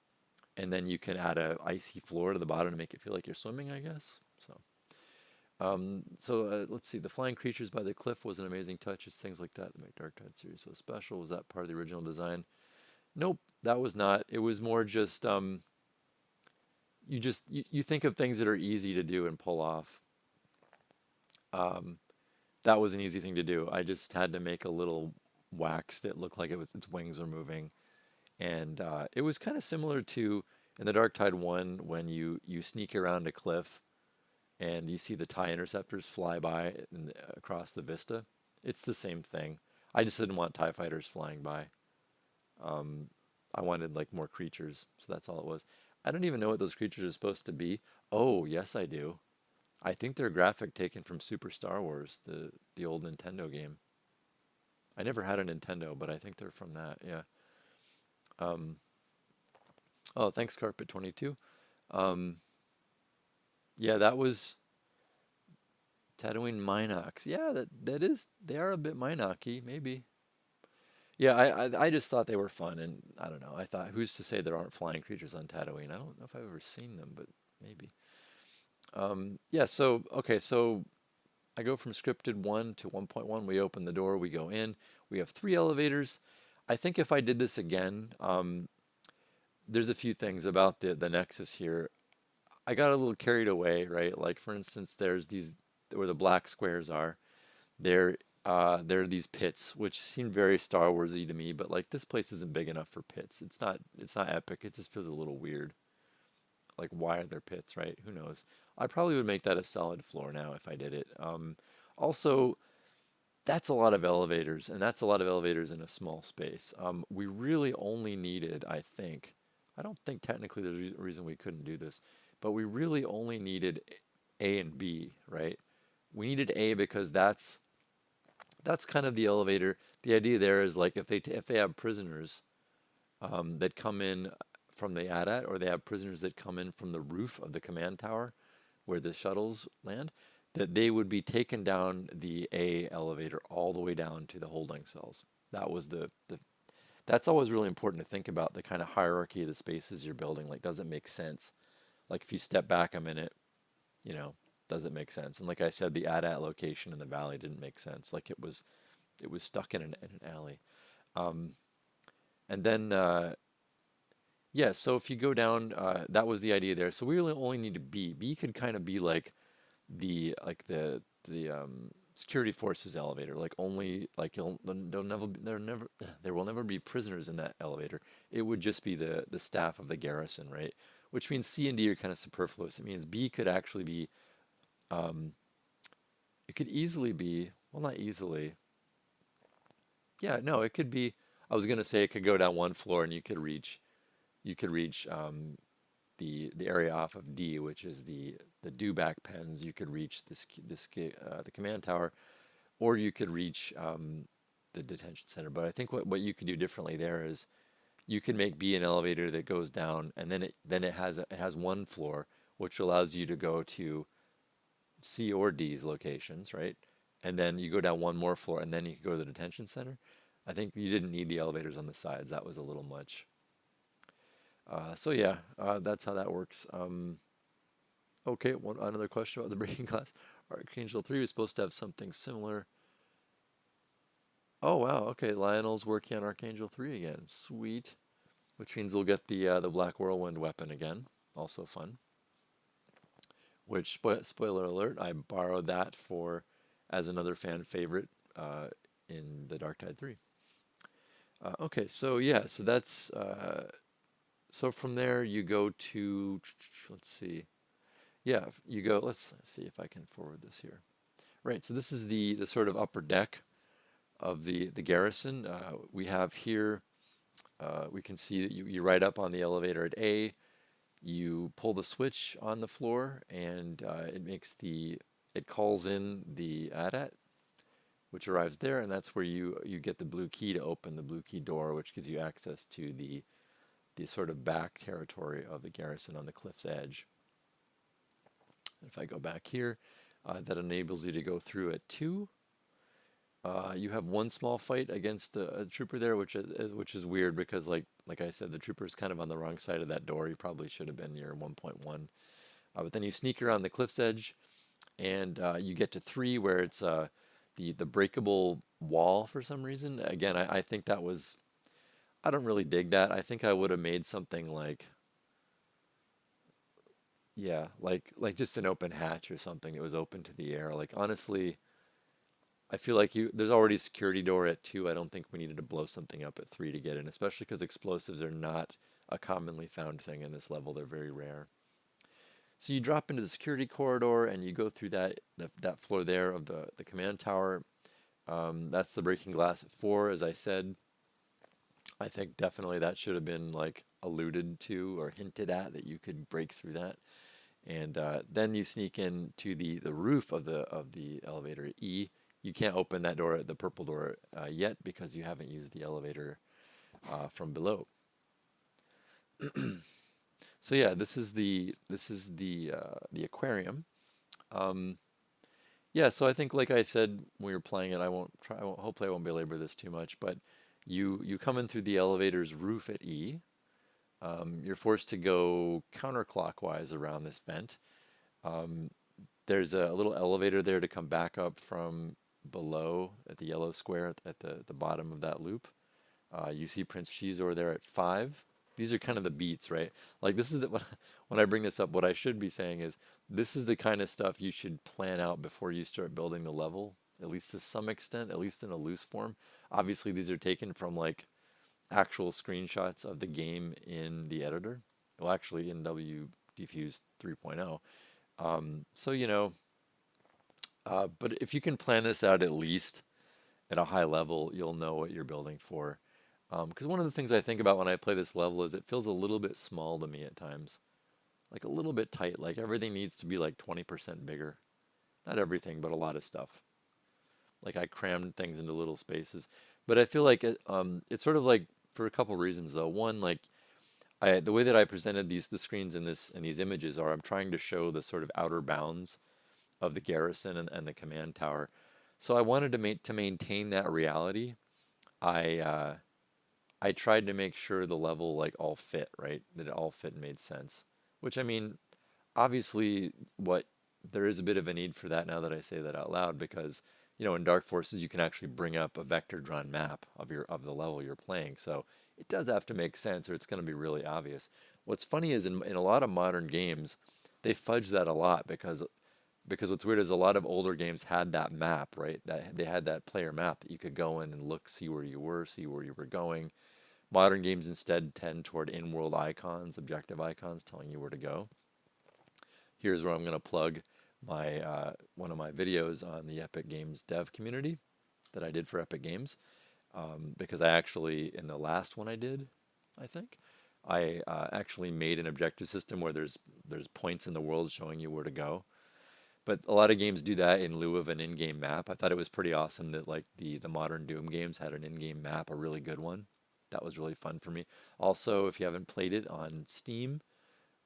and then you can add a icy floor to the bottom to make it feel like you're swimming, I guess. So let's see. The flying creatures by the cliff was an amazing touch. It's things like that make Dark Tide series so special. Was that part of the original design? Nope, that was not. It was more just you think of things that are easy to do and pull off. Um, that was an easy thing to do. I just had to make a little wax that looked like its wings were moving, and it was kind of similar to in the Dark Tide one when you sneak around a cliff and you see the TIE interceptors fly by across the vista. It's the same thing. I just didn't want TIE fighters flying by. Um, I wanted like more creatures, so that's all it was. I don't even know what those creatures are supposed to be. Oh, yes, I do. I think they're graphic taken from Super Star Wars, the old Nintendo game. I never had a Nintendo, but I think they're from that. Yeah. Um, oh, thanks, Carpet22. Um, yeah, that was Tatooine Minox. Yeah, that is. They are a bit Minoc-y, maybe. Yeah, I just thought they were fun, and I don't know. I thought, who's to say there aren't flying creatures on Tatooine? I don't know if I've ever seen them, but maybe. Yeah, so, okay, so I go from scripted 1 to 1.1. We open the door, we go in. We have 3 elevators. I think if I did this again, there's a few things about the Nexus here. I got a little carried away, right? Like, for instance, there's these, where the black squares are. There are these pits, which seem very Star Warsy to me, but like this place isn't big enough for pits. It's not epic. It just feels a little weird. Like, why are there pits, right? Who knows? I probably would make that a solid floor now if I did it. Also, that's a lot of elevators, and that's a lot of elevators in a small space. We really only needed, I think, I don't think technically there's a reason we couldn't do this, but we really only needed A and B, right? We needed A because that's kind of the elevator. The idea there is like if they have prisoners that come in from the AT-AT, or they have prisoners that come in from the roof of the command tower where the shuttles land, that they would be taken down the A elevator all the way down to the holding cells. That was that's always really important to think about, the kind of hierarchy of the spaces you're building. Like, does it make sense? Like, if you step back a minute, you know, does it make sense? And like I said, the AT-AT location in the valley didn't make sense. Like, it was stuck in an alley. And then yeah, so if you go down, that was the idea there. So we really only need to B. B could kind of be like the security forces elevator. Like, only like there will never be prisoners in that elevator. It would just be the staff of the garrison, right? Which means C and D are kind of superfluous. It means B could actually be, it could easily be, well, not easily. Yeah, no, it could be. I was gonna say it could go down one floor and you could reach the area off of D, which is the dewback pens. You could reach the command tower, or you could reach the detention center. But I think what you could do differently there is you can make B an elevator that goes down, and then it has one floor, which allows you to go to C or D's locations, right? And then you go down one more floor, and then you can go to the detention center. I think you didn't need the elevators on the sides. That was a little much. So yeah, that's how that works. Okay, another question about the breaking class. Archangel 3 was supposed to have something similar. Oh wow, okay, Lionel's working on Archangel 3 again. Sweet. Which means we'll get the Black Whirlwind weapon again. Also fun. Which, spoiler alert, I borrowed that for as another fan favorite in the Dark Tide 3. Okay, so yeah, so that's so from there you go to, let's see. Yeah, you go, let's see if I can forward this here. Right, so this is the sort of upper deck of the garrison. We have here, we can see that you ride up on the elevator at A, you pull the switch on the floor, and it calls in the AT-AT, which arrives there, and that's where you get the blue key to open the blue key door, which gives you access to the sort of back territory of the garrison on the cliff's edge. If I go back here, that enables you to go through at 2. You have one small fight against a trooper there, which is weird because like I said, the trooper's kind of on the wrong side of that door. He probably should have been near 1.1. But then you sneak around the cliff's edge, and you get to 3 where it's the breakable wall for some reason. Again, I think that was, I don't really dig that. I think I would have made something like, yeah, like just an open hatch or something that was open to the air. Like honestly, I feel like there's already a security door at 2. I don't think we needed to blow something up at 3 to get in, especially because explosives are not a commonly found thing in this level. They're very rare. So you drop into the security corridor and you go through that floor there of the command tower. That's the breaking glass at 4, as I said. I think definitely that should have been like alluded to or hinted at, that you could break through that. And then you sneak into the roof of the elevator E. You can't open that door, the purple door, yet because you haven't used the elevator from below. So yeah, this is the aquarium. Yeah, so I think, like I said when we were playing it, hopefully I won't belabor this too much, but you come in through the elevator's roof at E. You're forced to go counterclockwise around this vent. There's a little elevator there to come back up from below at the yellow square at the bottom of that loop. You see Prince Shizor there at 5. These are kind of the beats, right? Like this is when I bring this up, what I should be saying is this is the kind of stuff you should plan out before you start building the level, at least to some extent, at least in a loose form. Obviously, these are taken from like actual screenshots of the game in the editor. Well, actually in WDFuse 3.0. So, but if you can plan this out at least at a high level, you'll know what you're building for. Because one of the things I think about when I play this level is it feels a little bit small to me at times. Like a little bit tight, like everything needs to be like 20% bigger. Not everything, but a lot of stuff. Like I crammed things into little spaces. But I feel like it's sort of like for a couple reasons though. One, like the way that I presented the screens in these images are I'm trying to show the sort of outer bounds of the garrison and the command tower. So I wanted to maintain that reality. I tried to make sure the level like all fit, right? That it all fit and made sense. Which I mean, obviously, there is a bit of a need for that now that I say that out loud, because in Dark Forces you can actually bring up a vector drawn map of the level you're playing. So it does have to make sense, or it's going to be really obvious. What's funny is in a lot of modern games, they fudge that a lot because what's weird is a lot of older games had that map, right? That they had that player map that you could go in and look, see where you were going. Modern games instead tend toward in-world icons, objective icons telling you where to go. Here's where I'm going to plug my one of my videos on the Epic Games dev community that I did for Epic Games, because I actually, in the last one I did, I think, I actually made an objective system where there's points in the world showing you where to go. But a lot of games do that in lieu of an in-game map. I thought it was pretty awesome that like the modern Doom games had an in-game map, a really good one. That was really fun for me. Also, if you haven't played it on Steam,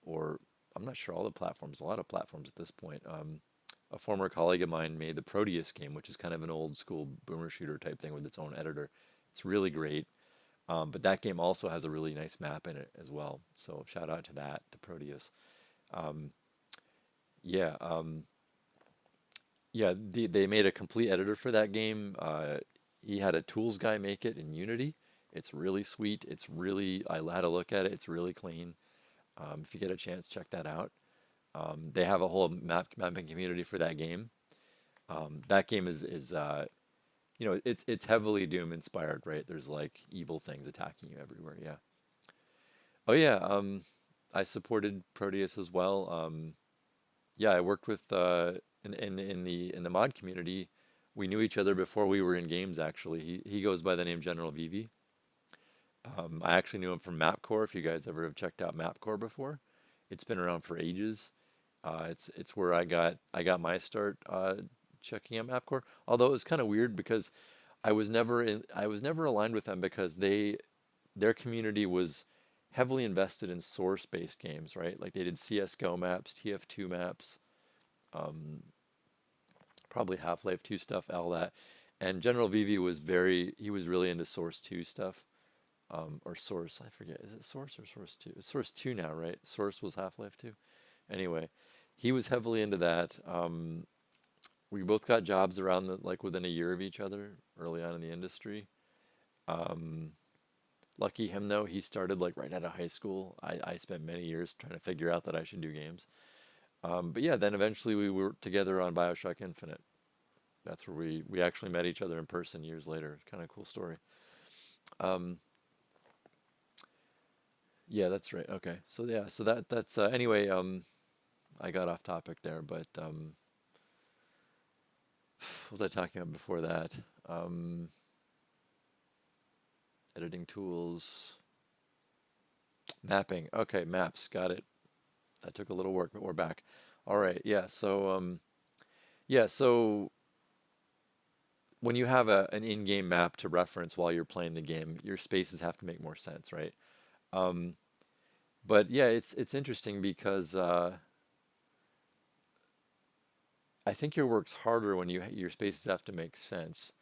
or I'm not sure all the platforms, a lot of platforms at this point, a former colleague of mine made the Proteus game, which is kind of an old school boomer shooter type thing with its own editor. It's really great. But that game also has a really nice map in it as well. So shout out to that, to Proteus. Yeah. Yeah, they made a complete editor for that game. he had a tools guy make it in Unity. It's really sweet. It's really, I had a look at it. It's really clean. If you get a chance, check that out. They have a whole mapping community for that game. That game is you know, it's heavily Doom inspired, right? There's like evil things attacking you everywhere. Yeah. Oh yeah. I supported Proteus as well. Yeah, I worked with in the mod community. We knew each other before we were in games. Actually, he goes by the name General Vivi. I actually knew him from Mapcore. If you guys ever have checked out Mapcore before, it's been around for ages. It's where I got my start checking out Mapcore. Although it was kind of weird because I was never aligned with them because their community was heavily invested in source-based games, right? Like they did CS:GO maps, TF2 maps, probably Half-Life 2 stuff, all that. And General Vivi he was really into Source 2 stuff. Or Source, I forget. Is it Source or Source 2? It's Source 2 now, right? Source was Half-Life 2. Anyway, he was heavily into that. We both got jobs around like within a year of each other early on in the industry. Lucky him though, he started like right out of high school. I spent many years trying to figure out that I should do games. But yeah, then eventually we worked together on BioShock Infinite. That's where we actually met each other in person years later. Kind of cool story. Yeah, that's right. Okay. So yeah, so that's anyway, I got off topic there, but what was I talking about before that? Editing tools, mapping. Okay, maps. Got it. That took a little work, but we're back. All right. Yeah. So yeah. So when you have an in-game map to reference while you're playing the game, your spaces have to make more sense, right? But yeah, it's interesting because I think your work's harder when your spaces have to make sense.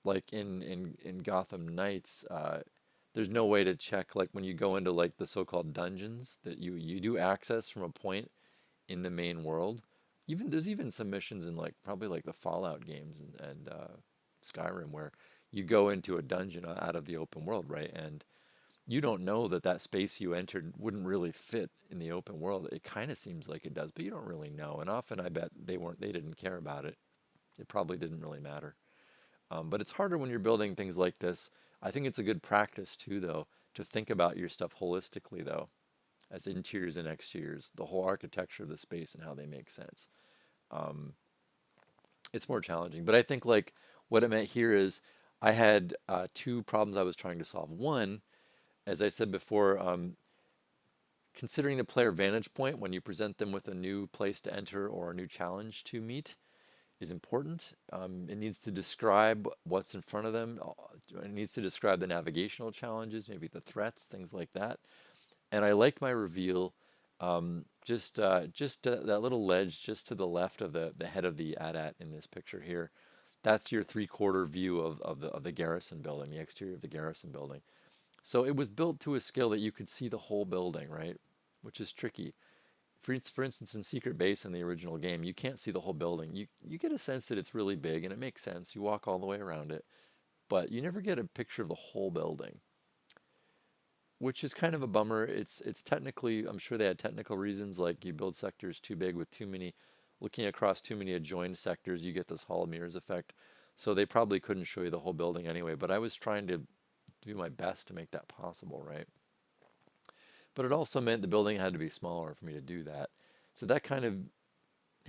Like in Gotham Knights, there's no way to check like when you go into like the so-called dungeons that you do access from a point in the main world. Even there's even some missions in like probably like the Fallout games and Skyrim where you go into a dungeon out of the open world, right? And you don't know that space you entered wouldn't really fit in the open world. It kind of seems like it does, but you don't really know. And often I bet they didn't care about it. It probably didn't really matter. But it's harder when you're building things like this. I think it's a good practice too, though, to think about your stuff holistically, though, as interiors and exteriors, the whole architecture of the space and how they make sense. It's more challenging, but I think like what it meant here is I had two problems I was trying to solve. One, as I said before, considering the player vantage point when you present them with a new place to enter or a new challenge to meet is important. It needs to describe what's in front of them. It needs to describe the navigational challenges, maybe the threats, things like that. And I like my reveal, just that little ledge just to the left of the head of the AT-AT in this picture here. That's your three-quarter view of the garrison building, the exterior of the garrison building. So it was built to a scale that you could see the whole building, right? Which is tricky. For instance, in Secret Base in the original game, you can't see the whole building. You get a sense that it's really big, and it makes sense. You walk all the way around it, but you never get a picture of the whole building, which is kind of a bummer. It's technically, I'm sure they had technical reasons, like you build sectors too big with too many, looking across too many adjoined sectors, you get this Hall of Mirrors effect. So they probably couldn't show you the whole building anyway, but I was trying to do my best to make that possible, right? But it also meant the building had to be smaller for me to do that. So that kind of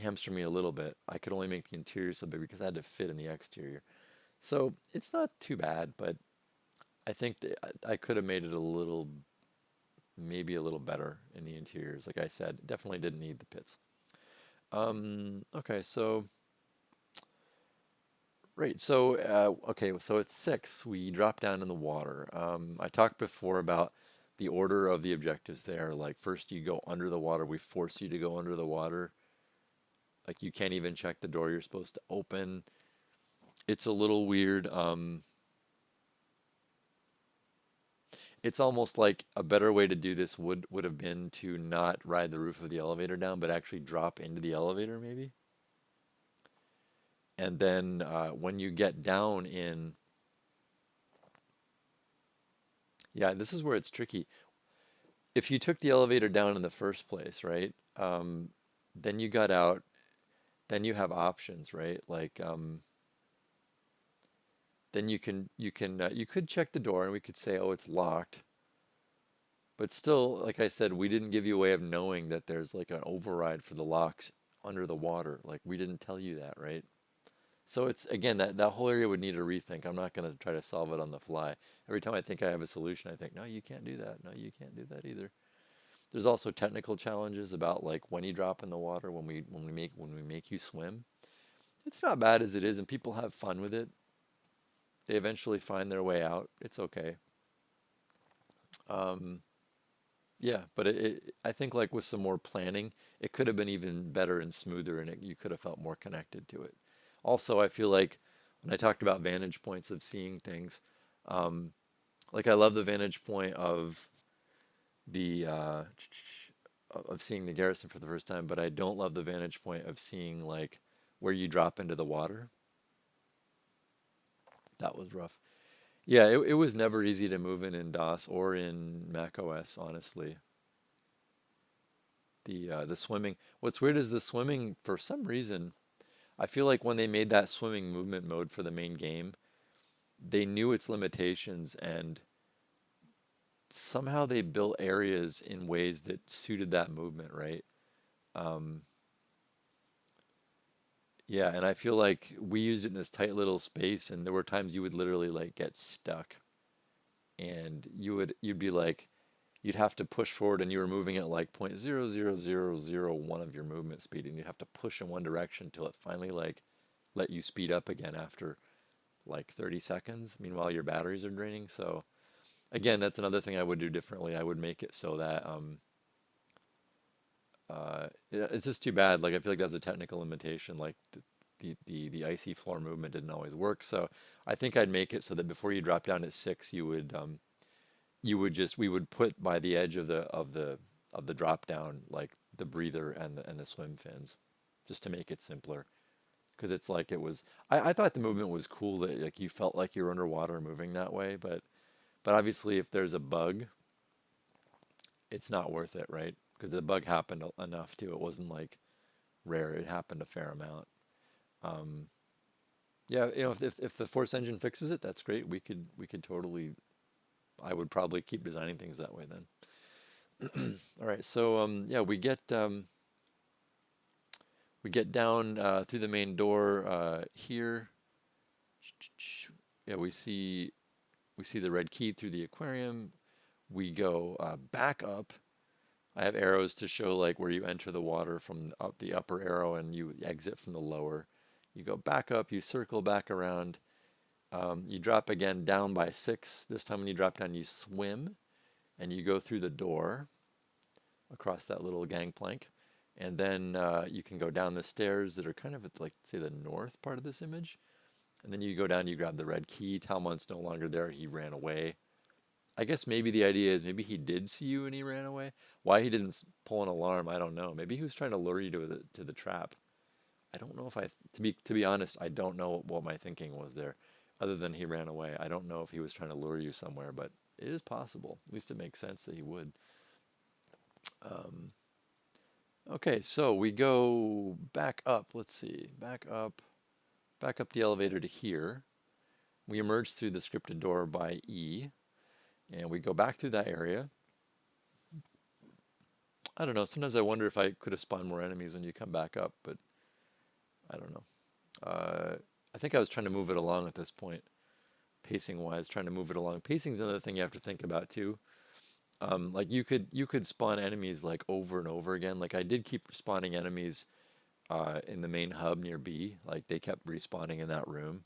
hamstrung me a little bit. I could only make the interior so big because I had to fit in the exterior. So it's not too bad, but I think that I could have made it maybe a little better in the interiors. Like I said, definitely didn't need the pits. Okay, so right, so okay, so it's 6. We drop down in the water. I talked before about the order of the objectives there. Like first you go under the water. We force you to go under the water. Like you can't even check the door you're supposed to open. It's a little weird. It's almost like a better way to do this would have been to not ride the roof of the elevator down, but actually drop into the elevator maybe. And then when you get down in, yeah, this is where it's tricky. If you took the elevator down in the first place, right? Then you got out, then you have options, right? Like, then you could check the door and we could say, oh, it's locked. But still, like I said, we didn't give you a way of knowing that there's like an override for the locks under the water. Like we didn't tell you that, right? So it's again that whole area would need a rethink. I'm not going to try to solve it on the fly. Every time I think I have a solution, I think, no, you can't do that. No, you can't do that either. There's also technical challenges about like when you drop in the water, when we make you swim. It's not bad as it is, and people have fun with it. They eventually find their way out. It's okay. Um, Yeah, but I think like with some more planning, it could have been even better and smoother, and you could have felt more connected to it. Also, I feel like when I talked about vantage points of seeing things, um, like I love the vantage point of the of seeing the garrison for the first time, but I don't love the vantage point of seeing like where you drop into the water. That was rough. Yeah, it was never easy to move in DOS or in Mac OS, honestly. The swimming. What's weird is the swimming, for some reason, I feel like when they made that swimming movement mode for the main game, they knew its limitations and somehow they built areas in ways that suited that movement, right? Um, yeah, and I feel like we used it in this tight little space, and there were times you would literally like get stuck, and you'd be like, you'd have to push forward, and you were moving at like 0.00001 of your movement speed, and you'd have to push in one direction till it finally like let you speed up again after like 30 seconds. Meanwhile, your batteries are draining. So again, that's another thing I would do differently. I would make it so that yeah, it's just too bad. Like I feel like that's a technical limitation. Like the icy floor movement didn't always work. So I think I'd make it so that before you drop down at 6, we would put by the edge of the drop down like the breather and the swim fins, just to make it simpler. Because it's like it was. I thought the movement was cool that like you felt like you were underwater moving that way, but obviously if there's a bug, it's not worth it, right? Because the bug happened enough too. It wasn't like rare. It happened a fair amount. Um, yeah, if the Force engine fixes it, that's great. We could totally. I would probably keep designing things that way then. All right, so yeah, we get down through the main door here. Yeah, we see the red key through the aquarium. We go back up. I have arrows to show like where you enter the water from up the upper arrow and you exit from the lower. You go back up, you circle back around. You drop again down by 6. This time when you drop down, you swim and you go through the door across that little gangplank. And then you can go down the stairs that are kind of at like, say, the north part of this image. And then you go down, you grab the red key. Talmont's no longer there. He ran away. I guess maybe the idea is maybe he did see you and he ran away. Why he didn't pull an alarm, I don't know. Maybe he was trying to lure you to the trap. I don't know if to be honest, I don't know what my thinking was there, other than he ran away. I don't know if he was trying to lure you somewhere, but it is possible. At least it makes sense that he would. Okay, so we go back up. Let's see, back up the elevator to here. We emerge through the scripted door by E, and we go back through that area. I don't know. Sometimes I wonder if I could have spawned more enemies when you come back up, but I don't know. I think I was trying to move it along at this point, pacing-wise, trying to move it along. Pacing's another thing you have to think about too. Like you could spawn enemies like over and over again. Like I did keep spawning enemies in the main hub near B. Like they kept respawning in that room,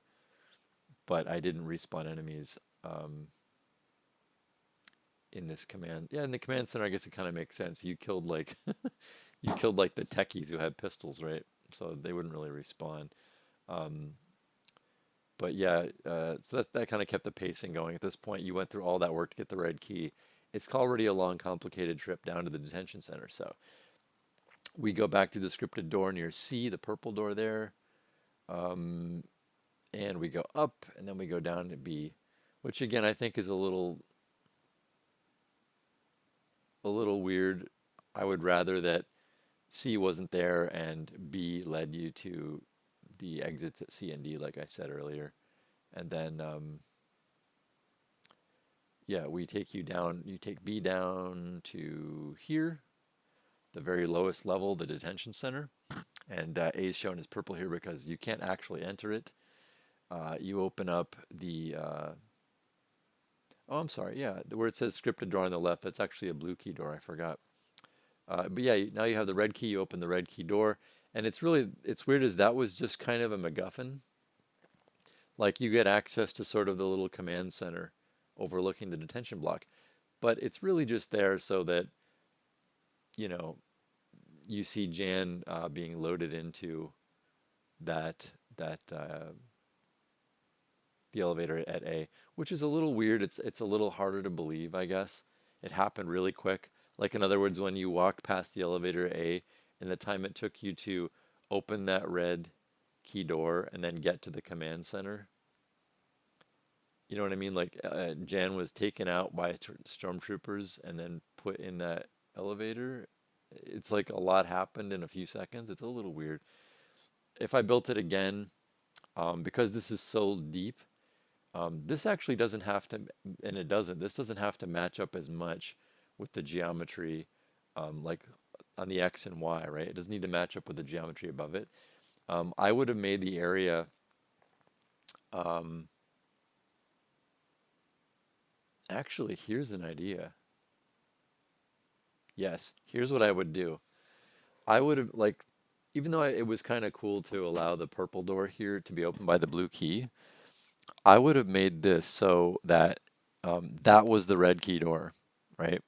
but I didn't respawn enemies in this command. Yeah, in the command center, I guess it kind of makes sense. You killed like you killed like the techies who had pistols, right? So they wouldn't really respawn. But yeah, so that kind of kept the pacing going. At this point, you went through all that work to get the red key. It's already a long, complicated trip down to the detention center. So we go back to the scripted door near C, the purple door there. And we go up, and then we go down to B, which again I think is a little weird. I would rather that C wasn't there and B led you to the exits at C and D, like I said earlier. And then, yeah, we take you down, you take B down to here, the very lowest level, the detention center. And A is shown as purple here because you can't actually enter it. You open up the, oh, I'm sorry, yeah, where it says scripted door on the left, that's actually a blue key door, I forgot. But yeah, now you have the red key, you open the red key door, and it's weird as that was just kind of a MacGuffin. Like you get access to sort of the little command center overlooking the detention block, but it's really just there so that, you know, you see Jan being loaded into the elevator at A, which is a little weird. It's a little harder to believe, I guess. It happened really quick. Like in other words, when you walked past the elevator A and the time it took you to open that red key door and then get to the command center. You know what I mean? Like Jan was taken out by stormtroopers and then put in that elevator. It's like a lot happened in a few seconds. It's a little weird. If I built it again, because this is so deep, this actually doesn't have to, and it doesn't, this doesn't have to match up as much with the geometry, like on the X and Y, right? It doesn't need to match up with the geometry above it. I would have made the area, actually, here's an idea. Yes, here's what I would do. I would have, like, even though it was kind of cool to allow the purple door here to be opened by the blue key, I would have made this so that that was the red key door, right?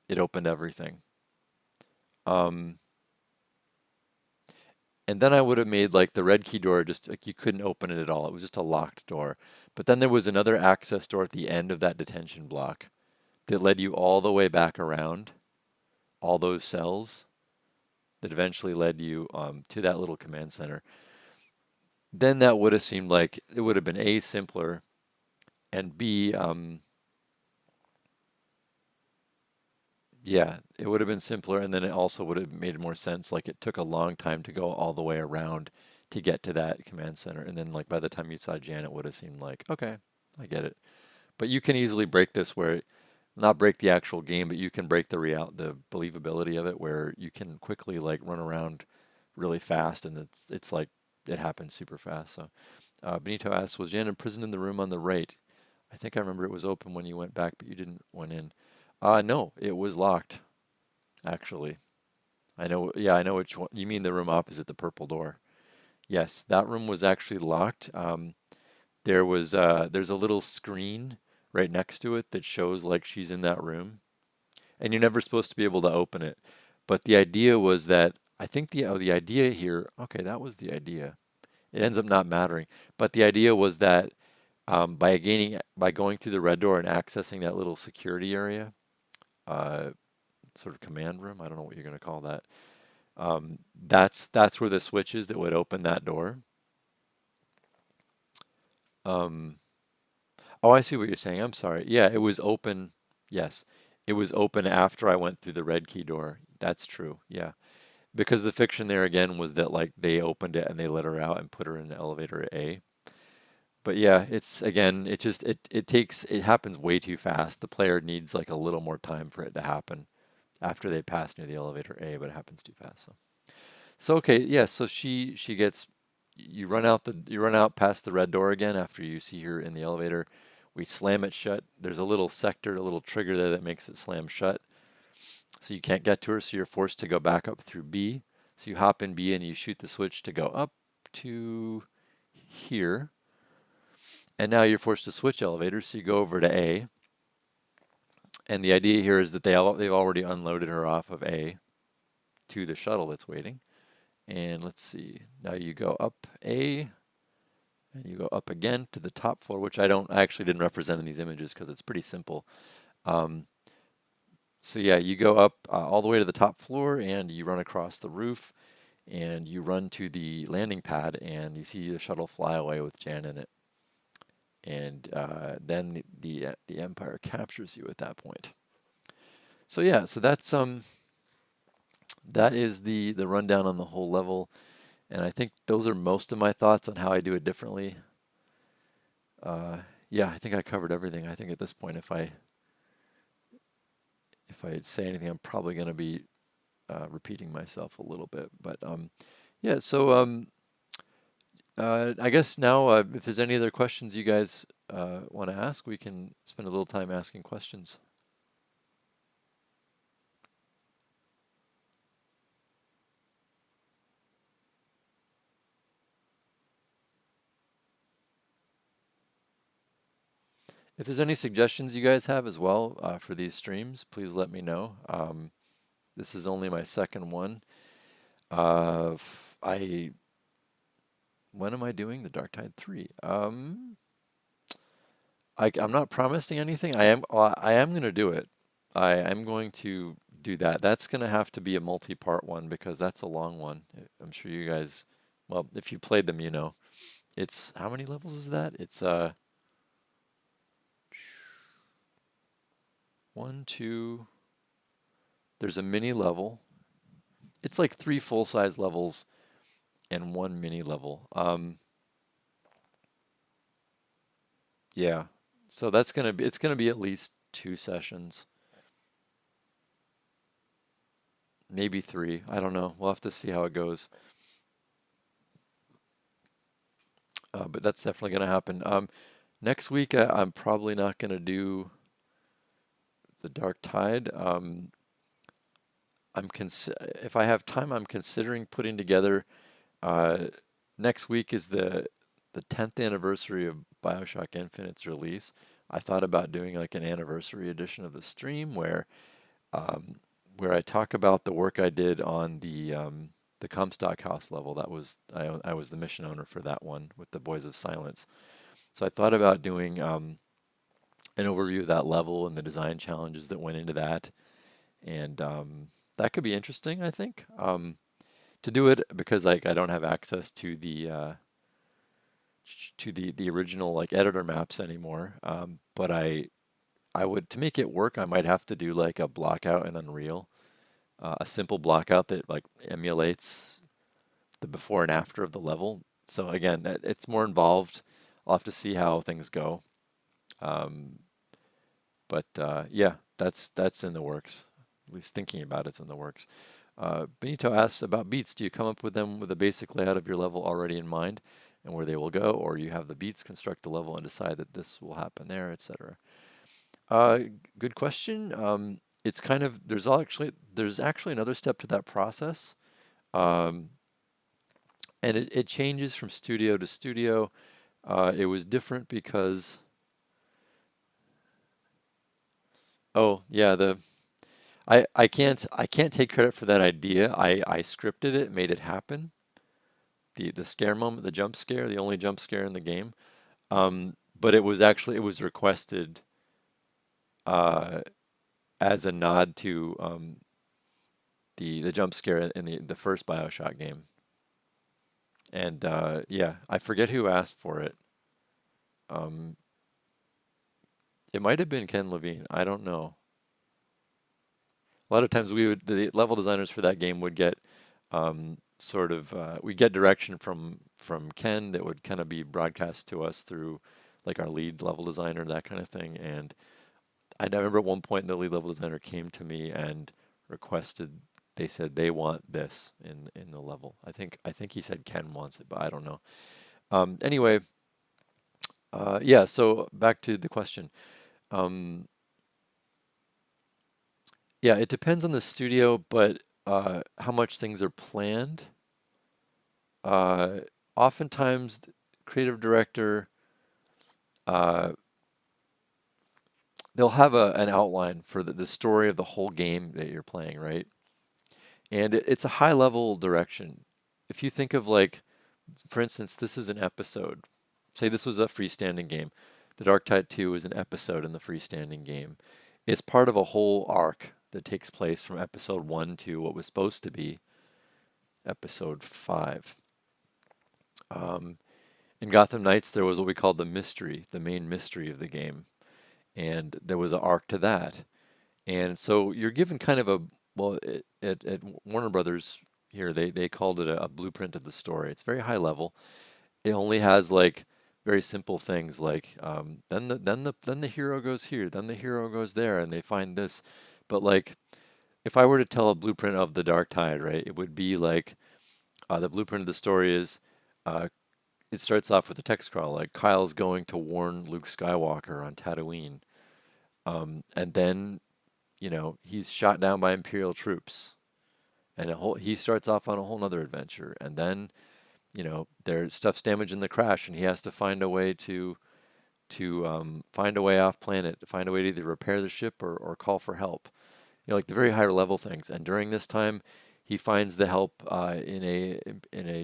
It opened everything. And then I would have made like the red key door just like you couldn't open it at all. It was just a locked door. But then there was another access door at the end of that detention block that led you all the way back around all those cells that eventually led you to that little command center. Then that would have seemed like it would have been A, simpler, and B, yeah, it would have been simpler, and then it also would have made more sense. Like it took a long time to go all the way around to get to that command center, and then like by the time you saw Jan, it would have seemed like, okay, I get it. But you can easily break this where, not break the actual game, but you can break the believability of it, where you can quickly like run around really fast, and it's like it happens super fast. So Benito asks, was Jan imprisoned in the room on the right? I think I remember it was open when you went back, but you didn't went in. No, it was locked, actually. I know, yeah, I know which one. You mean the room opposite the purple door. Yes, that room was actually locked. There's a little screen right next to it that shows like she's in that room. And you're never supposed to be able to open it. But the idea was that, I think the idea here, okay, that was the idea. It ends up not mattering. But the idea was that by going through the red door and accessing that little security area, sort of command room, I don't know what you're going to call that. That's where the switch is that would open that door. Oh, I see what you're saying. I'm sorry. Yeah, it was open. Yes, it was open after I went through the red key door. That's true. Yeah. Because the fiction there again was that like they opened it and they let her out and put her in the elevator A. But yeah, it's again, it happens way too fast. The player needs like a little more time for it to happen after they pass near the elevator A, but it happens too fast. So okay, yeah, so she gets, you run out past the red door again after you see her in the elevator. We slam it shut. There's a little sector, a little trigger there that makes it slam shut. So you can't get to her, so you're forced to go back up through B. So you hop in B and you shoot the switch to go up to here. And now you're forced to switch elevators, so you go over to A. And the idea here is that they've already unloaded her off of A to the shuttle that's waiting. And let's see, now you go up A, and you go up again to the top floor, which I actually didn't represent in these images because it's pretty simple. So yeah, you go up all the way to the top floor, and you run across the roof, and you run to the landing pad, and you see the shuttle fly away with Jan in it. And then the Empire captures you at that point. So yeah, so that is the rundown on the whole level, and I think those are most of my thoughts on how I do it differently. Yeah, I think I covered everything. I think at this point, if I say anything, I'm probably going to be repeating myself a little bit. But yeah, so I guess now, if there's any other questions you guys want to ask, we can spend a little time asking questions. If there's any suggestions you guys have as well for these streams, please let me know. This is only my second one. When am I doing the Dark Tide 3? I'm not promising anything. I am going to do it. I am going to do that. That's going to have to be a multi-part one because that's a long one. I'm sure you guys, well, if you played them, you know. It's, how many levels is that? It's 1, 2. There's a mini level. It's like 3 full-size levels and 1 mini level. Yeah. So it's gonna be at least 2 sessions. Maybe 3. I don't know. We'll have to see how it goes. But that's definitely gonna happen. Next week I'm probably not gonna do the Dark Tide. If I have time, I'm considering putting together. Next week is the 10th anniversary of BioShock Infinite's release. I thought about doing like an anniversary edition of the stream where I talk about the work I did on the Comstock House level. That was I was the mission owner for that one with the Boys of Silence. So I thought about doing an overview of that level and the design challenges that went into that, and that could be interesting, I think, to do it because like I don't have access to the original like editor maps anymore. But I would, to make it work, I might have to do like a blockout in Unreal, a simple blockout that like emulates the before and after of the level. So again, it's more involved. I'll have to see how things go. But yeah, that's in the works. At least thinking about it's in the works. Benito asks about beats. Do you come up with them with a basic layout of your level already in mind and where they will go, or you have the beats construct the level and decide that this will happen there, etc.? Good question. It's kind of there's actually another step to that process, and it changes from studio to studio. It was different because yeah, I can't take credit for that idea. I scripted it, made it happen. The scare moment, the jump scare, the only jump scare in the game. But it was requested as a nod to the jump scare in the first BioShock game. And yeah, I forget who asked for it. It might have been Ken Levine. I don't know. A lot of times the level designers for that game would get we get direction from Ken that would kind of be broadcast to us through like our lead level designer, that kind of thing. And I remember at one point the lead level designer came to me and requested. They said they want this in the level. I think he said Ken wants it, but I don't know. Anyway, yeah. So back to the question. Yeah, it depends on the studio, but how much things are planned. Oftentimes, creative director, they'll have an outline for the story of the whole game that you're playing, right? And it's a high-level direction. If you think of like, for instance, this is an episode. Say this was a freestanding game. The Dark Tide 2 is an episode in the freestanding game. It's part of a whole arc that takes place from episode 1 to what was supposed to be episode 5. In Gotham Knights, there was what we called the mystery, the main mystery of the game, and there was an arc to that. And so you're given kind of a, well, at Warner Brothers here, they called it a blueprint of the story. It's very high level. It only has like very simple things like then the hero goes here, then the hero goes there, and they find this. But like if I were to tell a blueprint of the Dark Tide, right, it would be like the blueprint of the story is uh, it starts off with a text crawl like Kyle's going to warn Luke Skywalker on Tatooine, and then he's shot down by Imperial troops, and he starts off on a whole nother adventure, and then their stuff's damaged in the crash, and he has to find a way to find a way off planet, to find a way to either repair the ship or call for help. Like the very higher level things. And during this time, he finds the help in a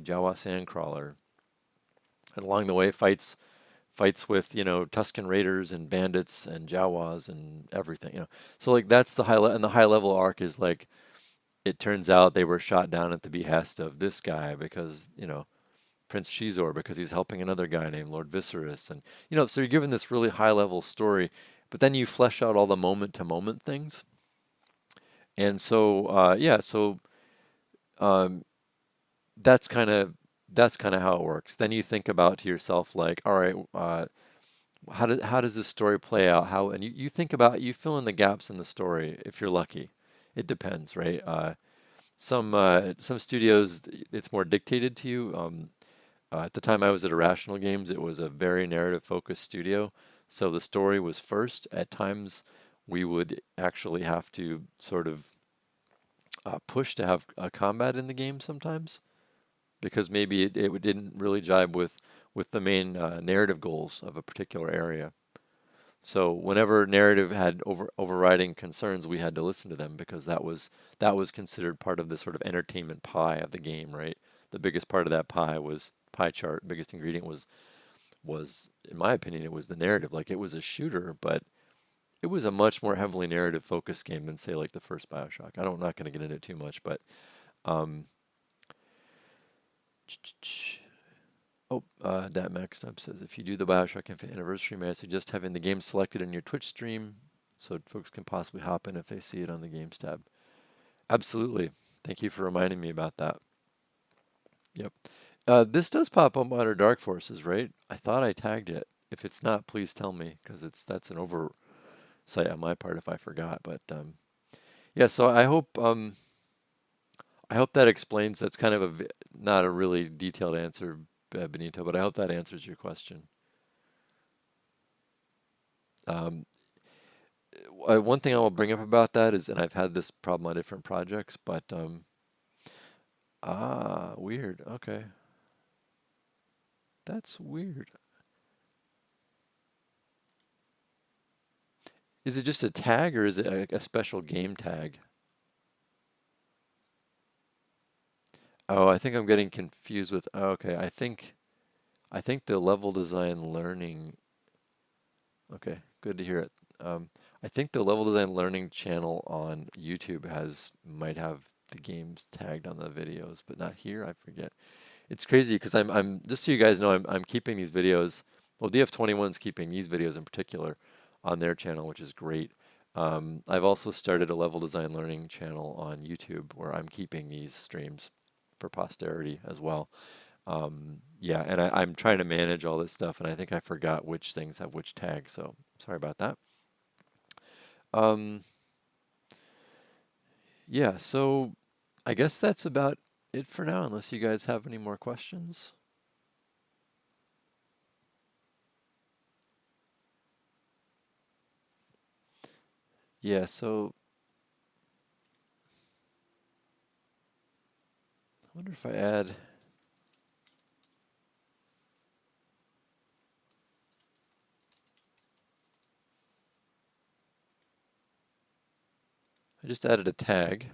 Jawa sandcrawler, and along the way fights with Tusken Raiders and bandits and Jawas and everything. So like that's the and the high level arc is like it turns out they were shot down at the behest of this guy because Prince Shizor, because he's helping another guy named Lord Viserys, and so you're given this really high level story, but then you flesh out all the moment to moment things. And so yeah, so um, that's kind of how it works. Then you think about to yourself like, all right, how does this story play out? And you think about, you fill in the gaps in the story if you're lucky. It depends, right? Some studios it's more dictated to you. At the time I was at Irrational Games, it was a very narrative focused studio, so the story was first. At times, we would actually have to sort of push to have a combat in the game sometimes, because maybe it didn't really jibe with the main narrative goals of a particular area. So whenever narrative had overriding concerns, we had to listen to them, because that was considered part of the sort of entertainment pie of the game, right? The biggest part of that pie chart, biggest ingredient was in my opinion, it was the narrative. Like it was a shooter, but it was a much more heavily narrative focused game than say like the first BioShock. I'm not going to get into it too much, but um, that Max Stub says, if you do the BioShock Infinite Anniversary, may I suggest having the game selected in your Twitch stream so folks can possibly hop in if they see it on the Games tab. Absolutely. Thank you for reminding me about that. Yep. This does pop up under Dark Forces, right? I thought I tagged it. If it's not, please tell me, because that's an oversight on my part if I forgot. But yeah, so I hope that explains. That's kind of not a really detailed answer, Benito, but I hope that answers your question. Um, one thing I will bring up about that is, and I've had this problem on different projects, but weird. Okay, that's weird. Is it just a tag, or is it a special game tag? Oh, I think I'm getting confused with. Oh, okay, I think the level design learning. Okay, good to hear it. I think the level design learning channel on YouTube might have the games tagged on the videos, but not here. I forget. It's crazy because I'm just so you guys know, I'm keeping these videos. Well, DF21's keeping these videos in particular on their channel, which is great. I've also started a level design learning channel on YouTube where I'm keeping these streams for posterity as well. Yeah, and I'm trying to manage all this stuff, and I think I forgot which things have which tags, so sorry about that. Um, yeah, so I guess that's about it for now, unless you guys have any more questions. Yeah, so I wonder if I add. I just added a tag.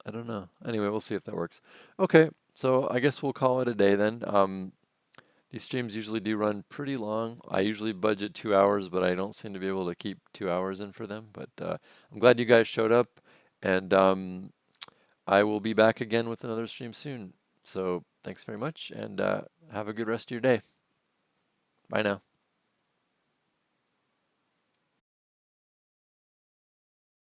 I don't know. Anyway, we'll see if that works. Okay, so I guess we'll call it a day then. These streams usually do run pretty long. I usually budget 2 hours, but I don't seem to be able to keep 2 hours in for them. But I'm glad you guys showed up, and I will be back again with another stream soon. So thanks very much, and have a good rest of your day. Bye now.